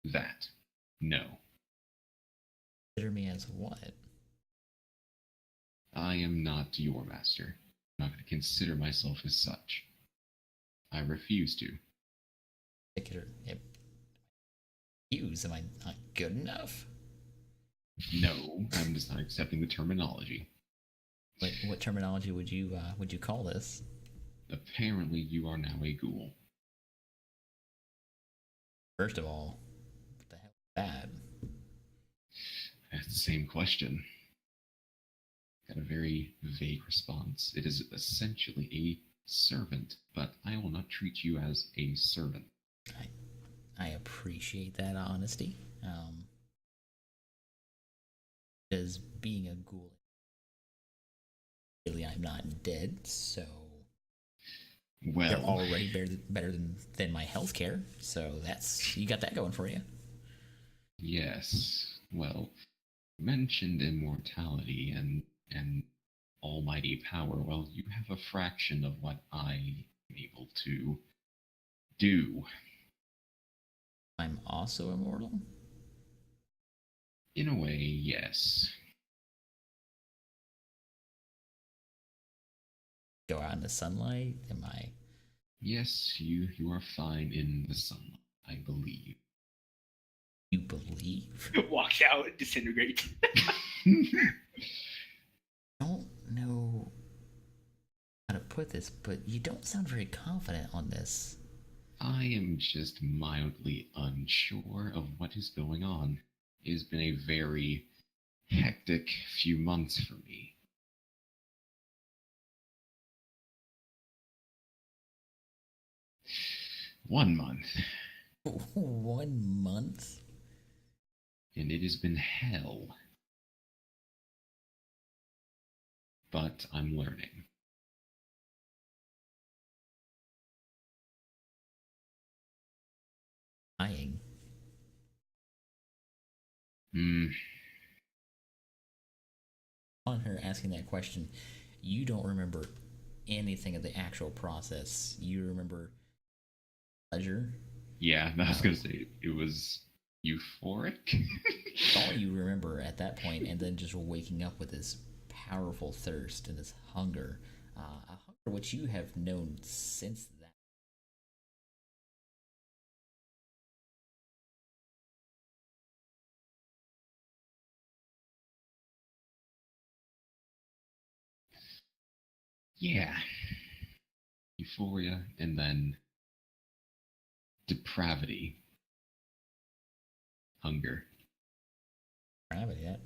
that. No. Consider me as what? I am not your master. I'm not going to consider myself as such. I refuse to. Refuse? Am I not good enough? No, I'm just not accepting the terminology. What terminology would you call this? Apparently, you are now a ghoul. First of all, what the hell is that? That's the same question. Got a very vague response. It is essentially a servant, but I will not treat you as a servant. I appreciate that honesty. Because being a ghoul, really, I'm not dead, so well, they're already better than my healthcare. So you got that going for you. Yes. Well, mentioned immortality and almighty power. Well, you have a fraction of what I am able to do. I'm also immortal? In a way, yes. Go out in the sunlight? Am I? Yes, you are fine in the sunlight, I believe. You believe? Walks out and disintegrates. I don't know how to put this, but you don't sound very confident on this. I am just mildly unsure of what is going on. It has been a very hectic few months for me. One month. 1 month? And it has been hell. But I'm learning. Dying. On her asking that question, you don't remember anything of the actual process. You remember pleasure. Yeah, I was going to say it was euphoric. All you remember at that point, and then just waking up with this powerful thirst and this hunger, a hunger which you have known since that. Yeah. Euphoria and then depravity. Hunger. Depravity, yeah.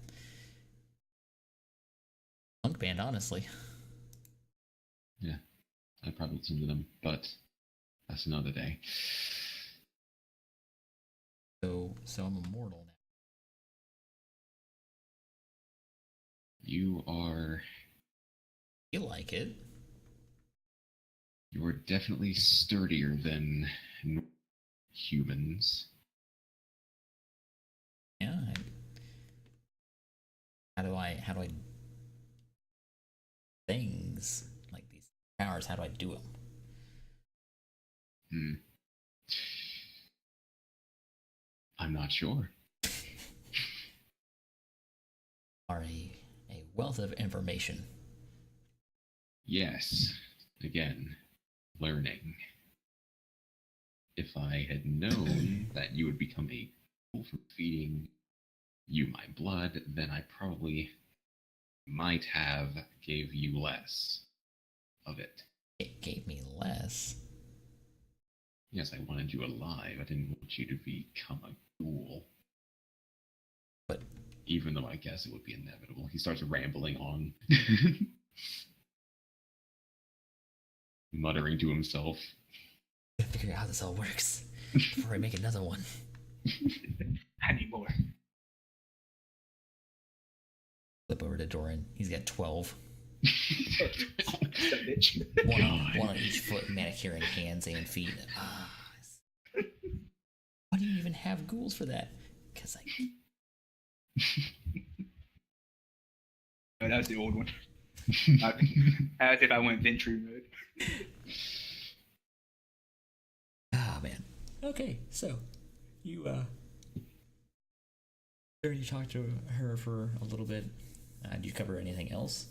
Punk band, honestly. Yeah. I'd probably listen to them, but that's another day. So I'm immortal now. You are... You like it. You are definitely sturdier than humans. Yeah. How do I things like these powers, how do I do them? I'm not sure. Are a wealth of information. Yes. Again, learning. If I had known that you would become a ghoul from feeding you my blood, then I probably might have gave you less of it. It gave me less. Yes, I wanted you alive. I didn't want you to become a ghoul. But even though I guess it would be inevitable, he starts rambling on, muttering to himself. I gotta figure out how this all works before I make another one. I need more. Flip over to Doran. He's got 12. Bitch. One on each foot, manicuring hands and feet. Why do you even have ghouls for that? Because Oh, that was the old one. As if I went Ventry mode. Man. Okay, so you already talked to her for a little bit. Did you cover anything else?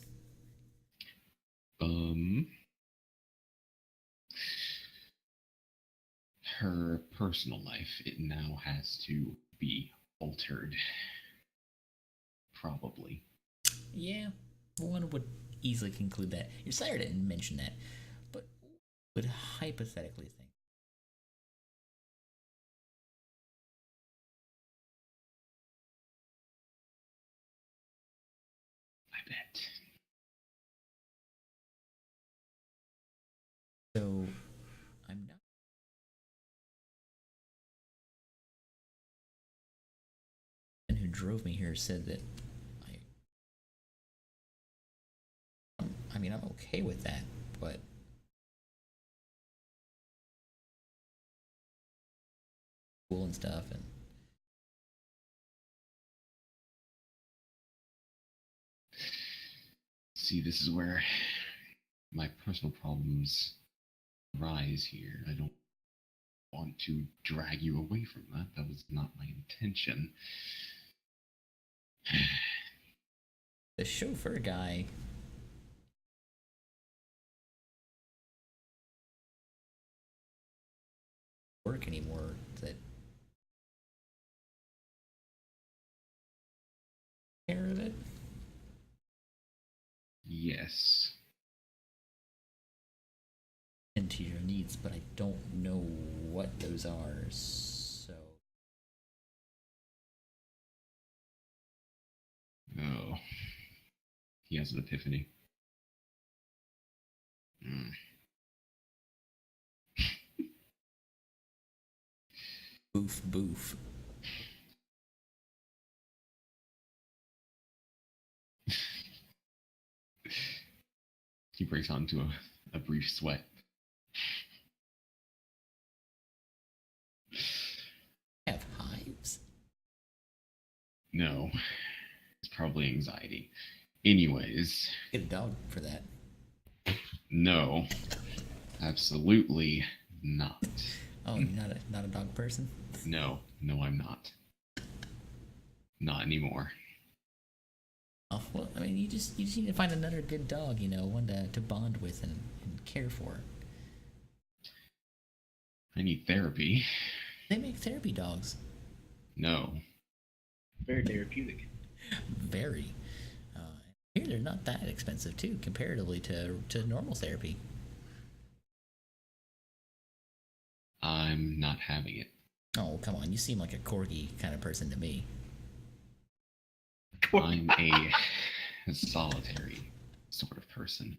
Her personal life, it now has to be altered. Probably. Yeah, one would easily conclude that. Your sire didn't mention that, but would hypothetically think. I bet. So, I'm not. And who drove me here said that I mean, I'm okay with that, but cool and stuff, and see, this is where my personal problems rise here. I don't want to drag you away from that. That was not my intention. the chauffeur guy work anymore. That care of it. Yes. Into your needs, but I don't know what those are. So. Oh. He has an epiphany. Boof, boof. He breaks out into a brief sweat. Have hives? No. It's probably anxiety. Anyways. Get a dog for that. No. Absolutely not. Oh, you're not a dog person? No, I'm not. Not anymore. Oh, well, I mean, you just need to find another good dog, one to bond with and care for. I need therapy. They make therapy dogs. No. Very therapeutic. Very. Here, they're not that expensive, too, comparatively to normal therapy. I'm not having it. Oh, come on. You seem like a corgi kind of person to me. I'm a solitary sort of person.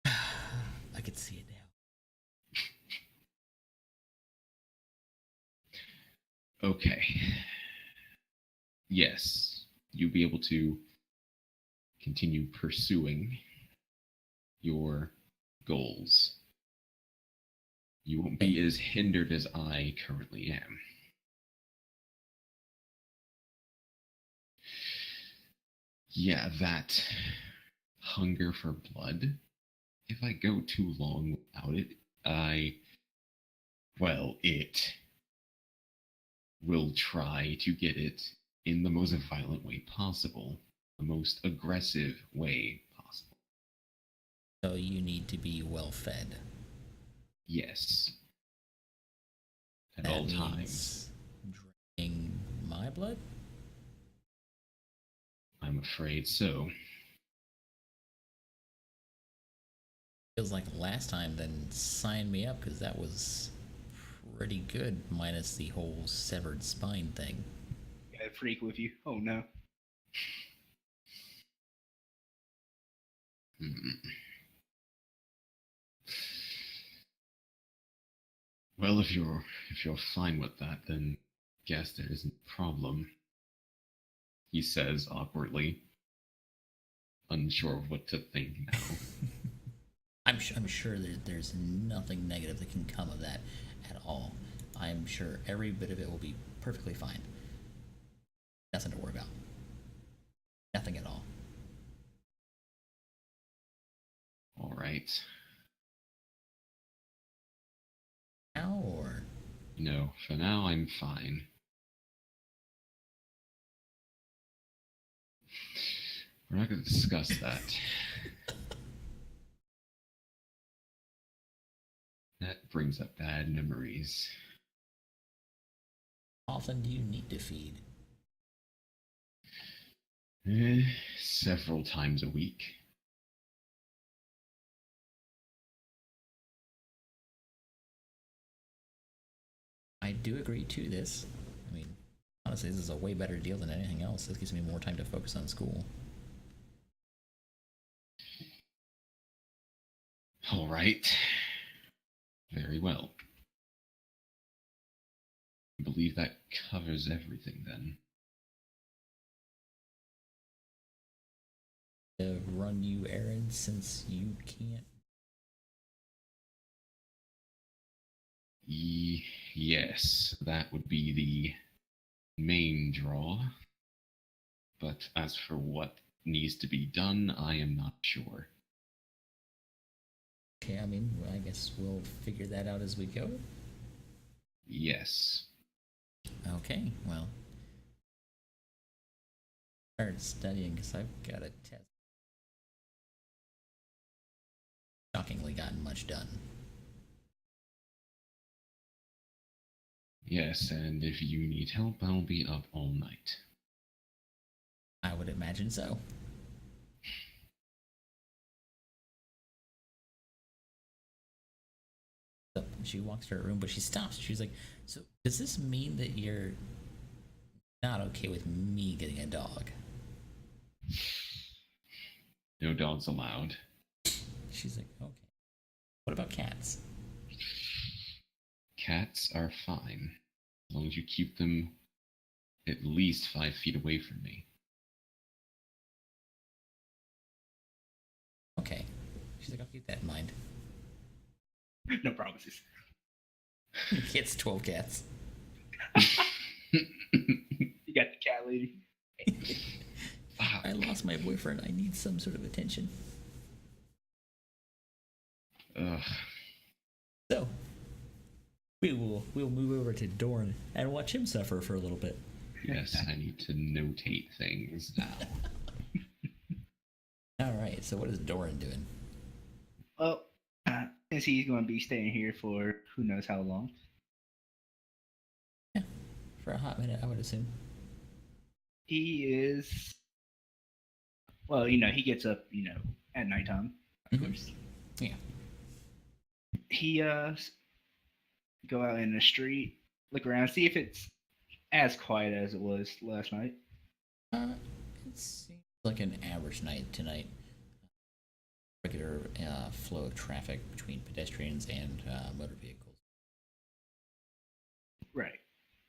I could see it now. Okay. Yes, you'll be able to continue pursuing your goals. You won't be as hindered as I currently am. Yeah, that hunger for blood. If I go too long without it, it will try to get it in the most violent way possible, the most aggressive way possible. So you need to be well fed. Yes. At That all means times. drinking my blood? I'm afraid so. Feels like last time, then sign me up, because that was pretty good, minus the whole severed spine thing. Got a freak with you. Oh no. Well, if you're fine with that, then guess there isn't a problem. He says awkwardly, unsure of what to think now. I'm sure there's nothing negative that can come of that at all. I'm sure every bit of it will be perfectly fine. Nothing to worry about. Nothing at all. All right. Now or? No, for now I'm fine. We're not going to discuss that. That brings up bad memories. How often do you need to feed? Several times a week. I do agree to this. I mean, honestly, this is a way better deal than anything else. This gives me more time to focus on school. All right. Very well. I believe that covers everything then. To run you errands since you can't. Yes, that would be the main draw. But as for what needs to be done, I am not sure. Okay, I mean, I guess we'll figure that out as we go. Yes. Okay, well. Start studying because I've got a test. Shockingly gotten much done. Yes, and if you need help, I'll be up all night. I would imagine so. She walks to her room, but she stops. She's like, so does this mean that you're not okay with me getting a dog? No dogs allowed. She's like, okay. What about cats? Cats are fine, as long as you keep them at least 5 feet away from me. Okay. She's like, I'll keep that in mind. No promises. It's 12 cats. You got the cat lady. I lost my boyfriend. I need some sort of attention. Ugh. So, we'll move over to Doren and watch him suffer for a little bit. Yes, I need to notate things now. Alright, so what is Doren doing? Well, since he's going to be staying here for who knows how long. Yeah, for a hot minute, I would assume. He is. Well, he gets up, at nighttime, of course. Yeah. He go out in the street, look around, see if it's as quiet as it was last night. It seems like an average night tonight. Regular flow of traffic between pedestrians and motor vehicles. Right.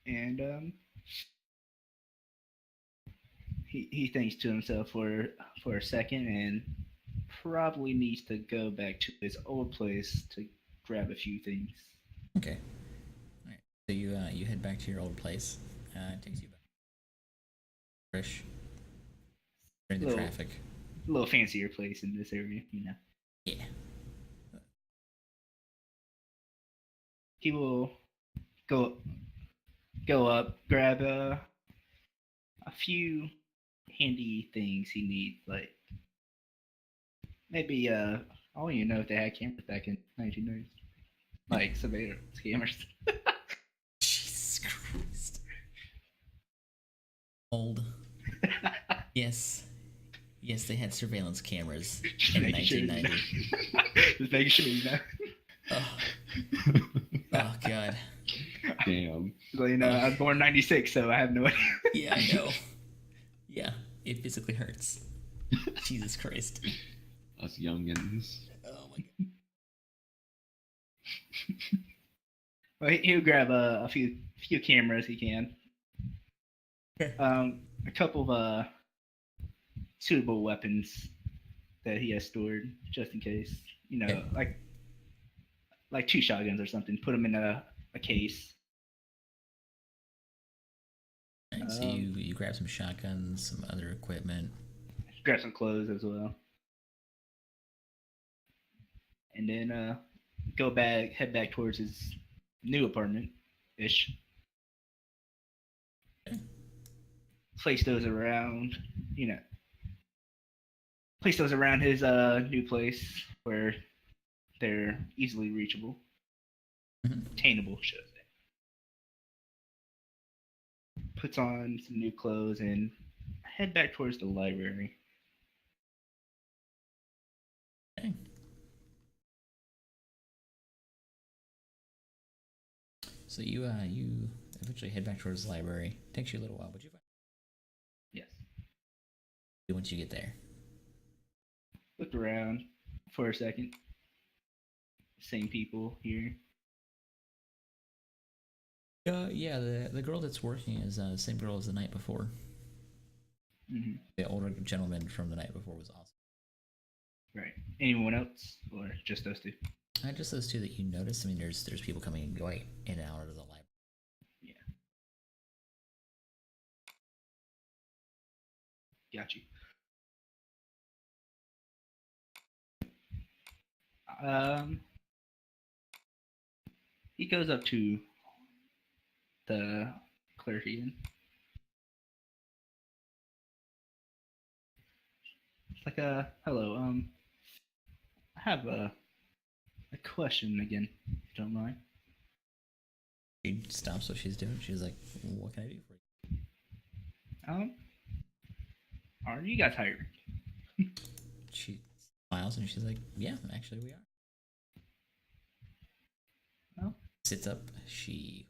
And he thinks to himself for a second and probably needs to go back to his old place to grab a few things. Okay. All right. So you head back to your old place. It takes you back. Fresh. during the traffic. A little fancier place in this area, you know. Yeah. He will go up, grab a few handy things he needs, like maybe I don't even know if they had cameras back in 1990s, like surveillance cameras. Jesus Christ. Old. Yes, they had surveillance cameras in 1990. Just making sure you know. Oh God. Damn. So, you know, I was born in 96, so I have no idea. Yeah, I know. Yeah, it physically hurts. Jesus Christ. Us youngins. Oh my God. Well, he'll grab a few cameras he can. A couple of suitable weapons that he has stored just in case. You know, like 2 shotguns or something. Put them in a case. Right, so you grab some shotguns, some other equipment. Grab some clothes as well. And then head back towards his new apartment-ish. Okay. Place those around, place those around his new place where they're easily reachable. Attainable, should I say. Puts on some new clothes and head back towards the library. Okay. So you eventually head back towards the library. Takes you a little while, but you find. Yes. Once you get there. Looked around for a second. Same people here. Yeah, the girl that's working is the same girl as the night before. Mm-hmm. The older gentleman from the night before was awesome. Right. Anyone else, or just those two? Just those two that you noticed. I mean, there's people coming and going in and out of the library. Yeah. Got you. He goes up to the clergyman. It's like hello, I have a question again, if you don't mind. She stops what she's doing. She's like, what can I do for you? Are you guys hired? She smiles and she's like, yeah, actually we are. Oh. Sits up, she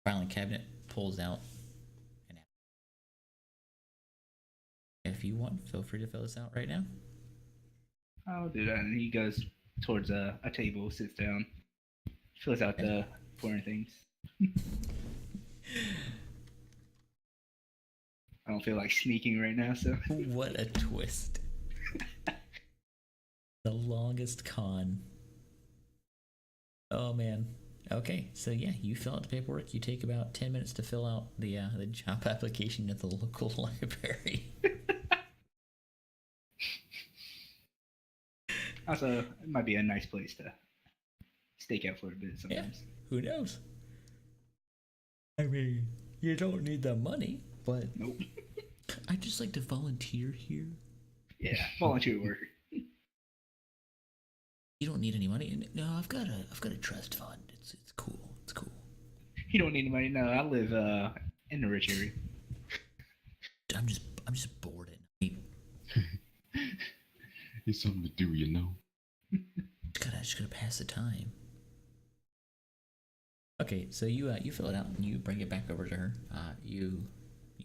filing cabinet, pulls out an app. If you want, feel free to fill this out right now. I'll do that. And he goes towards a table, sits down, fills out the important things. I don't feel like sneaking right now, so. What a twist. The longest con. Oh man. Okay, so yeah, you fill out the paperwork. You take about 10 minutes to fill out the job application at the local library. Also, it might be a nice place to stake out for a bit sometimes. Yeah, who knows? I mean, you don't need the money, but nope. I'd just like to volunteer here. Yeah, volunteer worker. You don't need any money. No, I've got a trust fund. It's cool. It's cool. You don't need any money. No, I live in the rich area. I'm just bored at night. It's something to do, you know. Just gotta pass the time. Okay, so you fill it out and you bring it back over to her. You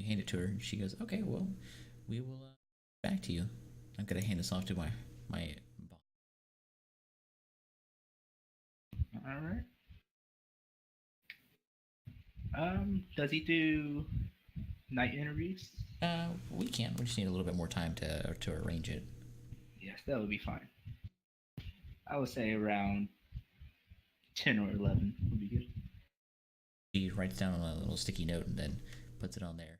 hand it to her and she goes, okay, well, we will back to you. I'm gonna hand this off to my boss. All right. Does he do night interviews? We can. We just need a little bit more time to arrange it. Yes, that would be fine. I would say around 10 or 11 would be good. She writes down on a little sticky note and then puts it on there.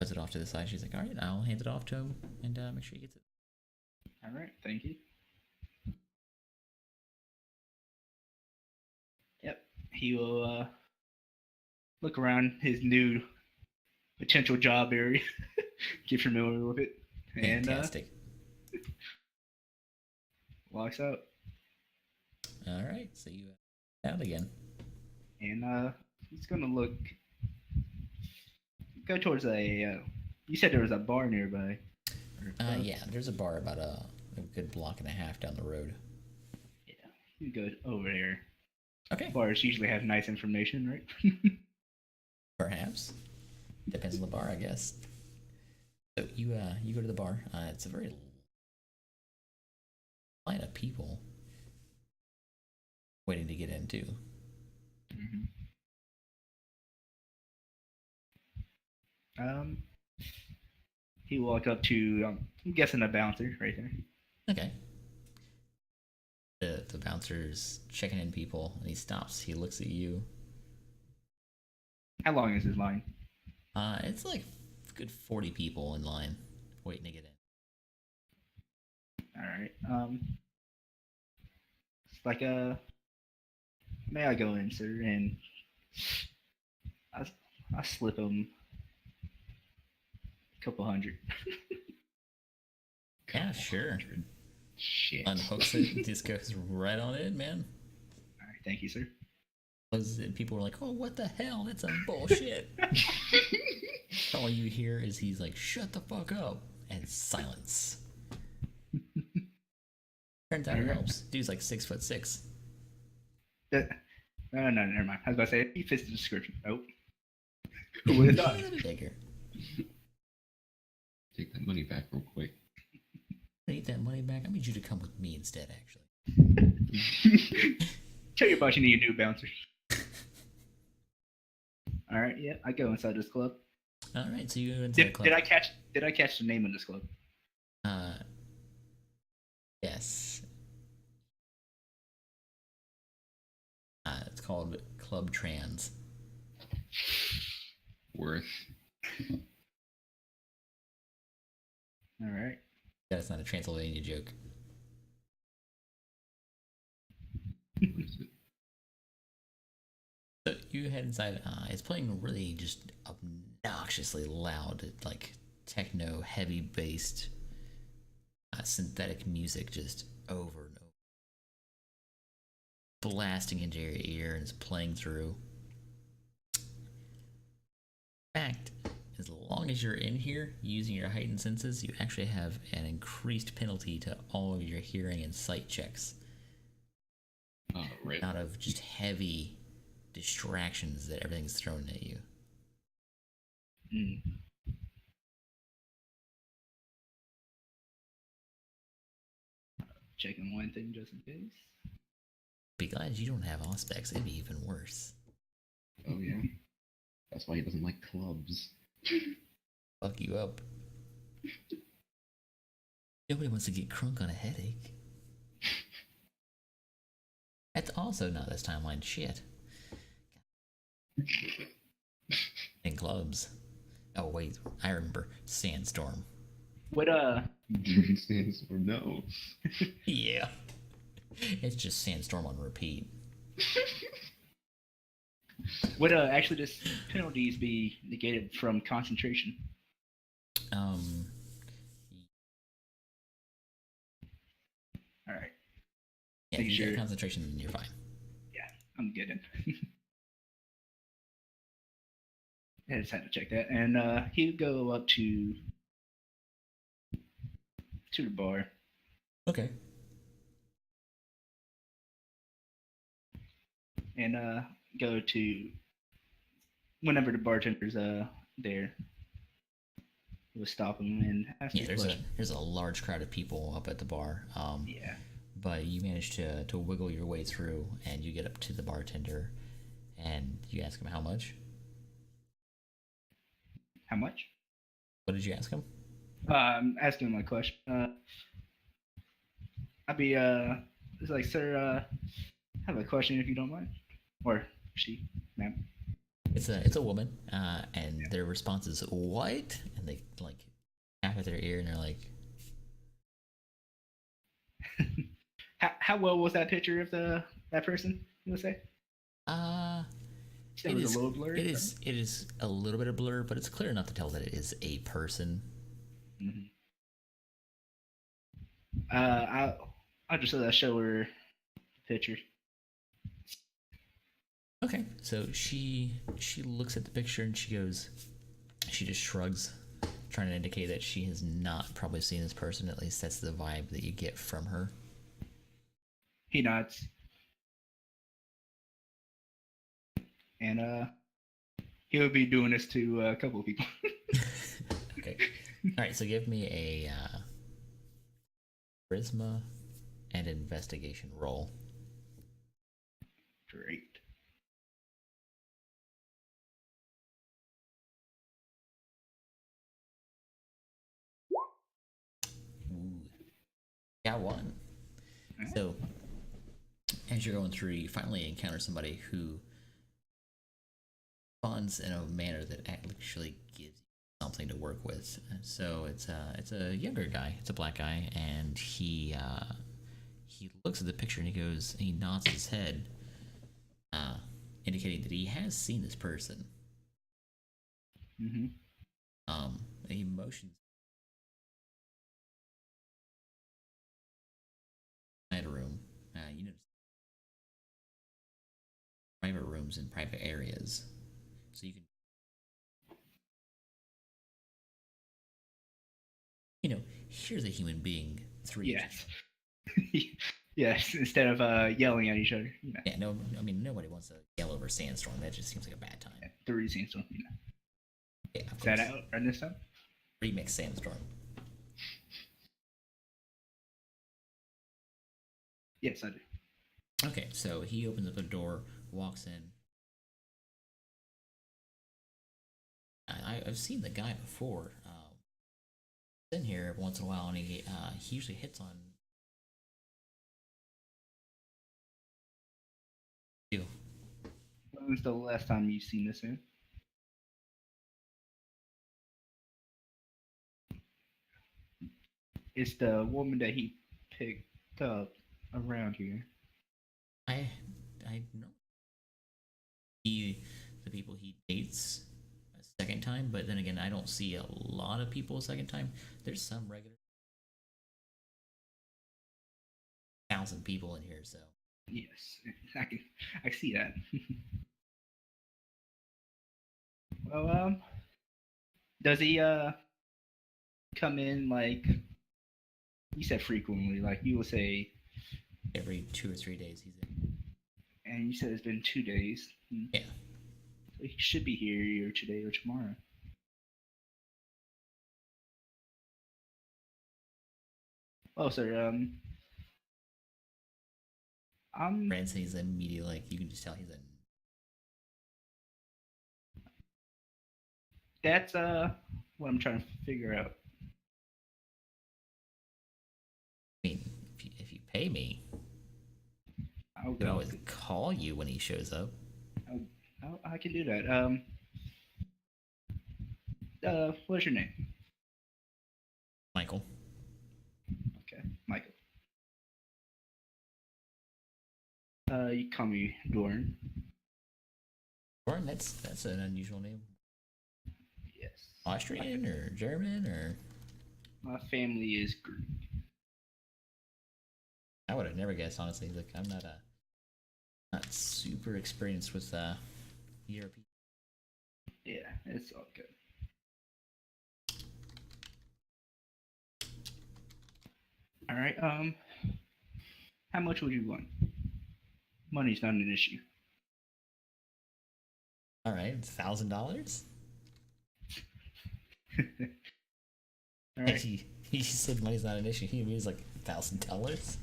puts it off to the side. She's like, all right, I'll hand it off to him and make sure he gets it. All right, thank you. Yep, he will look around his new potential job area, get familiar with it, and Fantastic. Walks out. All right, so you out again. And he's gonna go towards a. You said there was a bar nearby. Yeah, there's a bar about a good block and a half down the road. Yeah, you go over there. Okay. Bars usually have nice information, right? Perhaps. Depends on the bar, I guess. So you go to the bar. It's a very line of people waiting to get in too. Mm-hmm. He walked up to I'm guessing a bouncer right there. Okay. The bouncer's checking in people, and he stops. He looks at you. How long is his line? It's like a good 40 people in line waiting to get in. All right. It's like may I go in, sir? And I slip him a couple hundred. Yeah, sure. Shit. Unhooks it, just goes right on in, man. All right, thank you, sir. People were like, "Oh, what the hell? That's some bullshit." All you hear is he's like, "Shut the fuck up," and silence. Turns out it helps. Dude's like 6'6". No, never mind. I was about to say he fits the description. Nope. Who would have thought? Bigger. Take that money back real quick. Take that money back. I need you to come with me instead, actually. Tell you about you need a new bouncer. All right, yeah, I go inside this club. All right, so you go inside the club. Did I catch the name of this club? Yes. It's called Club Trans. Worth. All right. That's not a Transylvania joke. What is it? So you head inside. It's playing really just obnoxiously loud, like techno, heavy based, synthetic music, just over and over, blasting into your ear and it's playing through. In fact, as long as you're in here using your heightened senses, you actually have an increased penalty to all of your hearing and sight checks. Oh, right. Out of just heavy distractions that everything's thrown at you. Checking one thing just in case. Be glad you don't have aspects. It'd be even worse. Oh, yeah. That's why he doesn't like clubs. Fuck you up. Nobody wants to get crunk on a headache. That's also not this timeline shit. In clubs. Oh wait, I remember Sandstorm. What Sandstorm, no. Yeah. It's just Sandstorm on repeat. Would actually this penalties be negated from concentration? All right. Yeah, if you get concentration, then you're fine. Yeah, I'm good. I just had to check that, and he'd go up to the bar. Okay. And go to whenever the bartender's there. We'll stop him and ask him a question. There's a large crowd of people up at the bar. Yeah. But you manage to wiggle your way through, and you get up to the bartender, and you ask him how much. How much? What did you ask him? I'm asking him a question. I'd be it's like, sir, I have a question if you don't mind, or she, ma'am. It's a woman, and their response is what? and they like tap at their ear, and they're like, how well was that picture of that person? You would say? It was is a little blurry. It is a little bit of blur, but it's clear enough to tell that it is a person. Mm-hmm. I'll just show her the picture. Okay, so she looks at the picture and she just shrugs, trying to indicate that she has not probably seen this person. At least that's the vibe that you get from her. He nods. And he'll be doing this to a couple of people. Okay. All right, so give me a charisma and investigation roll. Great. Ooh. Got one. Right. So, as you're going through, you finally encounter somebody who responds in a manner that actually gives you something to work with. So it's a younger guy. It's a black guy, and he looks at the picture and he nods his head, indicating that he has seen this person. Mm-hmm. He motions inside a room. You notice private rooms in private areas, so you can, here's a human being. Yes. Yes, instead of yelling at each other. Yeah, no, I mean, nobody wants to yell over Sandstorm. That just seems like a bad time. Yeah, 3 Sandstorm, Yeah, is that out on this time? Remix Sandstorm. Yes, I do. Okay, so he opens up a door, walks in. I've seen the guy before. In here every once in a while, and he usually hits on you. When was the last time you've seen this man? It's the woman that he picked up around here. I know the people he dates a second time, but then again, I don't see a lot of people a second time. There's some regular 1,000 people in here, so yes, I see that. Well, does he come in like you said frequently? Like you would say every 2 or 3 days he's in. And you said it's been 2 days. Yeah. So he should be here either today or tomorrow. Oh, sir. Brand says he's immediately, like, you can just tell he's in. That's what I'm trying to figure out. I mean, if you pay me, I can always call you when he shows up. I can do that. What's your name? Michael. Okay, Michael. You call me Doren. Doren, that's an unusual name. Yes. Austrian or German or? My family is Greek. I would have never guessed, honestly. Like, I'm not super experienced with European. Yeah, it's all good. All right. How much would you want? Money's not an issue. All right, $1,000. All right. He said money's not an issue. He was like $1,000.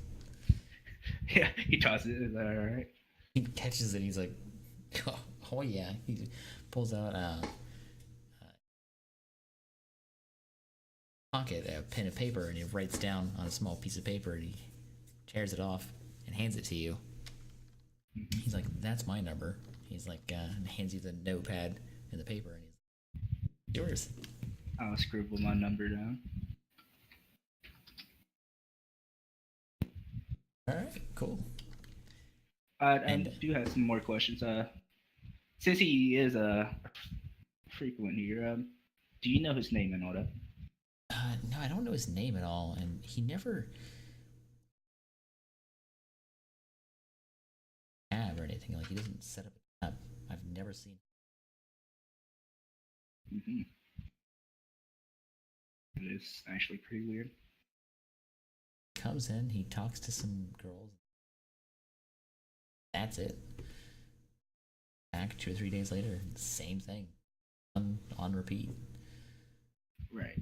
Yeah, he tosses it. Is that all right? He catches it. He's like, oh yeah. He pulls out pocket a pen and paper, and he writes down on a small piece of paper, and he tears it off and hands it to you. Mm-hmm. He's like, that's my number. He's like, and hands you the notepad and the paper, and he's yours. I'll scribble my number down. All right, cool. I do have some more questions. Since he is a frequent here, do you know his name and all that? No, I don't know his name at all, and he never tab or anything. Like he doesn't set up a tab. I've never seen. Mm-hmm. It is actually pretty weird. Comes in, he talks to some girls. That's it. Back 2 or 3 days later, same thing, on repeat. Right.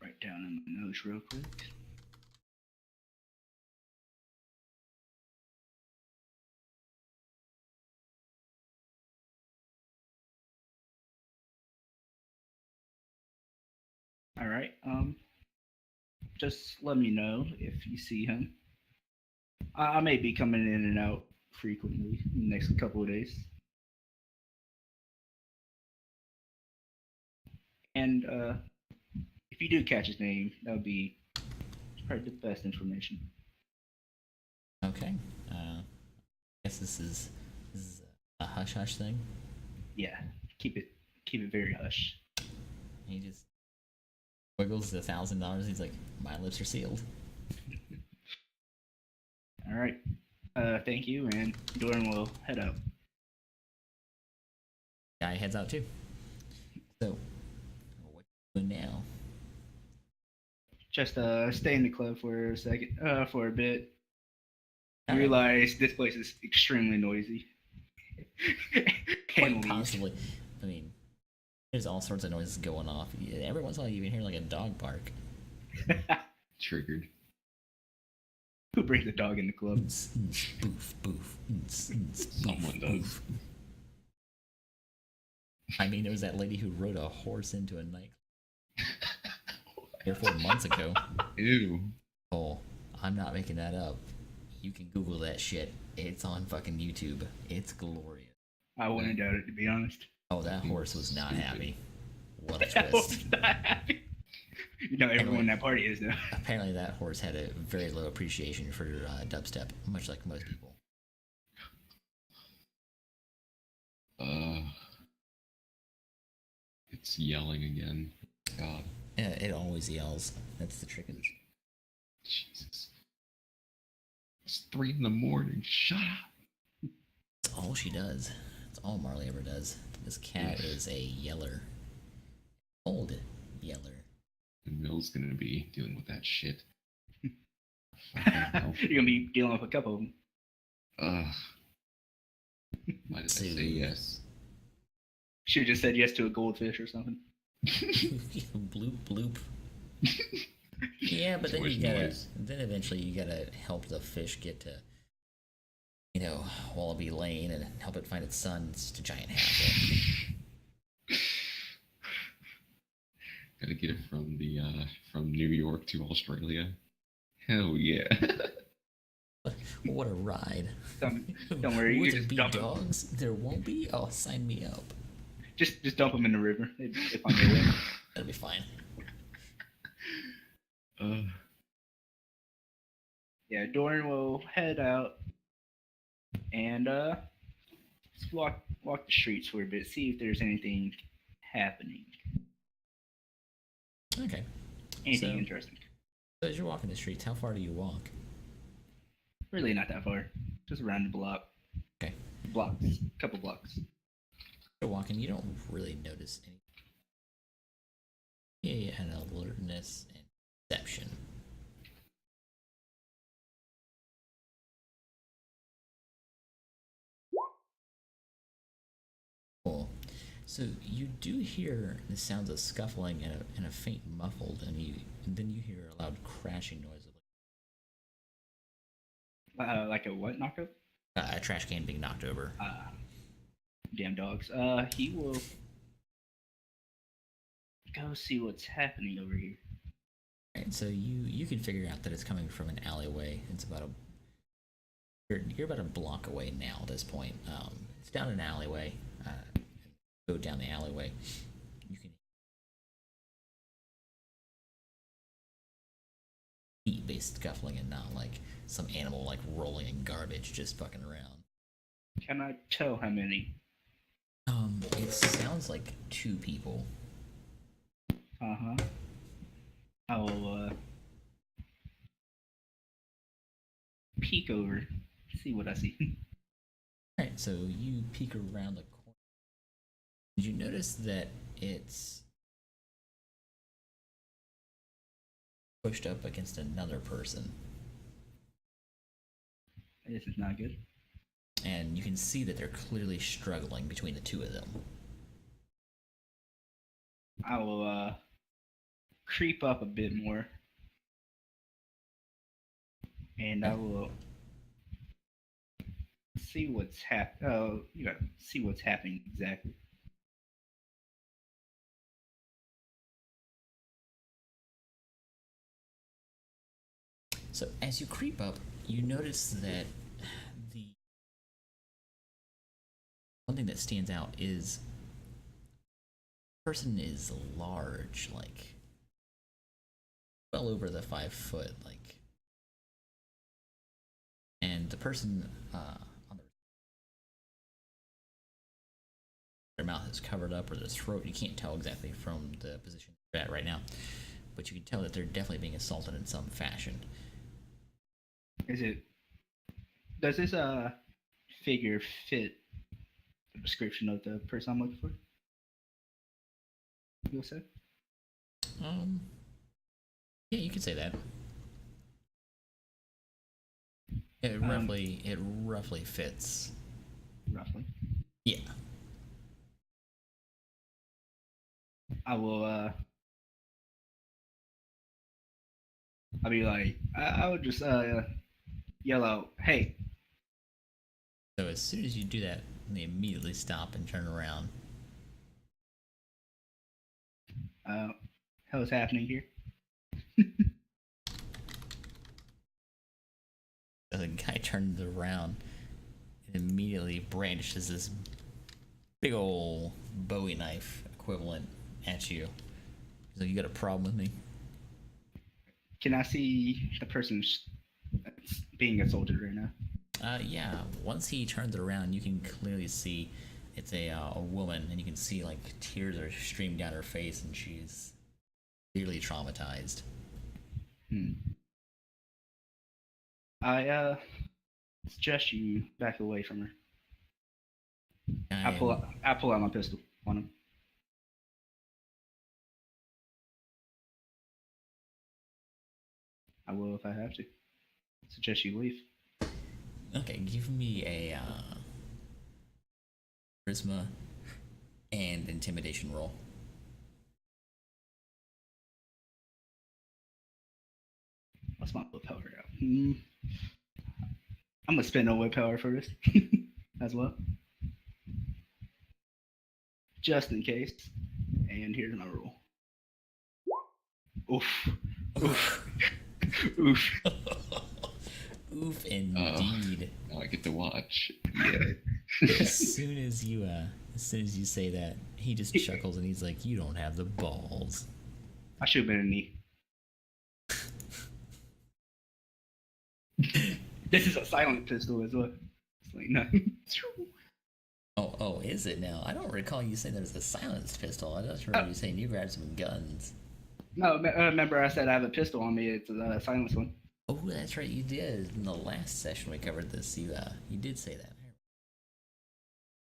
Write down in my notes real quick. All right. Just let me know if you see him. I may be coming in and out frequently in the next couple of days. And if you do catch his name, that would be probably the best information. Okay. I guess this is a hush hush thing. Yeah, keep it very hush. He just wiggles the $1,000. He's like, my lips are sealed. All right. Thank you, and Doran will head out. Guy heads out too. So, what are you doing now? Just stay in the club for a second, for a bit. All right. Realize this place is extremely noisy. Quite possibly. I mean, there's all sorts of noises going off. Every once in a while, you even hear like a dog bark. Triggered. Who brings the dog in the club? Boof, boof. Someone does. I mean, there was that lady who rode a horse into a night 3 or 4 months ago. Ew. Oh, I'm not making that up. You can Google that shit. It's on fucking YouTube. It's glorious. I wouldn't doubt it, to be honest. Oh, that horse was not happy. What a That twist. horse is not happy. You know, everyone in that party is, though. Apparently that horse had a very low appreciation for dubstep, much like most people. It's yelling again. God. Yeah, it always yells. That's the trick of this. Jesus. It's 3 a.m. Shut up. That's all she does. That's all Marley ever does. This cat is a yeller. Old yeller. Emil's gonna be dealing with that shit. You're gonna be dealing with a couple of them. Why did I say yes? Should have just said yes to a goldfish or something. Bloop bloop. Yeah, but then then eventually you gotta help the fish get to, Wallaby Lane and help it find its son. It's just a giant hassle. Gotta get it from New York to Australia. Hell yeah. What a ride. Don't worry, you Would can there just be dump dogs? There won't be? Oh, sign me up. Just dump them in the river. If on their way. That'll be fine. Yeah, Doran will head out and just walk the streets for a bit, see if there's anything happening. Okay. Anything interesting. So as you're walking the streets, how far do you walk? Really not that far. Just around the block. Okay. Blocks. Couple blocks. You're walking, you don't really notice anything. Yeah, an alertness and perception. Cool. So you do hear the sounds of scuffling and a faint muffled, and then you hear a loud crashing noise. Like a what knocked over? A trash can being knocked over. Damn dogs. He will go see what's happening over here. And so you can figure out that it's coming from an alleyway. It's about you're about a block away now at this point. It's down an alleyway. Go down the alleyway. You can feet-based scuffling and not like some animal like rolling in garbage just fucking around. Can I tell how many? It sounds like 2 people. Uh-huh. I will peek over, see what I see. Alright, so you peek around the corner. Did you notice that it's pushed up against another person? This is not good. And you can see that they're clearly struggling between the 2 of them. I will creep up a bit more, and I will see what's see what's happening exactly. So as you creep up, you notice that the one thing that stands out is the person is large, like well over the 5 foot, like, and the person on their mouth is covered up, or their throat, you can't tell exactly from the position they're at right now, but you can tell that they're definitely being assaulted in some fashion. Does this figure fit the description of the person I'm looking for? You'll say? Yeah, you could say that. It roughly fits. Roughly. Yeah. I will I'll be like, I would just yell out, "Hey!" So as soon as you do that, they immediately stop and turn around. Hell's happening here? The guy turns around and immediately brandishes this big old Bowie knife equivalent at you. He's like, "You got a problem with me?" Can I see the person that's being assaulted right now? Yeah. Once he turns it around, you can clearly see it's a woman, and you can see like tears are streaming down her face, and she's clearly traumatized. I suggest you back away from her. I pull out my pistol on him. I will if I have to. Suggest you leave. Okay, give me a charisma and intimidation roll. What's my willpower out? I'm gonna spend no willpower for this as well, just in case. And here's my roll. Oof. Oof. Oof. Oof, indeed. Now I get to watch. Yeah. As soon as you say that, he just chuckles and he's like, "You don't have the balls." I should have been a knee. This is a silent pistol as well. It's like, no. Oh, is it now? I don't recall you saying that was a silenced pistol. I just remember you saying you grabbed some guns. No, remember I said I have a pistol on me. It's a silenced one. Oh, that's right, you did. In the last session we covered this, you did say that.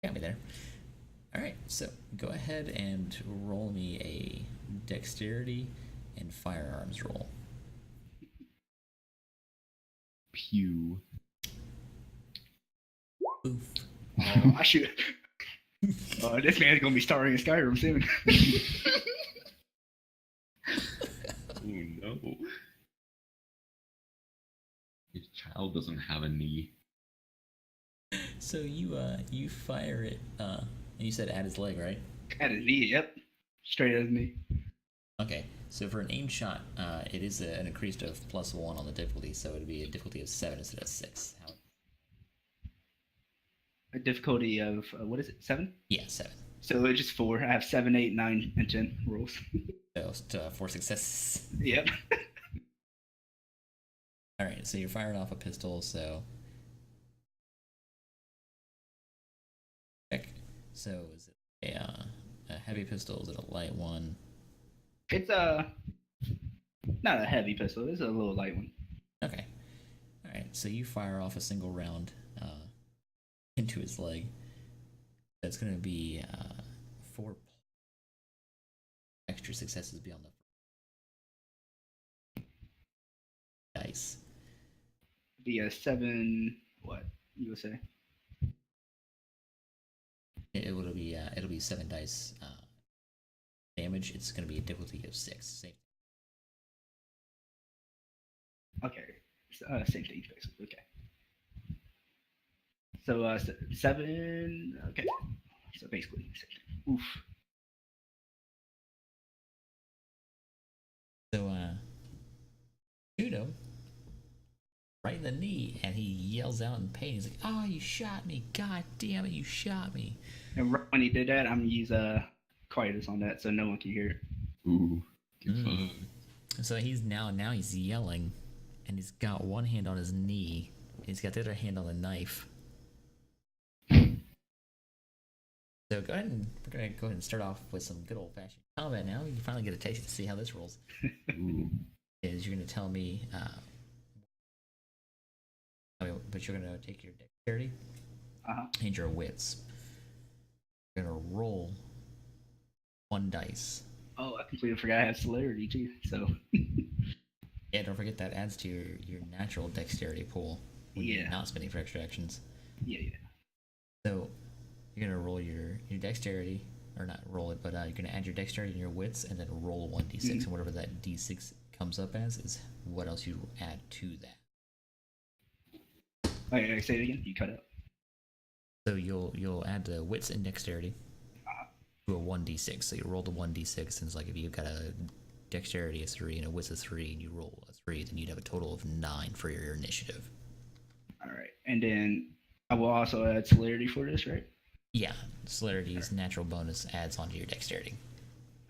Got me there. Alright, so go ahead and roll me a dexterity and firearms roll. Pew. Oof. Oh, I should. This man's gonna be starring in Skyrim soon. Oh no. His child doesn't have a knee. So you fire it, and you said at his leg, right? At his knee, yep. Straight at his knee. Okay, so for an aimed shot, it is an increased of +1 on the difficulty, so it would be a difficulty of 7 instead of 6. a difficulty of what is it? 7? Yeah, 7. So it's just 4. I have 7, 8, 9, and 10 rolls. So 4 successes. Yep. All right, so you're firing off a pistol. So check. So is it a heavy pistol? Is it a light one? It's not a heavy pistol. It's a little light one. Okay. All right. So you fire off a single round into his leg. That's going to be 4 extra successes beyond the dice. Be a 7. What you would say? It'll be 7 dice damage. It's going to be a difficulty of 6. Same. Okay. Same thing, basically. Okay. So 7. Okay. So basically, same thing. Oof. So shoot him right in the knee, and he yells out in pain. He's like, "Oh, you shot me! God damn it, you shot me!" And right when he did that, I'm gonna use quietus on that, so no one can hear it. Ooh, good fun. So he's now he's yelling, and he's got one hand on his knee. He's got the other hand on the knife. So we're gonna go ahead and start off with some good old fashioned combat now. You can finally get a taste to see how this rolls. Ooh. Is you're gonna tell me, but you're gonna take your dexterity and your wits. You're gonna roll 1 dice. Oh, I completely forgot I have celerity too. So Yeah, don't forget that adds to your natural dexterity pool when you're not spending for extra actions. Yeah. So you're gonna roll your dexterity, or not roll it, but you're gonna add your dexterity and your wits, and then roll 1d6, and whatever that d6 comes up as is what else you add to that. Wait, say it again. You cut out. So you'll add the wits and dexterity to a 1d6. So you roll the 1d6, and it's like if you've got a dexterity of 3 and a wits of 3, and you roll a 3, then you'd have a total of 9 for your initiative. All right, and then I will also add celerity for this, right? Yeah, celerity's natural bonus adds onto your dexterity.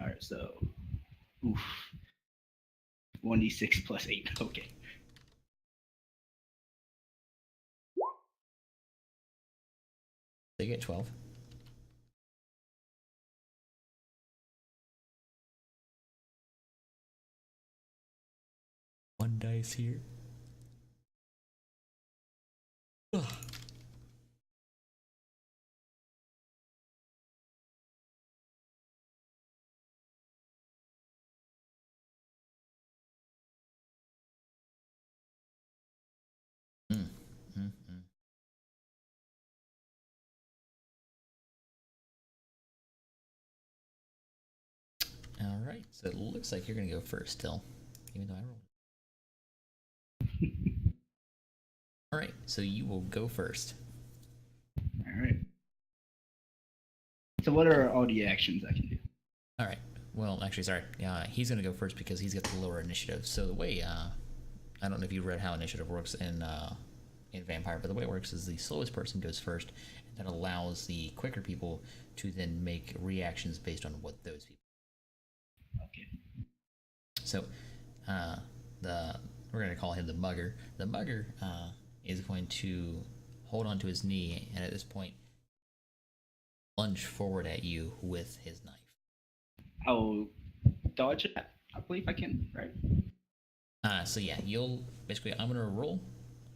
All right, so 1d6 plus 8. Okay. So you get 12. One dice here. Ugh. All right, so it looks like you're gonna go first still, even though I rolled. All right, so you will go first. All right. So what are all the actions I can do? All right. Well, actually, sorry. He's gonna go first because he's got the lower initiative. So the way I don't know if you read how initiative works in Vampire, but the way it works is the slowest person goes first, and that allows the quicker people to then make reactions based on what those people. Okay. So, we're gonna call him the mugger. The mugger is going to hold onto his knee, and at this point, lunge forward at you with his knife. I'll dodge it. I believe I can, right? So yeah, you'll basically I'm gonna roll,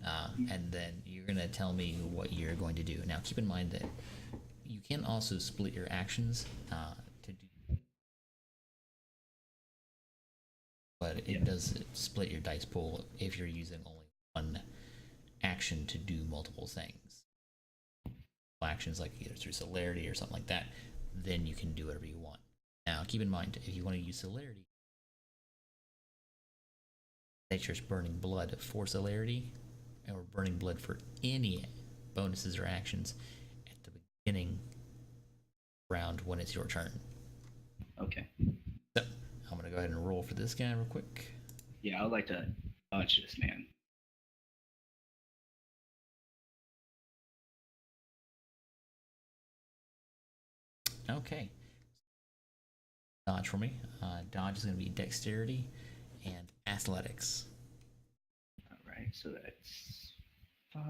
and then you're gonna tell me what you're going to do. Now, keep in mind that you can also split your actions to do, but it does split your dice pool if you're using only one action to do multiple things. Actions like either through celerity or something like that, then you can do whatever you want. Now, keep in mind if you want to use celerity, nature's burning blood for celerity, or burning blood for any bonuses or actions at the beginning round when it's your turn. Okay. So I'm gonna go ahead and roll for this guy real quick. Yeah, I'd like to dodge this man. Okay. Dodge for me. Dodge is going to be dexterity and athletics. All right, so that's 5.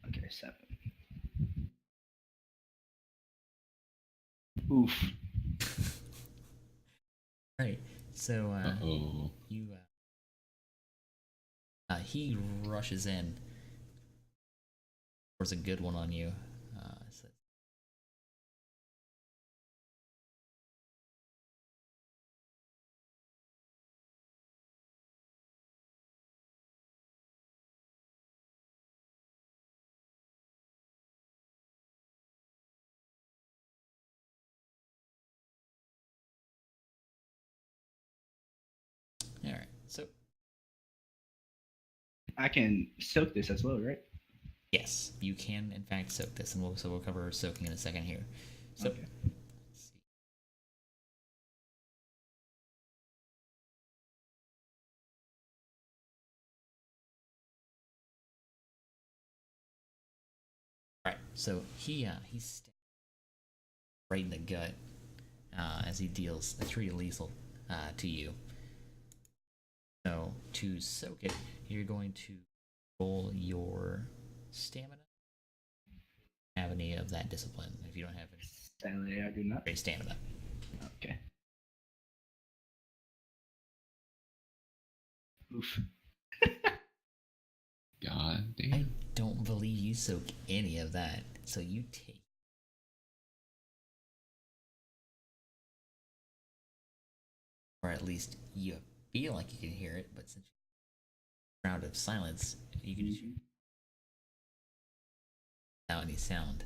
Okay, 7. Oof. Right. So you he rushes in. Pours a good one on you. So all right. So I can soak this as well, right? yes, you can in fact soak this, and we'll cover soaking in a second here. So. Okay. Let's see. All right. So he's right in the gut as he deals a 3 lethal to you. So to soak it, you're going to roll your stamina. Have any of that discipline? If you don't have any, Sadly, I do not. great stamina. Okay. Oof. God I damn. don't believe you soak any of that. So you take. Or at least you feel like you can hear it, but since you're round of silence, you can just without any sound.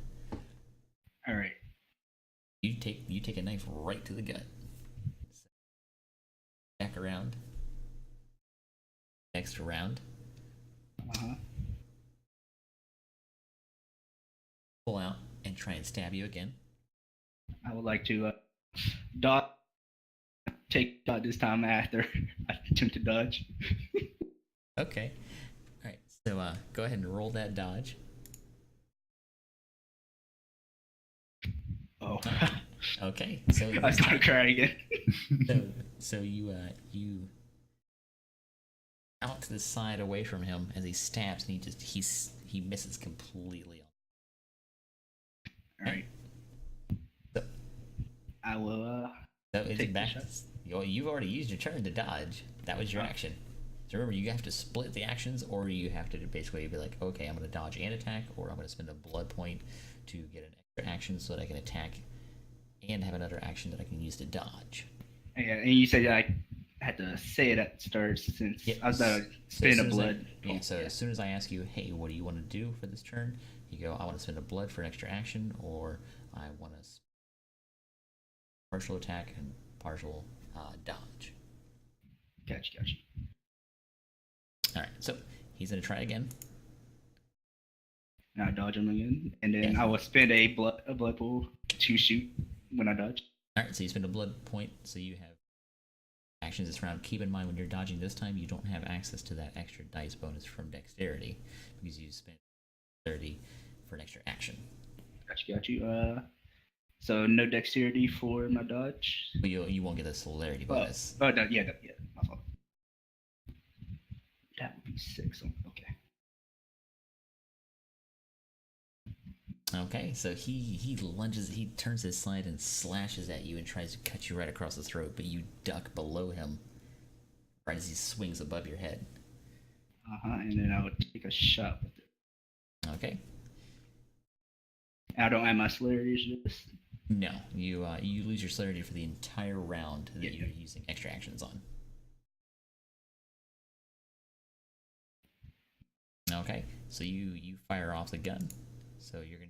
All right. You take a knife right to the gut. Back around. Next round. Uh-huh. Pull out and try and stab you again. I would like to dodge. Take dodge this time after I attempt to dodge. Okay. All right. So go ahead and roll that dodge. Oh. Okay. So I started crying again. so you out to the side away from him as he stabs, and he misses completely. All right. So, I will so it's take back. the shot. You've already used your turn to dodge. That was your action. So remember, you have to split the actions, or you have to basically be like, okay, I'm going to dodge and attack, or I'm going to spend a blood point to get an extra action so that I can attack and have another action that I can use to dodge. Yeah, and you said I had to say it at the start since I was about to spend a blood. So as soon as I ask you, hey, what do you want to do for this turn? You go, I want to spend a blood for an extra action, or I want to partial attack and partial dodge. Gotcha. All right, so he's going to try again. Now I dodge him again, and then I will spend a blood pool to shoot when I dodge. All right, so you spend a blood point, so you have actions this round. Keep in mind when you're dodging this time, you don't have access to that extra dice bonus from dexterity because you spent 30 for an extra action. Got you. So no dexterity for my dodge. But you won't get a celerity bonus. No, yeah, my fault. That would be 6. Okay. Okay, so he lunges, he turns his slide and slashes at you and tries to cut you right across the throat, but you duck below him right as he swings above your head. And then I would take a shot with it. Okay. I don't add my celerities to this. No, you lose your celerity for the entire round that you're using extra actions on. Okay, so you fire off the gun. So you're gonna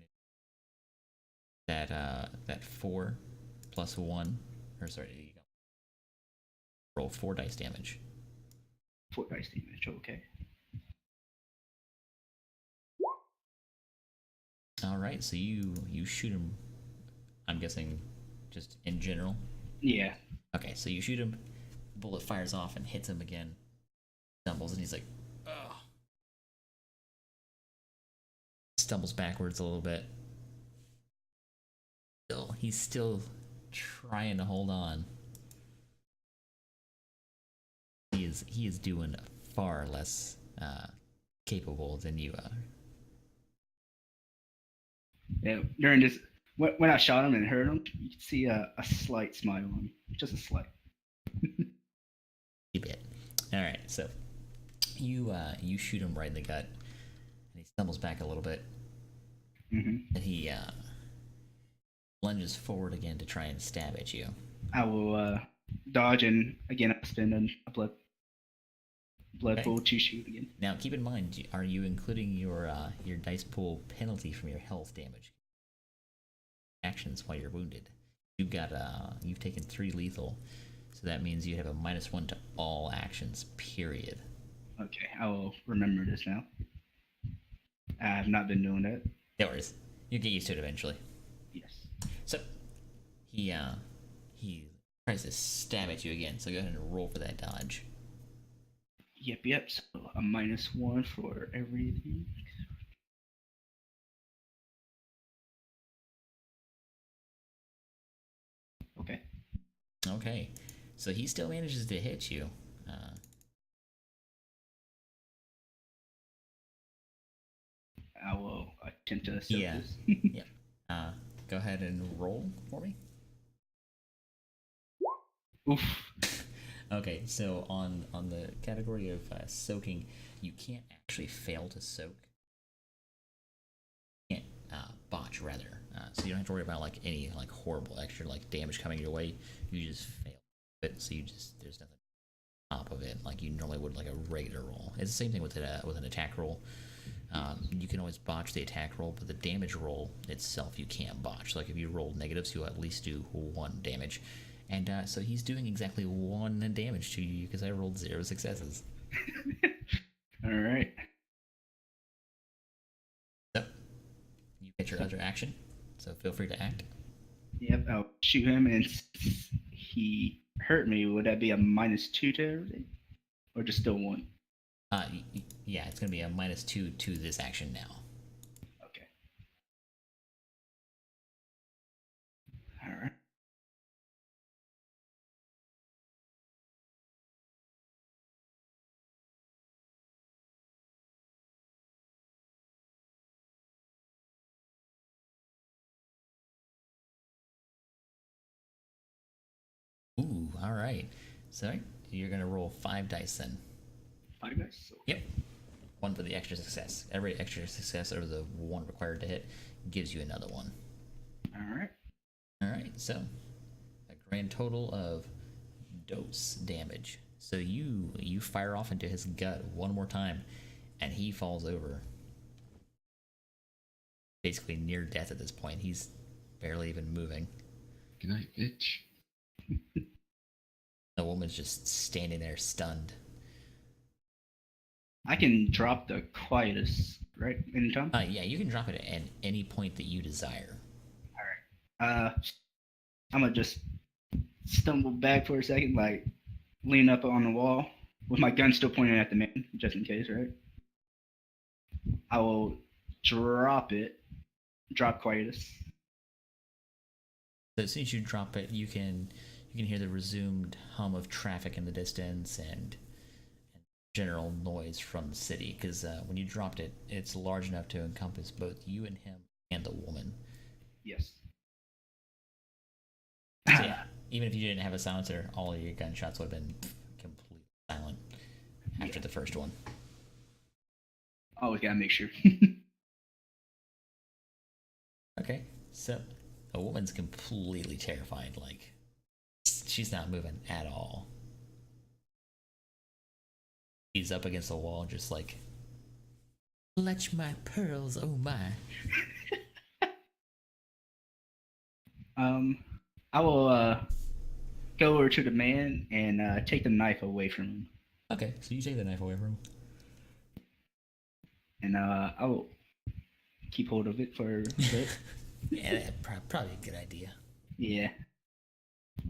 that 4 plus 1, or sorry, you go. Roll 4 dice damage. 4 dice damage. Okay. All right, so you shoot him. I'm guessing, just in general. Yeah. Okay, so you shoot him. Bullet fires off and hits him again. Stumbles and he's like, ugh. Stumbles backwards a little bit. he's still trying to hold on. He is doing far less capable than you are. Yeah, during this, when I shot him and hurt him, you can see a slight smile on him, just a slight. A bit. All right, so you shoot him right in the gut, and he stumbles back a little bit, and he lunges forward again to try and stab at you. I will dodge, and again I spend a blood pool to shoot again. Now, keep in mind, are you including your dice pool penalty from your health damage actions while you're wounded? You've taken 3 lethal, so that means you have a -1 to all actions. Period. Okay, I will remember this now. I have not been doing that. No worries. You'll get used to it eventually. Yes. So he tries to stab at you again. So go ahead and roll for that dodge. Yep. So a -1 for everything. Okay. So he still manages to hit you. I will attempt to accept this. Yeah. Go ahead and roll for me. Oof. Okay, so on the category of soaking, you can't actually fail to soak. You can't botch, rather. So you don't have to worry about like any like horrible extra like damage coming your way. You just fail it, so there's nothing on top of it like you normally would like a regular roll. It's the same thing with an attack roll. You can always botch the attack roll, but the damage roll itself you can't botch. Like if you roll negatives, you'll at least do 1 damage. And so he's doing exactly 1 damage to you because I rolled 0 successes. All right. So you get your other action, so feel free to act. Yep, I'll shoot him, and he hurt me. Would that be a -2 to everything, or just still 1? Yeah, it's gonna be a -2 to this action now. Okay. All right. Ooh, all right. So you're gonna roll 5 dice then. 5 dice. So. Yep. 1 for the extra success. Every extra success over the 1 required to hit gives you another 1. All right. All right. So a grand total of dose damage. So you fire off into his gut 1 more time, and he falls over. Basically near death at this point. He's barely even moving. Good night, bitch. The woman's just standing there stunned. I can drop the quietest, right? Anytime? Yeah, you can drop it at any point that you desire. Alright. I'm gonna just stumble back for a second, like lean up on the wall with my gun still pointing at the man, just in case, right? I will drop quietest. So as soon as you drop it, you can hear the resumed hum of traffic in the distance and general noise from the city, because when you dropped it, it's large enough to encompass both you and him and the woman. Yes. So yeah, even if you didn't have a silencer, all of your gunshots would have been completely silent after the first one. Always gotta make sure. Okay, so a woman's completely terrified, like she's not moving at all. He's up against the wall, just like, clutch my pearls, oh my. I will go over to the man and take the knife away from him. Okay, so you take the knife away from him. And I will keep hold of it for a bit. Yeah, that's probably a good idea. Yeah.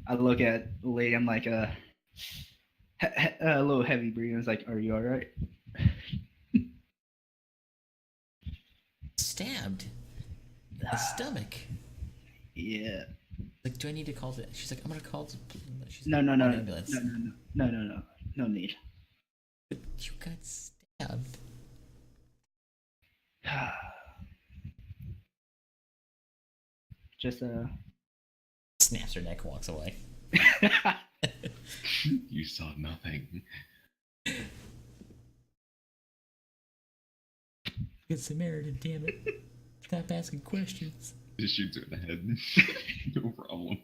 I look at the lady, I'm like, a little heavy breathing. I was like, are you alright? Stabbed in the stomach. Yeah. Like, do I need to call it? She's like, I'm gonna call the. She's No, like, no, no, "Call no, an ambulance." no need. But you got stabbed. Just Snaps her neck, walks away. You saw nothing. Good Samaritan, damn it! Stop asking questions. Just shoots her in the head. No problem.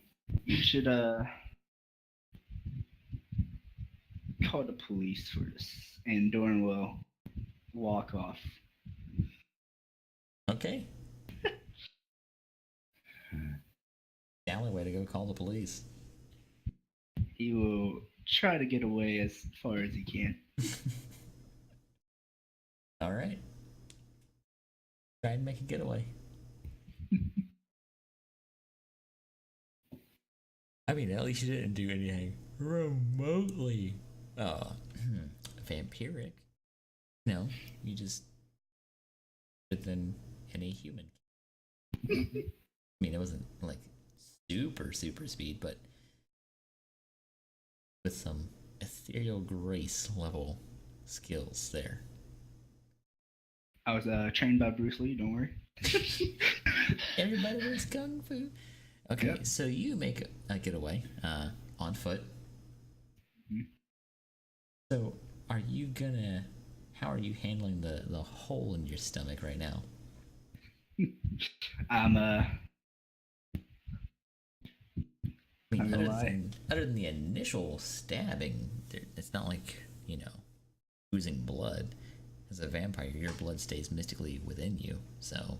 You should call the police for this, and Doran will walk off. Okay. The only way to go call the police. He will try to get away as far as he can. All right. Try and make a getaway. I mean, at least you didn't do anything remotely vampiric. No, you just than any human. I mean, it wasn't like super speed, but with some ethereal grace level skills there. I was trained by Bruce Lee, don't worry. Everybody was kung fu. Okay, Yep. So you make a getaway on foot. Mm-hmm. So how are you handling the hole in your stomach right now? I'm I mean, I'm gonna other than the initial stabbing, it's not like, oozing blood. As a vampire, your blood stays mystically within you, so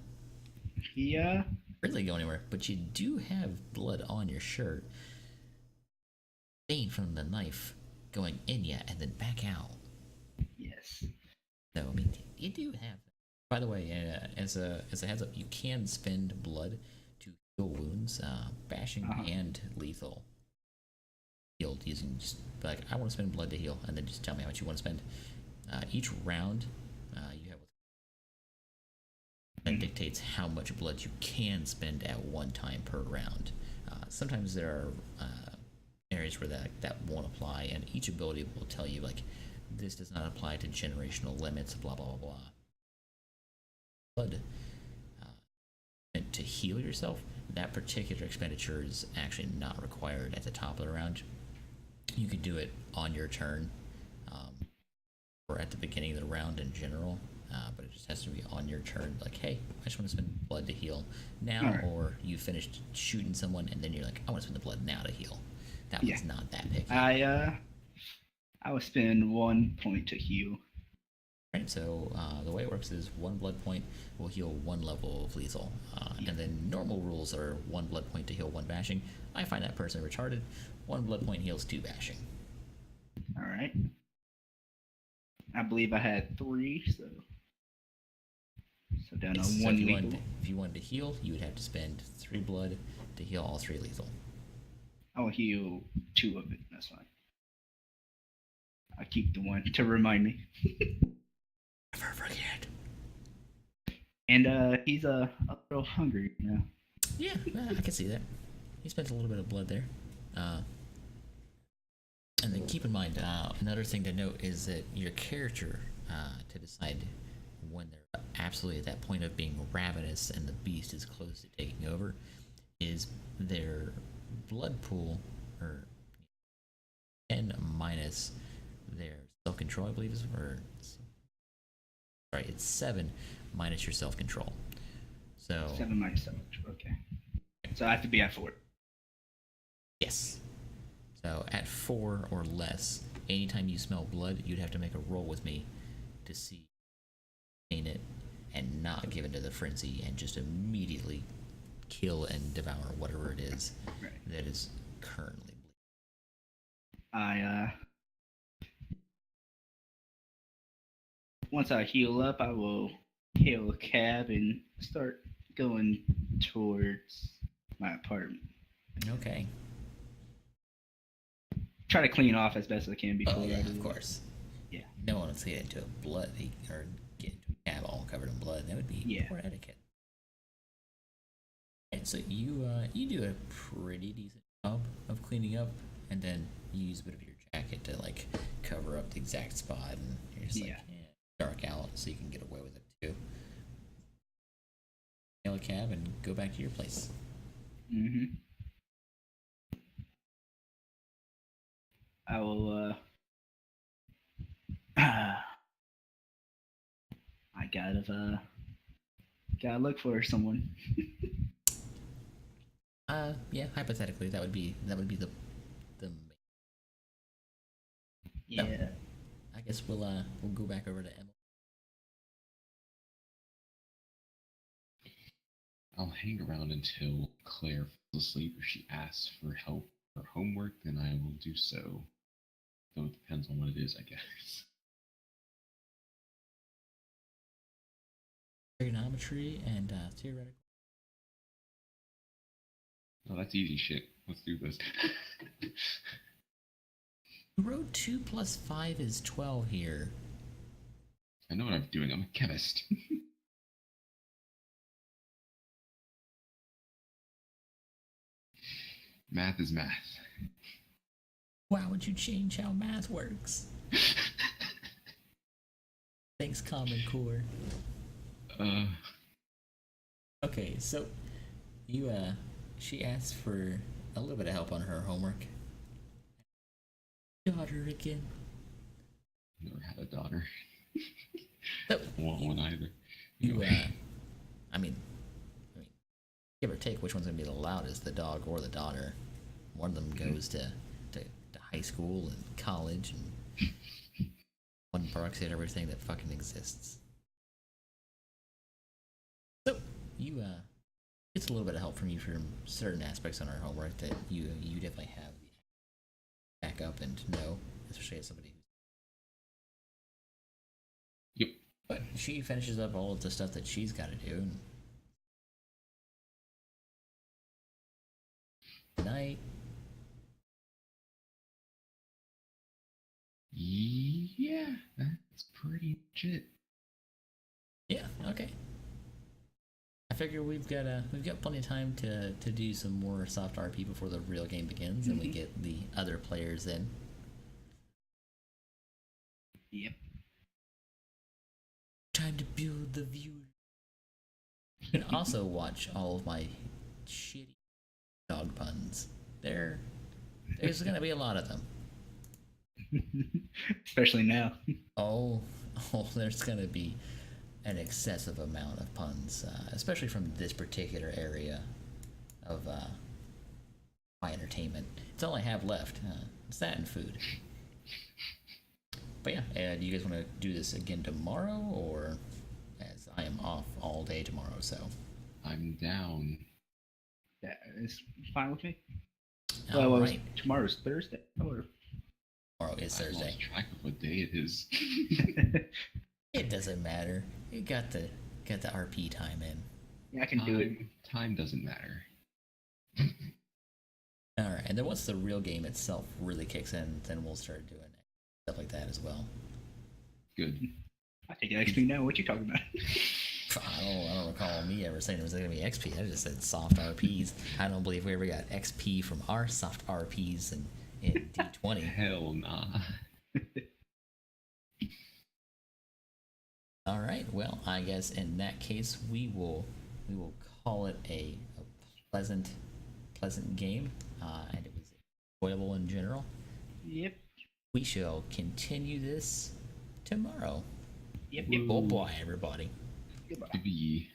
yeah. really go anywhere. But you do have blood on your shirt, stain from the knife going in you and then back out. Yes. So I mean, you do have. By the way, as a heads up, you can spend blood to heal wounds, bashing and lethal. Healed using just like, I want to spend blood to heal, and then just tell me how much you want to spend. Each round, you have that dictates how much blood you can spend at one time per round. Sometimes there are areas where that won't apply, and each ability will tell you like, this does not apply to generational limits, blah blah blah blah. Blood meant to heal yourself, that particular expenditure is actually not required at the top of the round. You could do it on your turn, or at the beginning of the round in general, but it just has to be on your turn. Like, hey, I just want to spend blood to heal now, right. Or you finished shooting someone and then you're like, I want to spend the blood now to heal. That was not that picky. I will spend 1 point to heal. Right, so the way it works is 1 blood point will heal 1 level of lethal, and then normal rules are 1 blood point to heal 1 bashing. I find that person retarded. 1 blood point heals 2 bashing. All right. I believe I had 3, so down to 1 lethal. If you wanted to heal, you would have to spend 3 blood to heal all 3 lethal. I'll heal 2 of it. That's fine. I'll keep the 1 to remind me. Never forget. And he's a little hungry now. Yeah, I can see that. He spent a little bit of blood there. And then keep in mind, another thing to note is that your character, to decide when they're absolutely at that point of being ravenous and the beast is close to taking over, is their blood pool, or 10 minus their self-control, I believe, it's 7 minus your self-control. So 7 minus self-control, okay. So I have to be at 4. Yes. So at 4 or less, anytime you smell blood, you'd have to make a roll with me to see it and not give into the frenzy and just immediately kill and devour whatever it is that is currently bleeding. Once I heal up, I will hail a cab and start going towards my apartment. Okay. Try to clean off as best as I can before. Oh, yeah, of course. Yeah. No one wants to get into a blood or get into a cab all covered in blood. That would be poor etiquette. Right, so you do a pretty decent job of cleaning up, and then you use a bit of your jacket to like cover up the exact spot, and you're just like dark out so you can get away with it too. Hail a cab and go back to your place. Mm-hmm. I will. I gotta look for someone. Yeah. Hypothetically, that would be the. Yeah. No, I guess we'll go back over to Emil. I'll hang around until Claire falls asleep. If she asks for help for homework, then I will do so. Though it depends on what it is, I guess. Trigonometry and theoretical. Oh, that's easy shit. Let's do this. You wrote 2 + 5 is 12 here. I know what I'm doing. I'm a chemist. Math is math. Why would you change how math works? Thanks, Common Core. Okay, so you she asked for a little bit of help on her homework. Daughter again. Never had a daughter. So, Want one either. You I mean, give or take, which one's gonna be the loudest, the dog or the daughter? One of them goes to high school and college, and one barks at everything that fucking exists. So you gets a little bit of help from you from certain aspects on her homework that you definitely have the back up and know, especially as somebody who's. Yep. But she finishes up all of the stuff that she's got to do. And tonight. Yeah, that's pretty legit. Yeah. Okay. I figure we've got plenty of time to do some more soft RP before the real game begins, and we get the other players in. Yep. Time to build the viewer. You can also watch all of my shitty dog puns. There's gonna be a lot of them. Especially now. Oh, there's gonna be an excessive amount of puns, especially from this particular area of my entertainment. It's all I have left. It's that and food. But yeah, do you guys want to do this again tomorrow, or as I am off all day tomorrow, so I'm down. That is fine with me. All right. Tomorrow's Thursday. Or... Tomorrow is Thursday. I lost track of what day it is. It doesn't matter. You got the RP time in. Yeah, I can do it. Time doesn't matter. All right, and then once the real game itself really kicks in, then we'll start doing stuff like that as well. Good. I take XP now. What you talking about? I don't recall me ever saying there was going to be XP. I just said soft RPs. I don't believe we ever got XP from our soft RPs in D20. Hell nah. All right. Well, I guess in that case we will call it a pleasant game, and it was enjoyable in general. Yep. We shall continue this tomorrow. Yep. Oh boy, everybody. Goodbye. Maybe